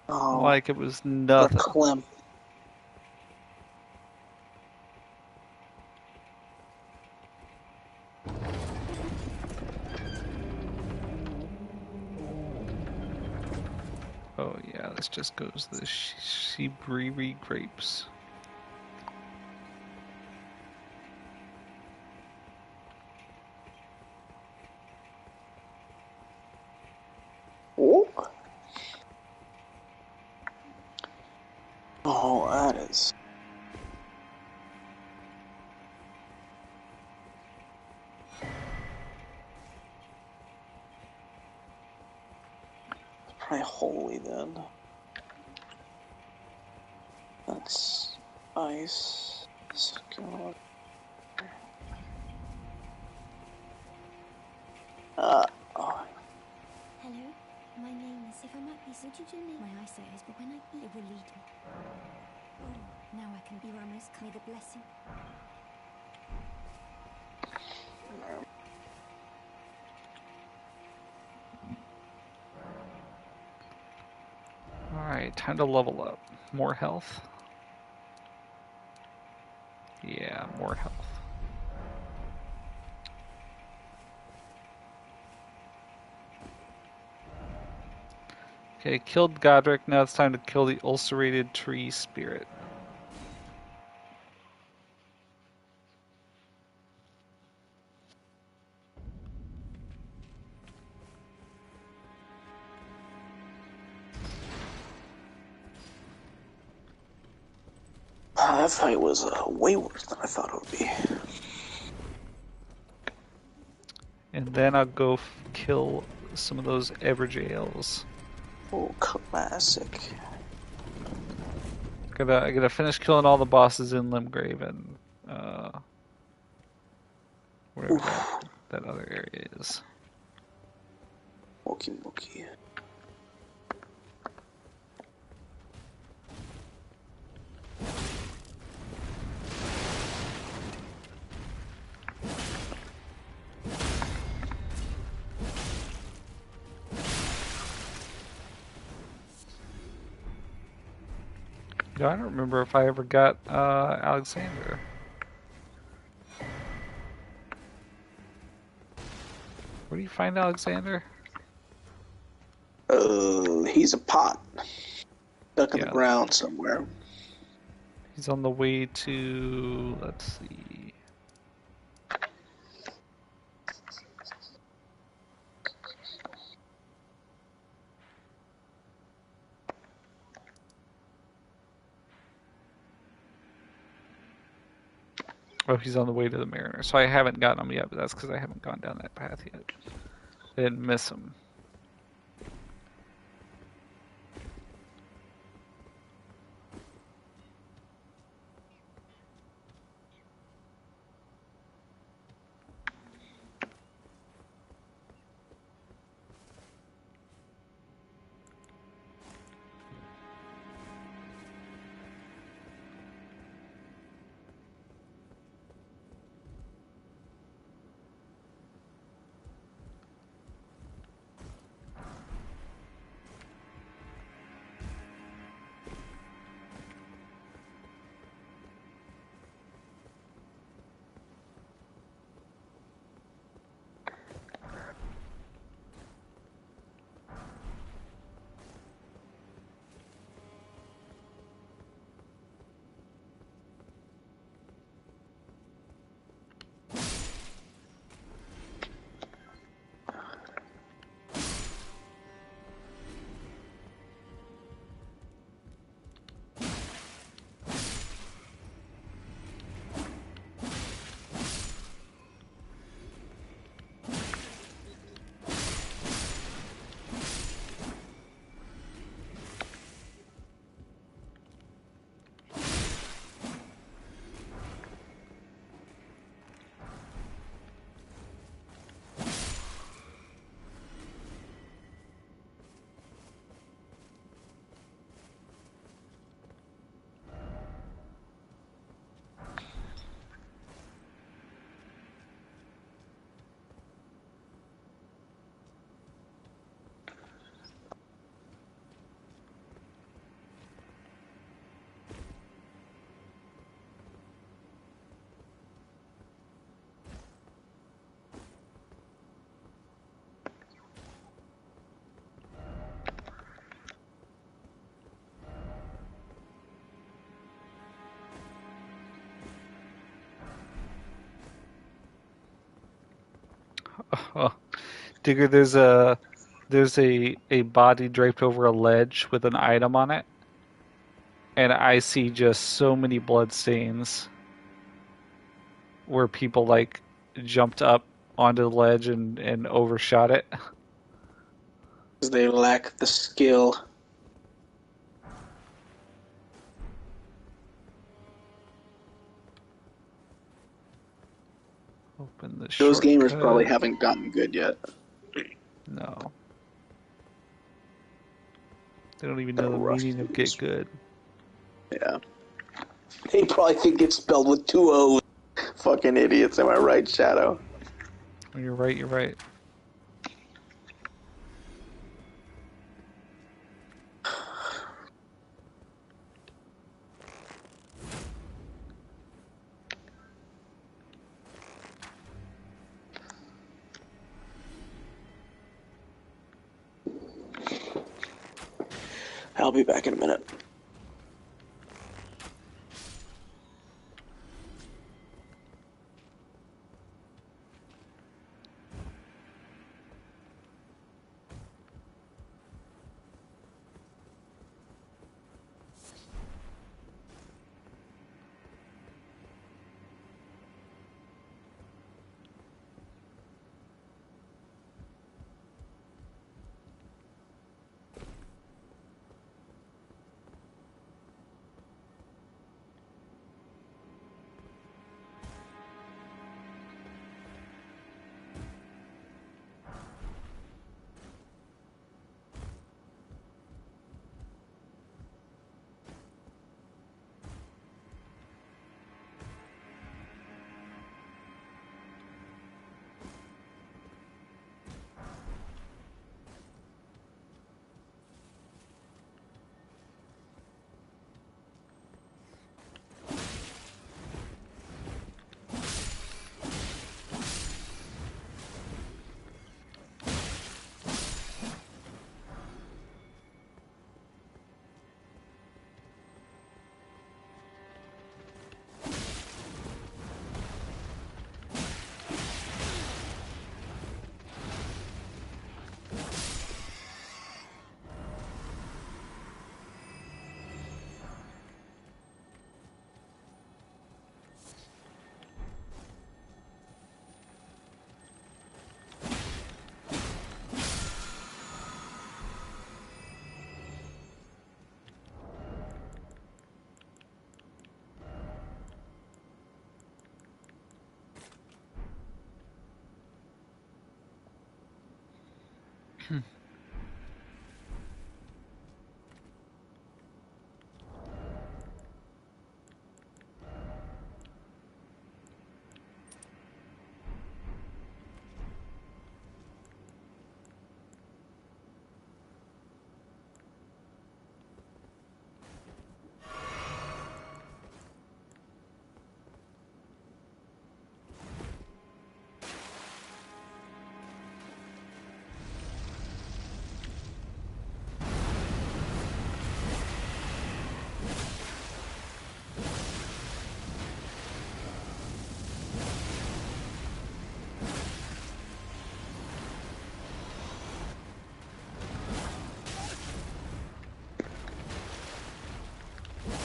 S12: Oh,
S11: like it was nothing.
S12: Clem.
S11: Oh yeah, this just goes to the Shibriri grapes.
S12: Oh, that is... Probably holy then. That's ice. God. Oh.
S1: Hello, my name is... If I might be... Would you do me? My eyesight is, but when I eat, it will lead me.
S13: Now I can be Ramos. May the blessing.
S11: Alright, time to level up. More health? Yeah, more health. Okay, killed Godric. Now it's time to kill the ulcerated tree spirit.
S12: That fight was way worse than I thought it would be.
S11: And then I'll go kill some of those Everjails.
S12: Oh, classic.
S11: I gotta finish killing all the bosses in Limgrave and whatever that other area is.
S12: Moki Moki.
S11: I don't remember if I ever got Alexander. Where do you find Alexander?
S12: He's a pot. Stuck in the ground somewhere.
S11: He's on the way to, let's see. Oh, he's on the way to the Mariner. So I haven't gotten him yet, but that's because I haven't gone down that path yet. I didn't miss him. Oh, Digger, there's a body draped over a ledge with an item on it, and I see just so many blood stains where people like jumped up onto the ledge and overshot it.
S12: Because they lack the skill.
S11: Open the
S12: Those gamers
S11: shortcut.
S12: probably haven't gotten good yet.
S11: No. They don't even know the meaning of get good.
S12: Yeah. They probably think it's spelled with 2 O's. Fucking idiots, am I right, Shadow?
S11: You're right, you're right.
S12: I'll be back in a minute.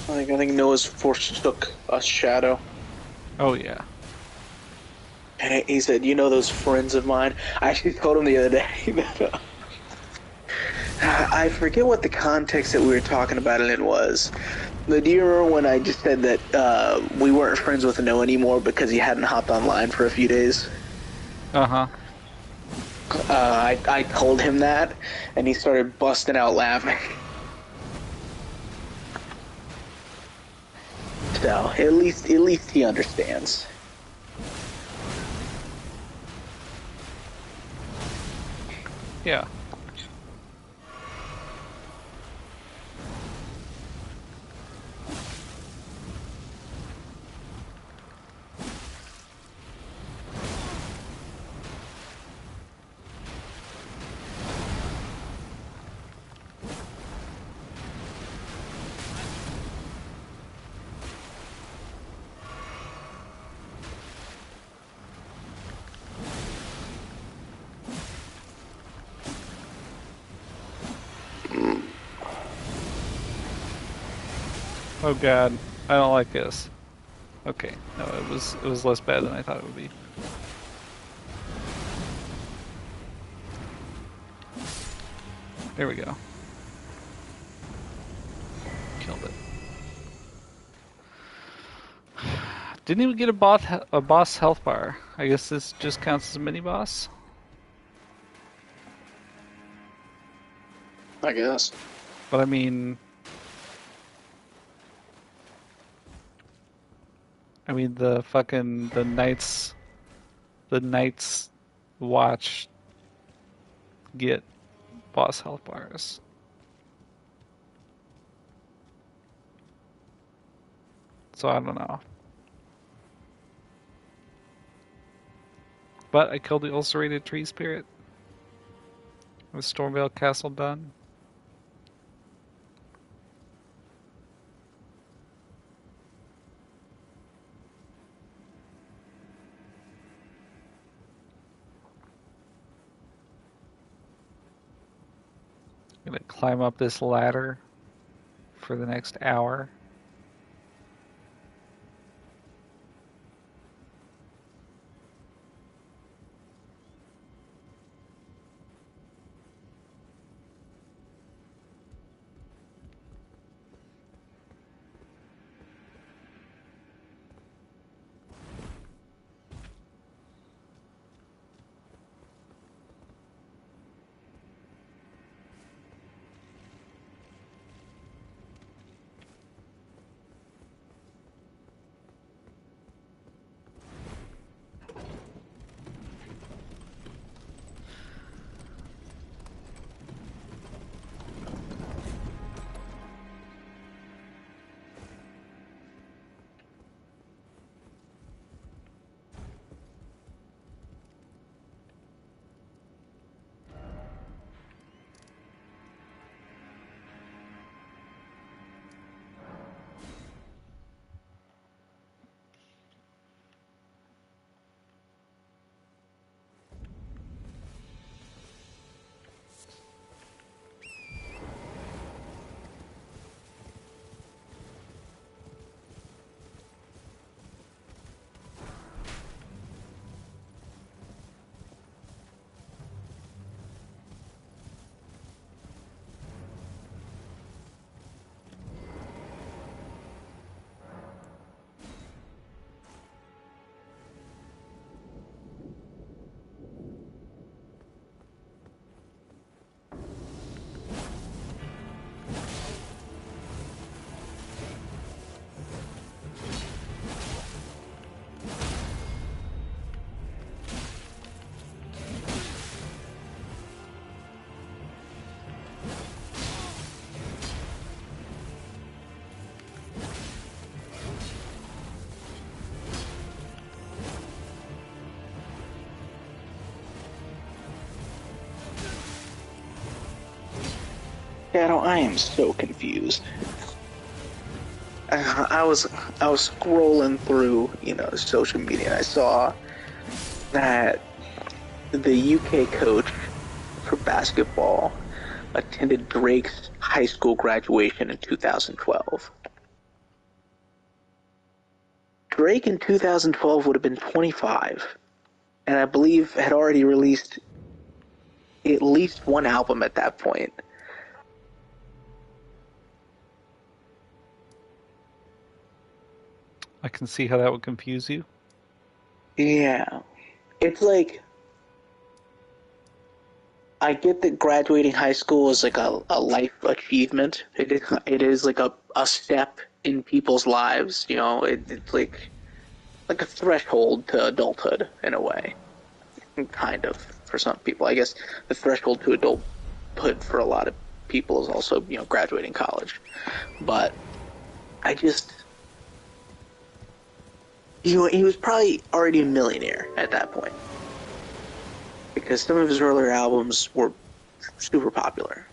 S12: I think Noah's forsook us, Shadow.
S11: Oh, yeah.
S12: And he said, you know those friends of mine? I actually told him the other day that I forget what the context that we were talking about it was. But do you remember when I just said that we weren't friends with Noah anymore because he hadn't hopped online for a few days?
S11: Uh-huh.
S12: I told him that, and he started busting out laughing. So at least he understands.
S11: Yeah. Oh god, I don't like this. Okay, no, it was less bad than I thought it would be. There we go. Killed it. Didn't even get a boss health bar. I guess this just counts as a mini boss.
S12: I guess.
S11: But I mean, I mean, the Knights Watch get boss health bars. So I don't know. But I killed the ulcerated tree spirit. With Stormvale Castle done. I'm gonna climb up this ladder for the next hour.
S12: Shadow, I am so confused. I was scrolling through, social media, and I saw that the UK coach for basketball attended Drake's high school graduation in 2012. Drake in 2012 would have been 25, and I believe had already released at least one album at that point.
S11: I can see how that would confuse you.
S12: Yeah. It's like, I get that graduating high school is like a life achievement. It is like a step in people's lives, it's like a threshold to adulthood in a way. Kind of, for some people. I guess the threshold to adulthood for a lot of people is also, graduating college. But I just... He was probably already a millionaire at that point. Because some of his earlier albums were super popular.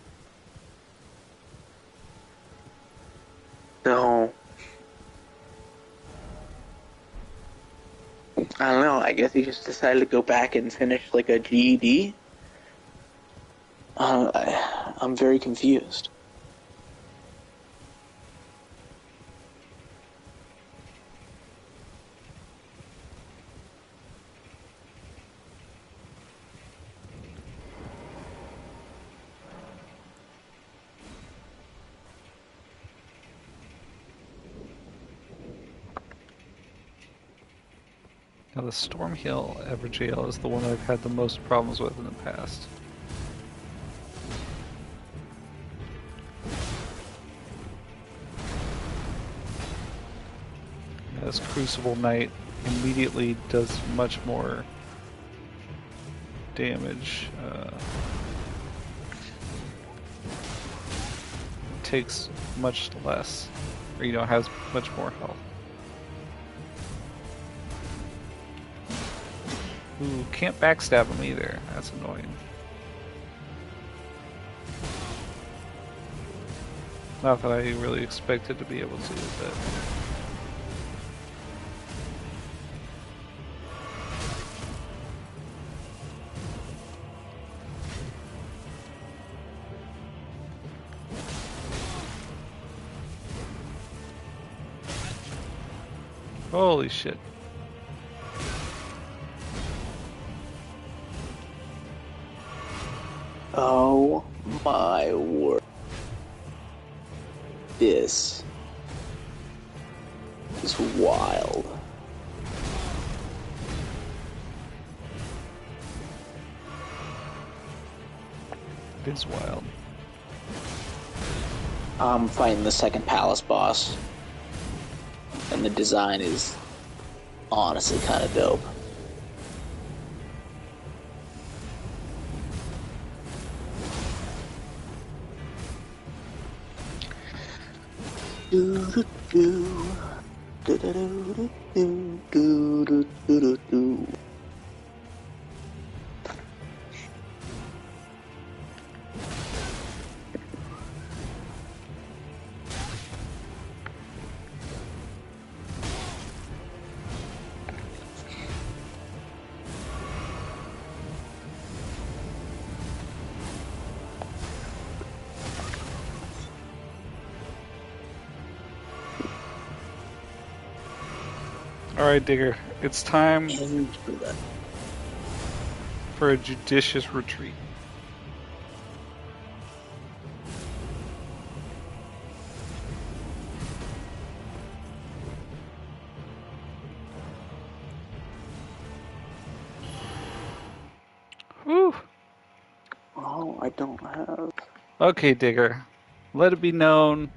S12: So... I don't know, I guess he just decided to go back and finish like a GED. I'm very confused.
S11: Now the Stormhill Everjail is the one I've had the most problems with in the past. this Crucible Knight immediately does much more damage. Takes much less, or has much more health. Ooh, can't backstab him either. That's annoying. Not that I really expected to be able to, but... Holy shit.
S12: Oh my word. This is wild.
S11: It is wild.
S12: I'm fighting the second palace boss, and the design is honestly kind of dope.
S11: Alright, Digger. It's time for a judicious retreat. Whew.
S12: Oh, I don't have...
S11: Okay, Digger. Let it be known,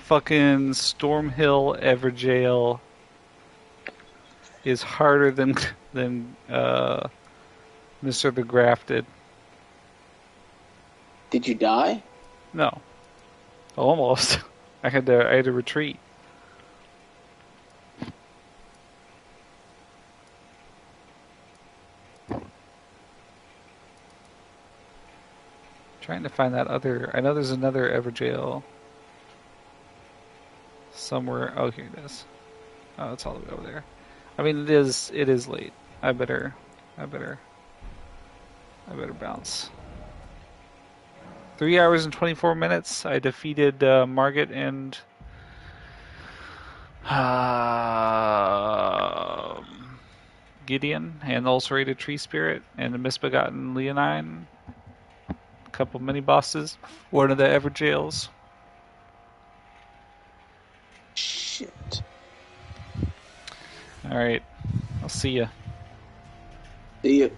S11: fucking Stormhill Everjail is harder than Mr. the Grafted.
S12: Did you die?
S11: No. Almost. I had to retreat. Trying to find that other... I know there's another Everjail somewhere. Oh, here it is. Oh, it's all the way over there. I mean, it is late. I better bounce. 3 hours and 24 minutes. I defeated Margit and Gideon and the Ulcerated Tree Spirit and the Misbegotten Leonine. A couple mini bosses. One of the Everjails.
S12: Shit.
S11: Alright. I'll see ya.
S12: See ya.